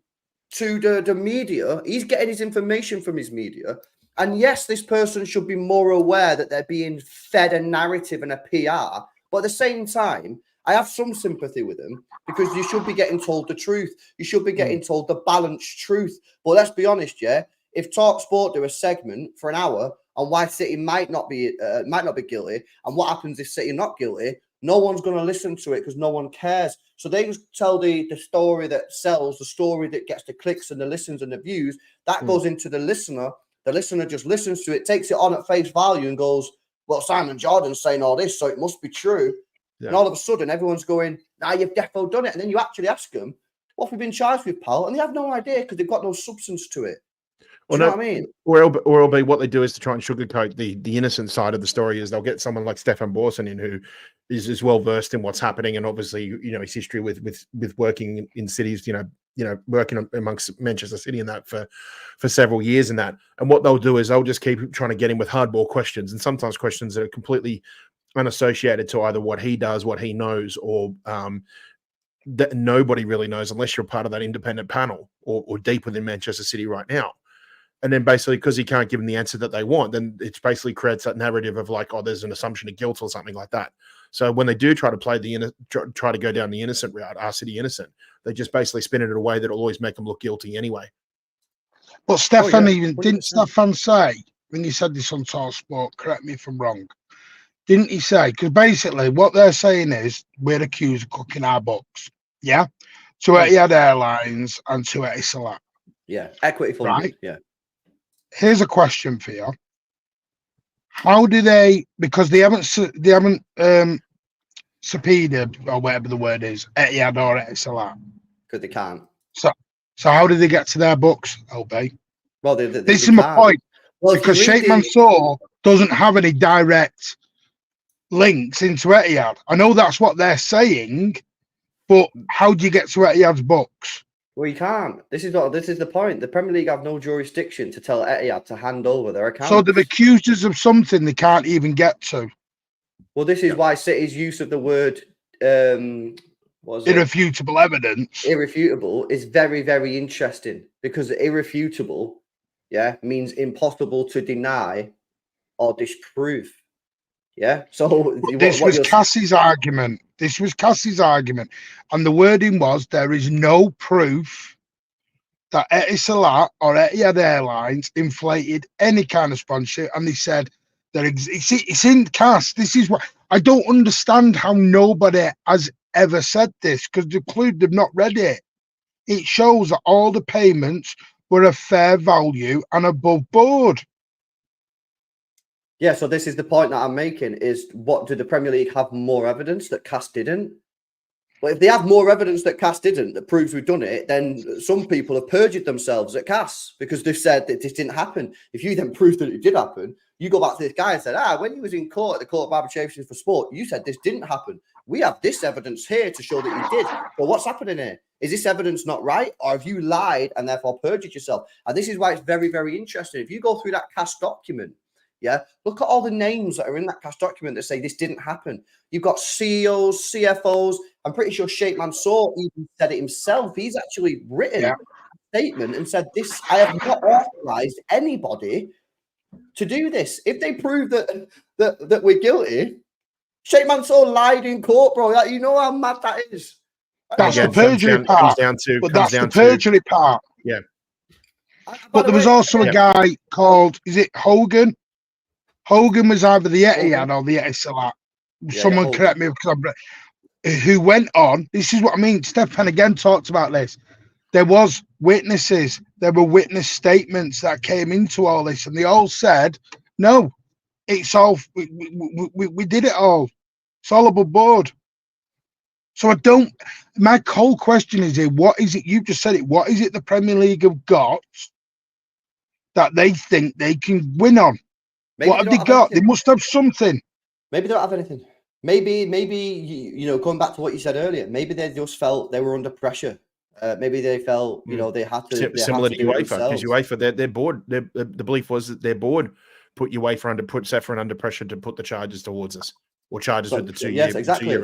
to the media. He's getting his information from his media. And yes, this person should be more aware that they're being fed a narrative and a PR. But at the same time, I have some sympathy with him because you should be getting told the truth. You should be getting told the balanced truth. But let's be honest, if Talk Sport do a segment for an hour on why City might not be guilty and what happens if City are not guilty, no one's going to listen to it because no one cares. So they just tell the story that sells, the story that gets the clicks and the listens and the views. That goes into the listener. The listener just listens to it, takes it on at face value and goes, well, Simon Jordan's saying all this, so it must be true. Yeah. And all of a sudden, everyone's going, you've defo done it. And then you actually ask them, what have we been charged with, pal? And they have no idea because they've got no substance to it. Do you know what I mean? Or it'll be what they do is to try and sugarcoat the innocent side of the story. Is they'll get someone like Stefan Borson in who is well versed in what's happening, and obviously his history with working in cities, working amongst Manchester City and that for several years and that. And what they'll do is they'll just keep trying to get him with hardball questions, and sometimes questions that are completely unassociated to either what he does, what he knows, or that nobody really knows unless you're part of that independent panel or deep within Manchester City right now. And then basically, because he can't give them the answer that they want, then it basically creates that narrative of like, oh, there's an assumption of guilt or something like that. So when they do try to play try to go down the innocent route, our City innocent, they just basically spin it in a way that will always make them look guilty anyway. But Stefan didn't Stefan say, when he said this on Talk Sport, correct me if I'm wrong, didn't he say, because basically what they're saying is we're accused of cooking our books, to Etihad Airlines and to Etisalat. Yeah, equity funding, right? Yeah. Here's a question for you. How do they, because they haven't subpoenaed or whatever the word is, Etihad or Etisalat? Because they can't. So how do they get to their books, LB? Well, this is my point. Well, because Sheikh Mansour doesn't have any direct links into Etihad. I know that's what they're saying, but how do you get to Etihad's books? Well, you can't. This is the point. The Premier League have no jurisdiction to tell Etihad to hand over their accounts. So they've accused us of something they can't even get to. Well, this is why City's use of the word irrefutable evidence. Irrefutable is very, very interesting because irrefutable, means impossible to deny or disprove. Yeah. So this was Cassie's argument. And the wording was there is no proof that Etisalat or Etihad Airlines inflated any kind of sponsorship, and they said that it's in cast. This is what I don't understand, how nobody has ever said this, because they've not read it. It shows that all the payments were of fair value and above board. Yeah, so this is the point that I'm making, is what did the Premier League have more evidence that CAS didn't? Well, if they have more evidence that CAS didn't, that proves we've done it, then some people have perjured themselves at CAS because they've said that this didn't happen. If you then prove that it did happen, you go back to this guy and said, when you was in court at the Court of Arbitration for Sport, you said this didn't happen. We have this evidence here to show that you did. But what's happening here? Is this evidence not right? Or have you lied and therefore perjured yourself? And this is why it's very, very interesting. If you go through that CAS document, yeah, look at all the names that are in that CAS document that say this didn't happen. You've got CEOs, CFOs. I'm pretty sure Sheikh Mansour even said it himself. He's actually written a statement and said, "This, I have not authorized anybody to do this." If they prove that we're guilty, Sheikh Mansour lied in court, bro. You know how mad that is. That's the perjury part. That's the perjury part. Yeah. But there was also a guy called, is it Hogan? Hogan was either the Etihad or the Etisalat. Someone correct me, who went on. This is what I mean. Stefan again talked about this. There was witnesses. There were witness statements that came into all this, and they all said, "No, it's all we did it all. It's all above board." So I don't. My whole question is here: what is it? You just said it. What is it the Premier League have got that they think they can win on? Maybe what have they got? They must have something. Maybe they don't have anything. Maybe you know, going back to what you said earlier, maybe they just felt they were under pressure. Maybe they felt, you know, they had to. Similar to UEFA, because UEFA, their board, the belief was that their board put Saffron under pressure to put the charges towards us, or charges with the 2 year. Yes, exactly.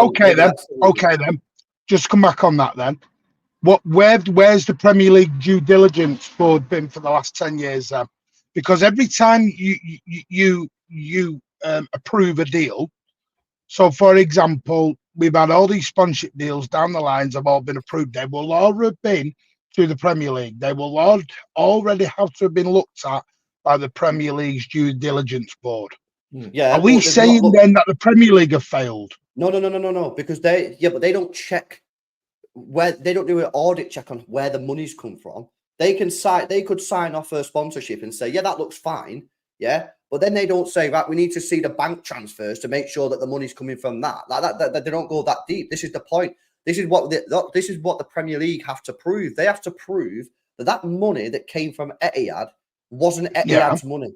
Okay then. Just come back on that then. Where's the Premier League due diligence board been for the last 10 years then? Because every time you approve a deal, so for example, we've had all these sponsorship deals down the lines have all been approved. They will all have been through the Premier League. They will all already have to have been looked at by the Premier League's due diligence board. Yeah. Are we saying then that the Premier League have failed? No. Because but they don't check where, they don't do an audit check on where the money's come from. They could sign off a sponsorship and say, yeah, that looks fine. Yeah. But then they don't say, right, we need to see the bank transfers to make sure that the money's coming from that. That they don't go that deep. This is the point. This is what the Premier League have to prove. They have to prove that money that came from Etihad wasn't Etihad's money.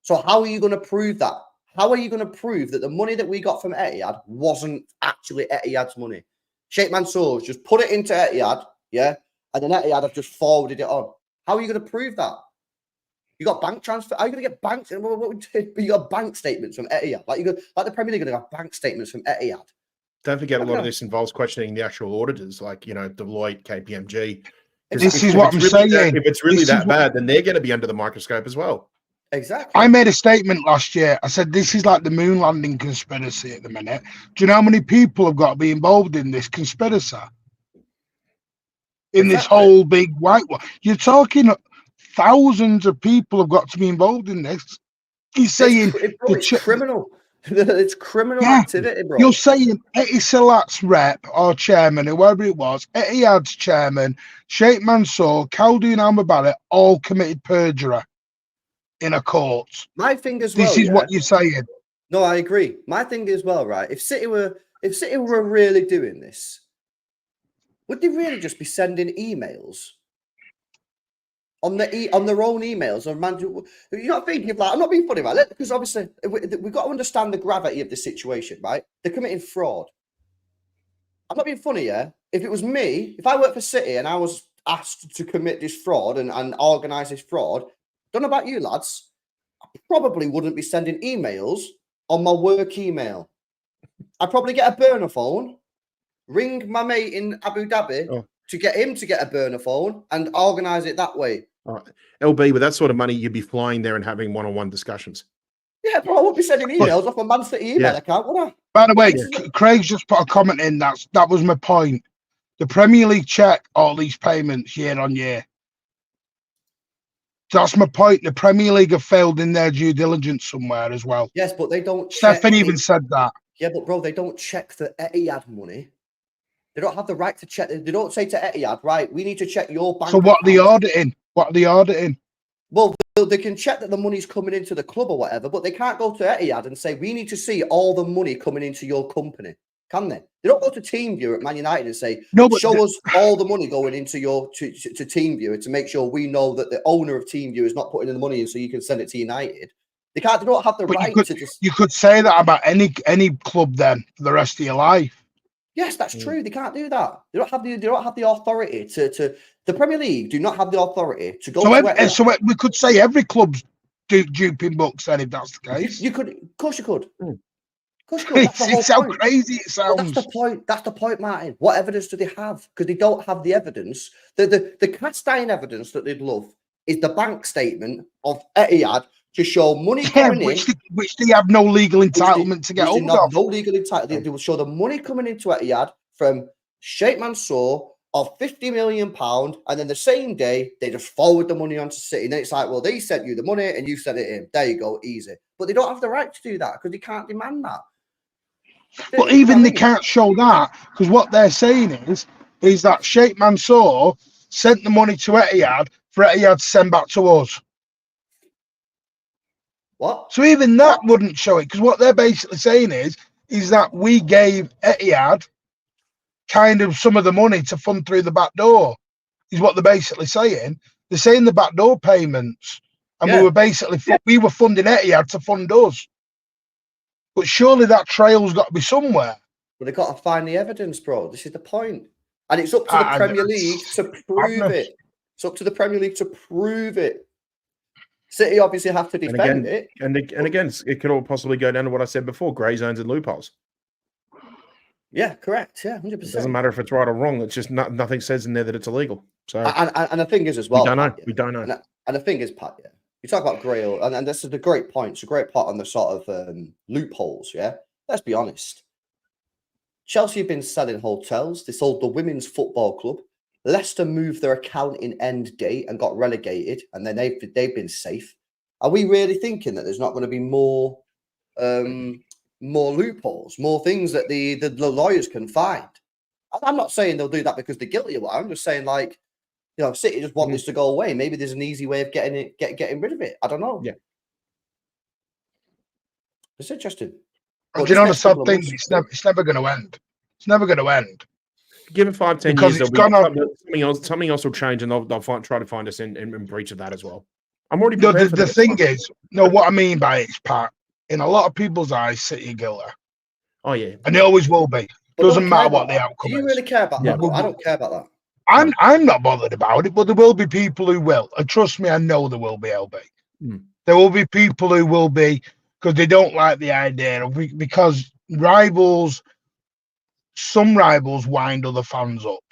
So how are you going to prove that? How are you going to prove that the money that we got from Etihad wasn't actually Etihad's money? Sheikh Mansour's just put it into Etihad, yeah, and then Etihad have just forwarded it on. How are you going to prove that? You got bank transfer. Are you going to get banks? You got bank statements from Etihad. Like the Premier League are going to have bank statements from Etihad. Don't forget, a lot of this involves questioning the actual auditors, like, you know, Deloitte, KPMG. This is what I'm saying. If it's really that bad, then they're going to be under the microscope as well. Exactly. I made a statement last year. I said, this is like the moon landing conspiracy at the minute. Do you know how many people have got to be involved in this conspiracy? In this whole big white one. You're talking thousands of people have got to be involved in this. He's saying it's criminal. It's criminal activity, bro. You're saying Etisalat's rep or chairman, whoever it was, Etihad's chairman, Sheikh Mansour, Khaldoon Al-Mubarak, all committed perjury in a court. My thing as well. This is what you're saying. No, I agree. My thing as well, right? If City were really doing this, would they really just be sending emails on their own emails? Or man, you're not thinking of that. I'm not being funny about it, because obviously we've got to understand the gravity of the situation, right? They're committing fraud. I'm not being funny, yeah. If it was me, if I worked for City and I was asked to commit this fraud and organise this fraud, don't know about you lads, I probably wouldn't be sending emails on my work email. I'd probably get a burner phone, ring my mate in Abu Dhabi to get him to get a burner phone and organise it that way. All right. LB, with that sort of money, you'd be flying there and having one-on-one discussions. Yeah, bro, I wouldn't be sending emails off my Man City email account, would I? By the way, Craig's just put a comment in. That was my point. The Premier League check all these payments year on year. That's my point. The Premier League have failed in their due diligence somewhere as well. Yes, but they don't Stefan check even said that. Yeah, but bro, they don't check the Etihad money. They don't have the right to check. They don't say to Etihad, right, we need to check your bank So what are they account. auditing? What are they auditing? Well, they can check that the money's coming into the club or whatever, but they can't go to Etihad and say, we need to see all the money coming into your company. Can they? They don't go to TeamViewer at Man United and say, no, but show us all the money going into your to TeamViewer to make sure we know that the owner of TeamViewer is not putting in the money in so you can send it to United. They can't. They don't have the right to just. You could say that about any club then for the rest of your life. Yes, that's true. They can't do that. They don't have the authority to. The Premier League do not have the authority to go. So we could say every club's duping books then, if that's the case. You could, of course, you could. It's how crazy it sounds. Well, that's the point. That's the point, Martin. What evidence do they have? Because they don't have the evidence. The cast iron evidence that they'd love is the bank statement of Etihad to show money coming in, which they have no legal entitlement to get hold of. No legal entitlement. They will show the money coming into Etihad from Sheikh Mansour of £50 million, and then the same day they just forward the money onto City. And then it's like, well, they sent you the money and you sent it in. There you go, easy. But they don't have the right to do that because they can't demand that. But even they can't show that because what they're saying is that Sheikh Mansour sent the money to Etihad for Etihad to send back to us. What? So even that wouldn't show it because what they're basically saying is that we gave Etihad kind of some of the money to fund through the back door is what they're basically saying. They're saying the back door payments, and we were funding Etihad to fund us. But surely that trail's got to be somewhere. But they've got to find the evidence, bro. This is the point. And it's up to the Premier League to prove it. It's up to the Premier League to prove it. City obviously have to defend it. And again, it could all possibly go down to what I said before, grey zones and loopholes. Yeah, correct. Yeah, 100%. It doesn't matter if it's right or wrong. It's just nothing says in there that it's illegal. So and the thing is as well, we don't know. And the thing is, Pat, yeah, you talk about Grail, and this is a great point. It's a great part on the sort of loopholes. Yeah, let's be honest. Chelsea have been selling hotels. They sold the women's football club. Leicester moved their accounting end date and got relegated, and then they've been safe. Are we really thinking that there's not going to be more loopholes, more things that the lawyers can find? I'm not saying they'll do that because they're guilty of it. I'm just saying, like, you know, City just want this to go away. Maybe there's an easy way of getting rid of it. I don't know. Yeah, it's interesting. Do you know the sad thing? It's never going to end. It's never going to end. Give it 5-10 years. It's gone on. Something else will change, and they'll try to find us in breach of that as well. I'm already. The thing is, what I mean by it is, Pat, in a lot of people's eyes, City are guilty. Oh yeah, and they always will be. Doesn't matter what the outcome is. Do you really care about that? I don't care about that. I'm not bothered about it, but there will be people who will. And trust me, I know there will be, LB. There will be people who will be because they don't like the idea of because some rivals wind other fans up.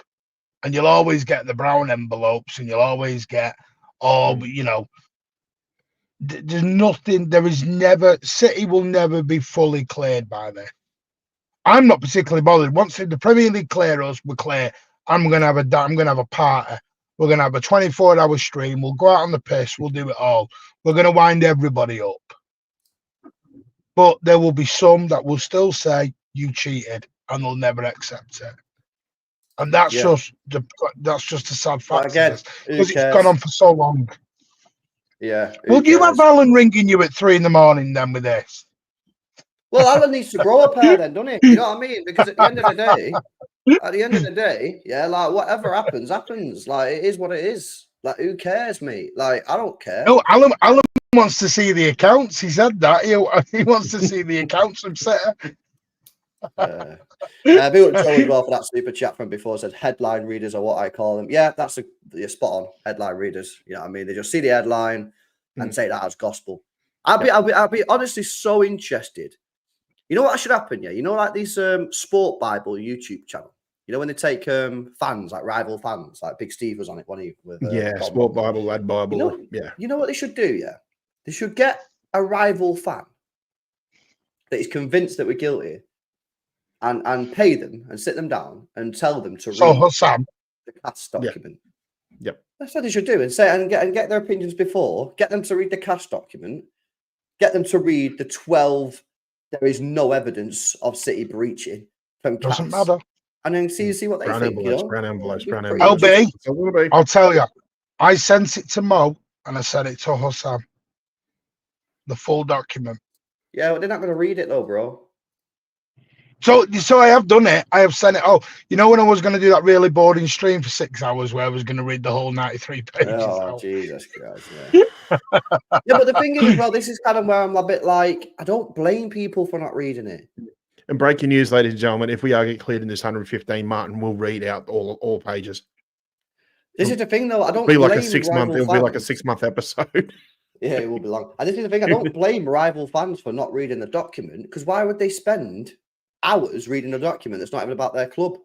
And you'll always get the brown envelopes and you'll always get, you know, there's nothing, City will never be fully cleared by this. I'm not particularly bothered. Once the Premier League clear us, we're clear. I'm gonna have a party. We're gonna have a 24-hour stream. We'll go out on the piss. We'll do it all. We're gonna wind everybody up. But there will be some that will still say you cheated, and they'll never accept it. And that's just a sad fact. Again, because it's gone on for so long. Yeah. Will you have Alan ringing you at 3 a.m. then with this? Well, Alan needs to grow a pair then, doesn't he? You know what I mean? Because at the end of the day, yeah, like whatever happens. Like it is what it is. Like who cares, mate? Like I don't care. No, Alan wants to see the accounts. He said that he wants to see the accounts from City. Big up Joe as well for that super chat from before. Said headline readers are what I call them. Yeah, that's you're spot on. Headline readers. You know what I mean? They just see the headline and take that as gospel. I'll be honestly so interested. You know what should happen? Yeah, you know, like these Sport Bible YouTube channel. You know when they take fans, like rival fans, like Big Steve was on it, wasn't he? With, Sport Bible, Lad Bible. You know what they should do? Yeah, they should get a rival fan that is convinced that we're guilty. and pay them and sit them down and tell them to So read Hussam, the CAS document. Yep. That's what they should do, and say and get their opinions before. Get them to read the CAS document. Get them to read the 12. There is no evidence of City breaching from CAS. doesn't matter. And then see what they Brown think. envelopes, You know? brown envelopes, brown Pretty envelopes. LB, It's a little bit. I'll tell you, I sent it to Mo and I sent it to Hussam. The full document. Yeah, but they're not going to read it though, bro. So I have done it. I have sent it. Oh, you know when I was going to do that really boring stream for 6 hours where I was going to read the whole 93 pages Oh, out. Jesus Christ, yeah. Yeah, but the thing is, well, this is kind of where I'm a bit like, I don't blame people for not reading it. And breaking news, ladies and gentlemen, if we are get cleared in this 115, Martin will read out all pages. This is the thing, though. I don't It'll be like a blame 6 month. rival It'll be like a fans. 6 month episode. Yeah, it will be long. And this is the thing. I don't blame rival fans for not reading the document, because why would they spend hours reading a document that's not even about their club?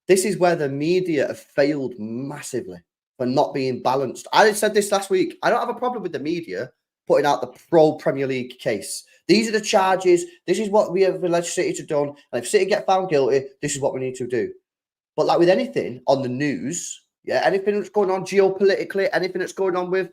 This is where the media have failed massively for not being balanced. I said this last week. I don't have a problem with the media putting out the pro Premier League case. These are the charges. This is what we have alleged City to done. And if City get found guilty, this is what we need to do. But like with anything on the news, yeah, anything that's going on geopolitically, anything that's going on with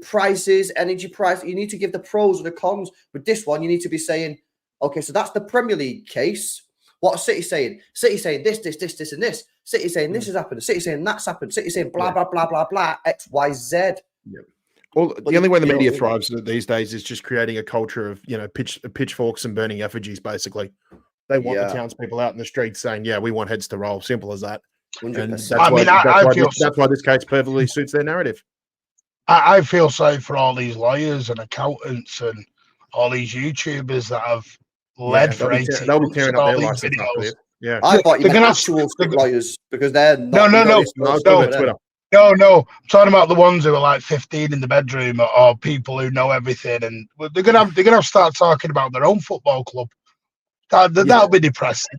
prices, energy price, you need to give the pros and the cons. With this one, you need to be saying, okay, so that's the Premier League case. What's City saying? City saying this, and this. City saying this has happened. City saying that's happened. City saying blah, blah, blah, blah, blah, X, Y, Z. Yeah. Well, the only way the media thrives these days is just creating a culture of, pitchforks and burning effigies, basically. They want the townspeople out in the streets saying, yeah, we want heads to roll. Simple as that. 100%. And that's why this case perfectly suits their narrative. I feel sorry for all these lawyers and accountants and all these YouTubers that have led for 18 they'll be months tearing on up all their these license up videos. there. Yeah. I thought you They're meant gonna actual lawyers, because they're not. No. Twitter. No, I'm talking about the ones who are like 15 in the bedroom, or people who know everything, and they're gonna have to start talking about their own football club. That'll be depressing.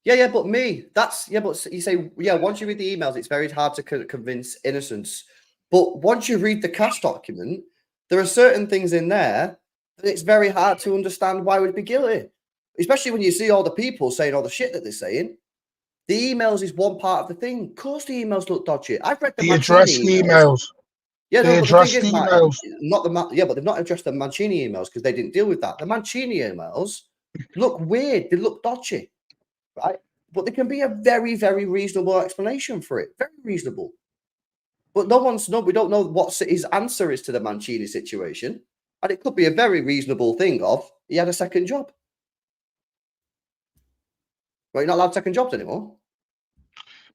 Yeah, but but you say, once you read the emails, it's very hard to convince innocence. But once you read the CAS document, there are certain things in there that it's very hard to understand why we'd be guilty, especially when you see all the people saying all the shit that they're saying. The emails is one part of the thing. Of course, the emails look dodgy. I've read the address emails. Yeah, they address the emails. But they've not addressed the Mancini emails because they didn't deal with that. The Mancini emails look weird. They look dodgy, right? But there can be a very, very reasonable explanation for it. Very reasonable. But we don't know what his answer is to the Mancini situation. And it could be a very reasonable thing of he had a second job. Well, you're not allowed second jobs anymore.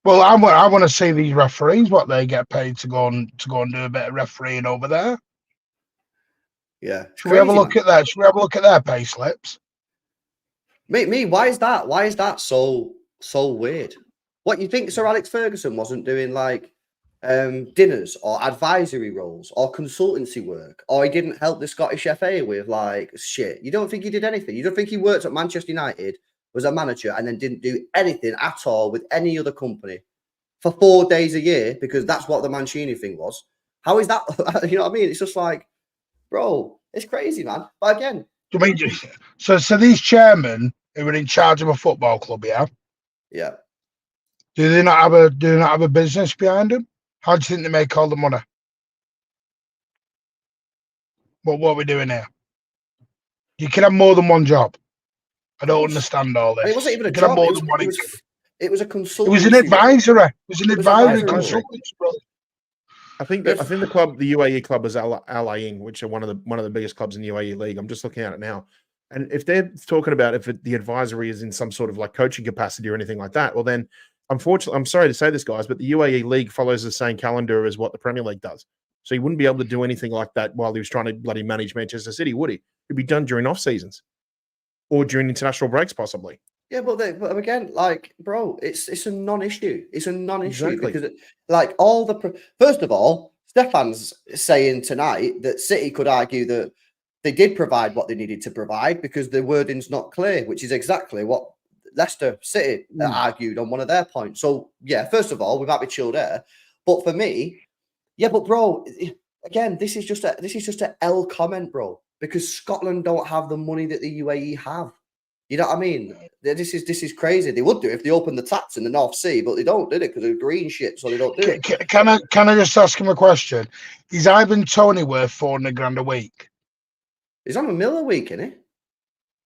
Well, I want to see these referees, what they get paid to go and do a bit of refereeing over there. Yeah. Should we have a look at that? Should we have a look at their pay slips? Me, why is that? Why is that so weird? What, you think Sir Alex Ferguson wasn't doing like dinners or advisory roles or consultancy work, or he didn't help the Scottish FA with like shit? You don't think he did anything? You don't think he worked at Manchester United, was a manager, and then didn't do anything at all with any other company for 4 days a year because that's what the Mancini thing was? How is that? You know what I mean? It's just like, bro, it's crazy, man. But again, so these chairmen who are in charge of a football club, yeah. Do they not have a business behind them? How do you think they make all the money? What are we doing here? You can have more than one job. I don't understand all this. It wasn't even a job. It was a consultancy. It was an advisory. It was an advisory consultancy, bro. I think the club, the UAE club, is Al Ain, which are one of the biggest clubs in the UAE league. I'm just looking at it now, and if they're talking about if the advisory is in some sort of like coaching capacity or anything like that, well then, unfortunately, I'm sorry to say this, guys, but the UAE league follows the same calendar as what the Premier League does. So he wouldn't be able to do anything like that while he was trying to bloody manage Manchester City, would he? It'd be done during off seasons or during international breaks, possibly. Yeah, but again, like, bro, it's a non-issue. It's a non-issue Exactly. because, like, first of all, Stefan's saying tonight that City could argue that they did provide what they needed to provide because the wording's not clear, which is exactly what Leicester City argued on one of their points. So, yeah, first of all, we might be chilled there. But for me, yeah, but bro, again, this is just a L comment, bro, because Scotland don't have the money that the UAE have. You know what I mean? This is crazy. They would do it if they opened the taps in the North Sea, but they don't, did it? Because of green shit, so they don't do it. Can I just ask him a question? Is Ivan Toney worth 400 grand a week? He's on $1 million a week, isn't he?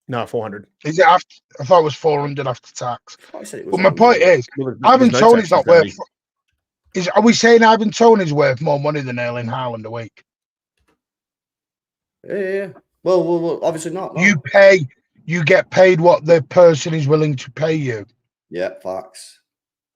No, 400. Is it after? I thought it was 400 after tax. I said it was But my on point $1 million. is, There's Ivan no Toney's taxes, not Danny. worth. Are we saying Ivan Toney's worth more money than Erling Haaland a week? Yeah. Well, obviously not. No. You get paid what the person is willing to pay you. Yeah, facts.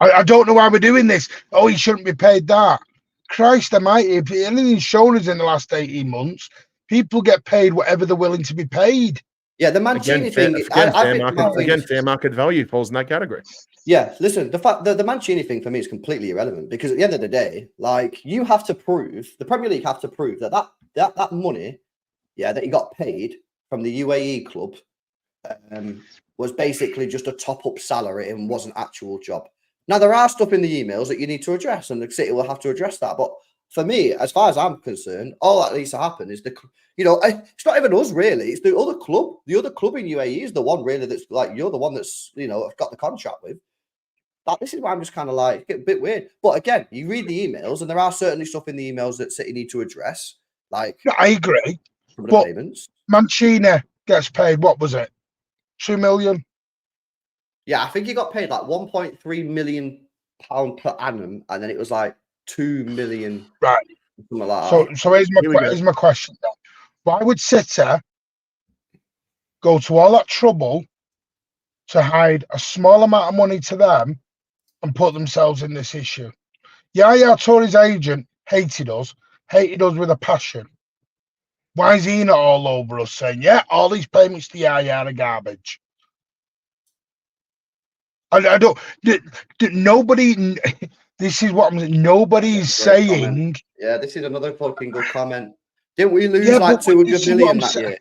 I don't know why we're doing this. Oh, he shouldn't be paid that. Christ almighty, if anything's shown us in the last 18 months, people get paid whatever they're willing to be paid. Yeah, the Mancini thing. Fair market value falls in that category. Yeah, listen, the Mancini thing for me is completely irrelevant because at the end of the day, like you have to prove, the Premier League have to prove that money, that he got paid from the UAE club was basically just a top-up salary and wasn't actual job. Now, there are stuff in the emails that you need to address, and the City will have to address that. But for me, as far as I'm concerned, all that needs to happen is it's not even us really. It's the other club. The other club in UAE is the one really that's like you're the one that's got the contract with. This is why I'm just kind of like a bit weird. But again, you read the emails, and there are certainly stuff in the emails that City need to address. Like, I agree. Some of the payments. Mancini gets paid. What was it? 2 million. Yeah, I think he got paid like £1.3 million per annum, and then it was like 2 million. Right. Something like that. So here's my question then. Why would City go to all that trouble to hide a small amount of money to them and put themselves in this issue? Yaya Touré's agent hated us with a passion. Why is he not all over us saying, all these payments to Yaya are garbage? I don't. Nobody. This is what I'm saying. Nobody's saying. Comment. Yeah, this is another fucking good comment. Didn't we lose like 200 million that year?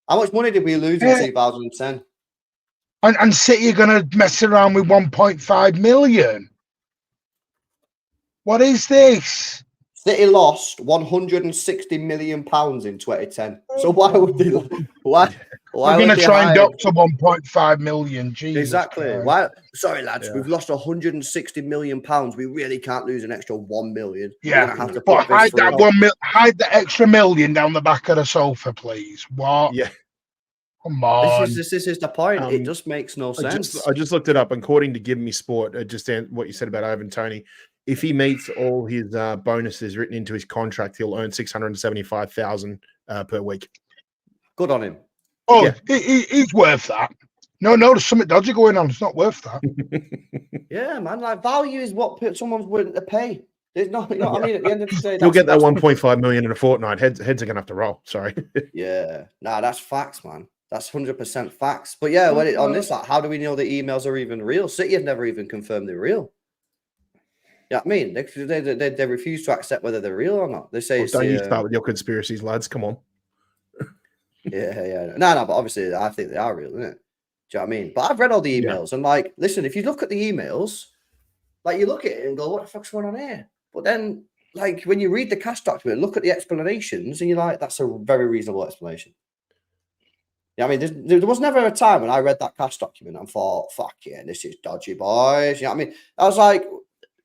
How much money did we lose in 2010? And City are going to mess around with 1.5 million. What is this? City lost 160 million pounds in 2010. So why would they? Why? We're going to try and doctor 1.5 million. Jesus exactly. Christ. Why? Sorry, lads. We've lost 160 million pounds. We really can't lose an extra 1 million. Yeah, but hide that hide the extra million down the back of the sofa, please. What? Yeah. Come on. This is the point. It just makes no sense. I just looked it up. According to Give Me Sport, just what you said about Ivan Toney, if he meets all his bonuses written into his contract, he'll earn 675,000 per week. Good on him. Oh, yeah. He's worth that. No, there's something dodgy going on. It's not worth that. Yeah, man. Like value is what someone's willing to pay. There's no, what I mean. At the end of the day, you'll get that 1.5 million in a fortnight. Heads are gonna have to roll. Sorry. Yeah, that's facts, man. That's 100% facts. But yeah, on this, like, how do we know the emails are even real? City have never even confirmed they're real. Yeah, I mean, they refuse to accept whether they're real or not. They say, don't you start with your conspiracies, lads? Come on. Yeah. No, but obviously, I think they are real, isn't it? Do you know what I mean? But I've read all the emails, and like, listen, if you look at the emails, like, you look at it and go, "What the fuck's going on here?" But then, like, when you read the cash document, look at the explanations, and you're like, "That's a very reasonable explanation." Yeah, I mean, there was never a time when I read that cash document and thought, "Fuck yeah, this is dodgy, boys." You know what I mean? I was like,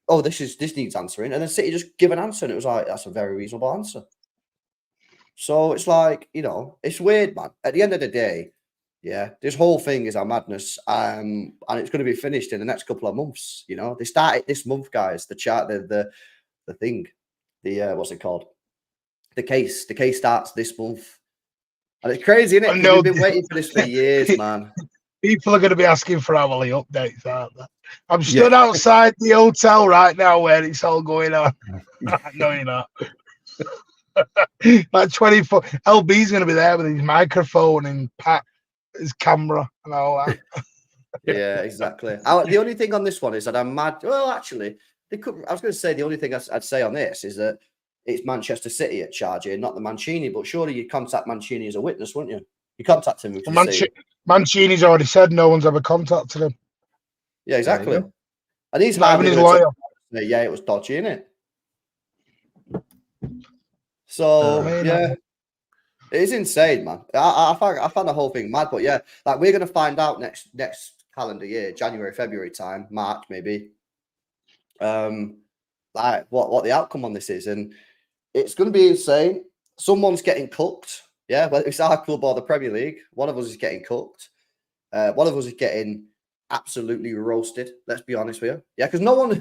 "Oh, this needs answering," and then City just give an answer, and it was like, "That's a very reasonable answer." So it's like, it's weird, man. At the end of the day, this whole thing is a madness, and it's going to be finished in the next couple of months. They started this month, guys. The chart, the thing, what's it called? The case starts this month, and it's crazy, isn't it? We've been waiting for this for years, man. People are going to be asking for hourly updates, aren't they? I'm stood outside the hotel right now where it's all going on. No, you're not. Like 24. LB's going to be there with his microphone and his camera and all that. Yeah, exactly. The only thing on this one is that I'm mad. Well, actually, I was going to say the only thing I'd say on this is that it's Manchester City at charge here, not the Mancini. But surely you'd contact Mancini as a witness, wouldn't you? You contact him. Mancini's already said no one's ever contacted him. Yeah, exactly. And he's having his lawyer. Yeah, it was dodgy, innit? So It is insane, man. I found the whole thing mad, but yeah, like we're gonna find out next calendar year, January, February time, March maybe. Like what the outcome on this is, and it's gonna be insane. Someone's getting cooked, yeah. Whether it's our club or the Premier League, one of us is getting cooked. One of us is getting absolutely roasted. Let's be honest with you, yeah, because no one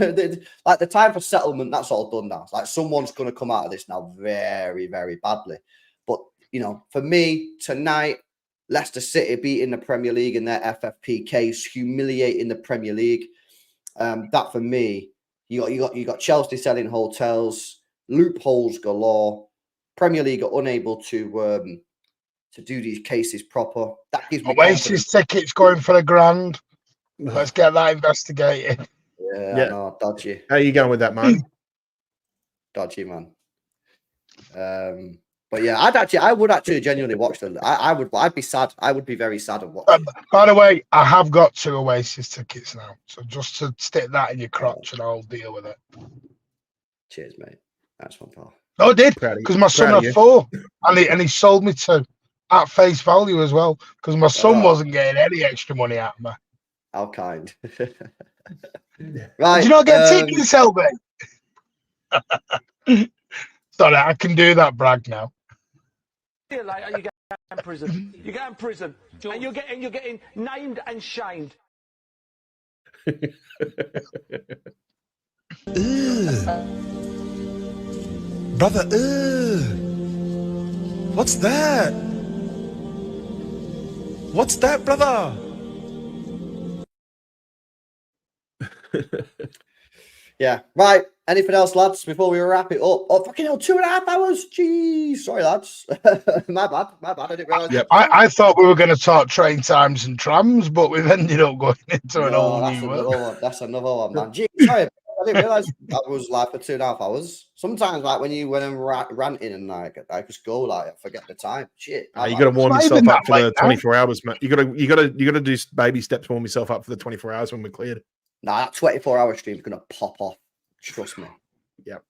like the time for settlement. That's all done now. Like someone's gonna come out of this now very, very badly. But you know, for me tonight, Leicester City beating the Premier League in their FFP case, humiliating the Premier League. That for me, you got Chelsea selling hotels, loopholes galore. Premier League are unable to do these cases proper. That gives me Oasis tickets going for £1,000. Let's get that investigated. Yeah, I know, dodgy. How are you going with that, man? Dodgy, man. But yeah, I would actually genuinely watch them. I'd be sad. I would be very sad of watching. By the way, I have got 2 Oasis tickets now, so just to stick that in your crotch and I'll deal with it. Cheers, mate. That's one, pal. No, I did, because my son had 4, and he sold me 2 at face value as well, because my son wasn't getting any extra money out of me. How kind. Right. Did you not get tickets, Selby? Sorry, I can do that brag now. Later, you get in prison. You get in prison, and you're getting named and shamed. Brother, what's that? What's that, brother? Yeah, right. Anything else, lads, before we wrap it up? Oh, fucking hell, 2.5 hours. Jeez, sorry, lads. My bad. I didn't realise. Yeah, I thought we were going to talk train times and trams, but we've ended up going into an whole new one. That's another one, man. Jeez, sorry, I didn't realise that was like for 2.5 hours. Sometimes, like when I'm ranting and like I just go like I forget the time. Shit. You got to warm yourself up for the 24 hours, man. You got to do baby steps, warm yourself up for the 24 hours when we're cleared. Nah, that 24-hour stream is gonna pop off. Trust me. Yep.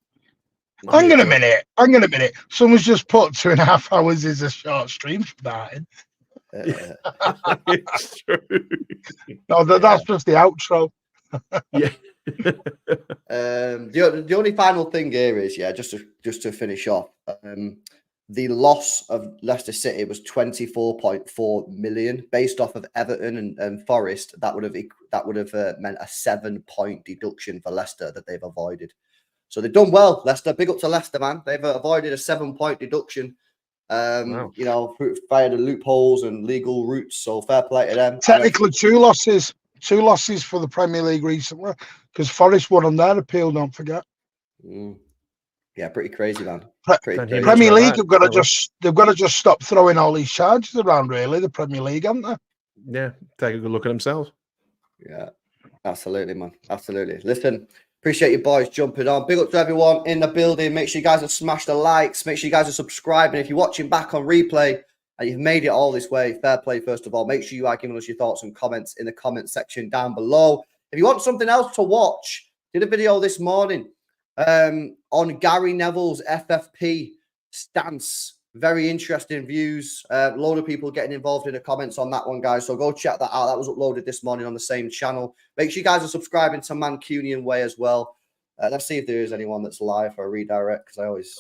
Hang on a minute. Someone's just put 2.5 hours is a short stream for that. It's true. No, that's just the outro. Yeah. The only final thing here is, yeah, just to finish off, the loss of Leicester City was 24.4 million based off of Everton and Forest. That would have meant a 7-point deduction for Leicester that they've avoided. So they've done well, Leicester. Big up to Leicester, man. They've avoided a 7-point deduction. Wow. You know, via the loopholes and legal routes. So fair play to them. Technically, 2 losses. 2 losses for the Premier League recently, because Forest won on their appeal. Don't forget. Yeah, pretty crazy, man. Premier League have got to just stop throwing all these charges around. Really, the Premier League, haven't they? Yeah, take a good look at themselves. Yeah, absolutely, man. Absolutely. Listen, appreciate you boys jumping on. Big up to everyone in the building. Make sure you guys have smashed the likes. Make sure you guys are subscribing. If you're watching back on replay and you've made it all this way, fair play, first of all. Make sure you are giving us your thoughts and comments in the comment section down below. If you want something else to watch, did a video this morning on Gary Neville's FFP stance. Very interesting views. A load of people getting involved in the comments on that one, guys. So go check that out. That was uploaded this morning on the same channel. Make sure you guys are subscribing to Mancunian Way as well. Let's see if there is anyone that's live for a redirect, because I always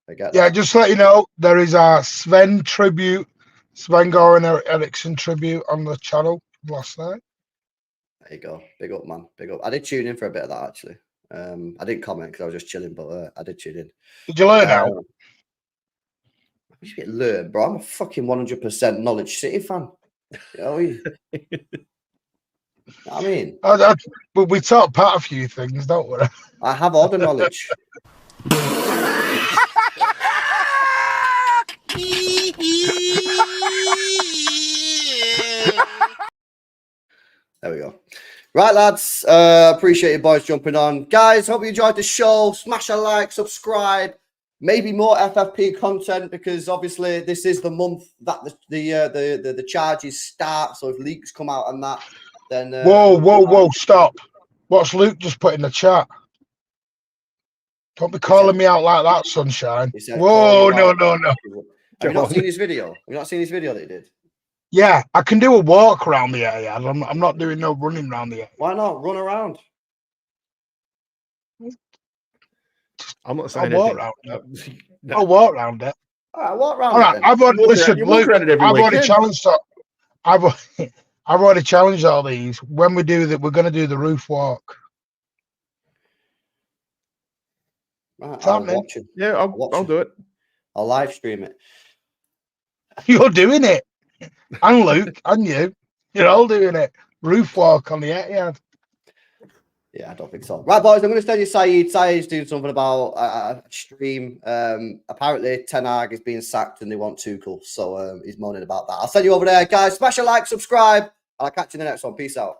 forget. Yeah, just to let you know, there is a Sven tribute, Sven Goran Eriksson tribute on the channel last night. There you go. Big up, man. Big up. I did tune in for a bit of that, actually. I didn't comment because I was just chilling, but I did tune in. Did you learn how? I wish you'd learn, bro. I'm a fucking 100% Knowledge City fan. You know what I mean? We talk about a few things, don't we? I have all the knowledge. There we go. Right, lads. Appreciate you boys jumping on. Guys, hope you enjoyed the show. Smash a like, subscribe. Maybe more FFP content, because obviously this is the month that the charges start. So if leaks come out on that, then whoa, stop! What's Luke just put in the chat? Don't be calling me out like that, sunshine. Whoa, no. Have you Go not on. seen this video? Have you not seen this video that he did? Yeah, I can do a walk around the Etihad. I'm not doing no running around the Etihad. Why not run around? I'm not I'll saying walk anything. around it. No. I'll walk around it. All right, walk around All it right, then. I've already listen. You walk around it every I've already weekend. challenged. I've I've already challenged all these. When we do that, we're going to do the roof walk. Right, It's I'll happening. watch it. Yeah, I'll do it. I'll live stream it. You're doing it, and Luke, and you. You're all doing it. Roof walk on the Etihad. Yeah, I don't think so. Right, boys, I'm going to tell you Saeed. Saeed's doing something about a stream. Apparently, Ten Hag is being sacked and they want Tuchel. So he's moaning about that. I'll send you over there, guys. Smash a like, subscribe. I'll catch you in the next one. Peace out.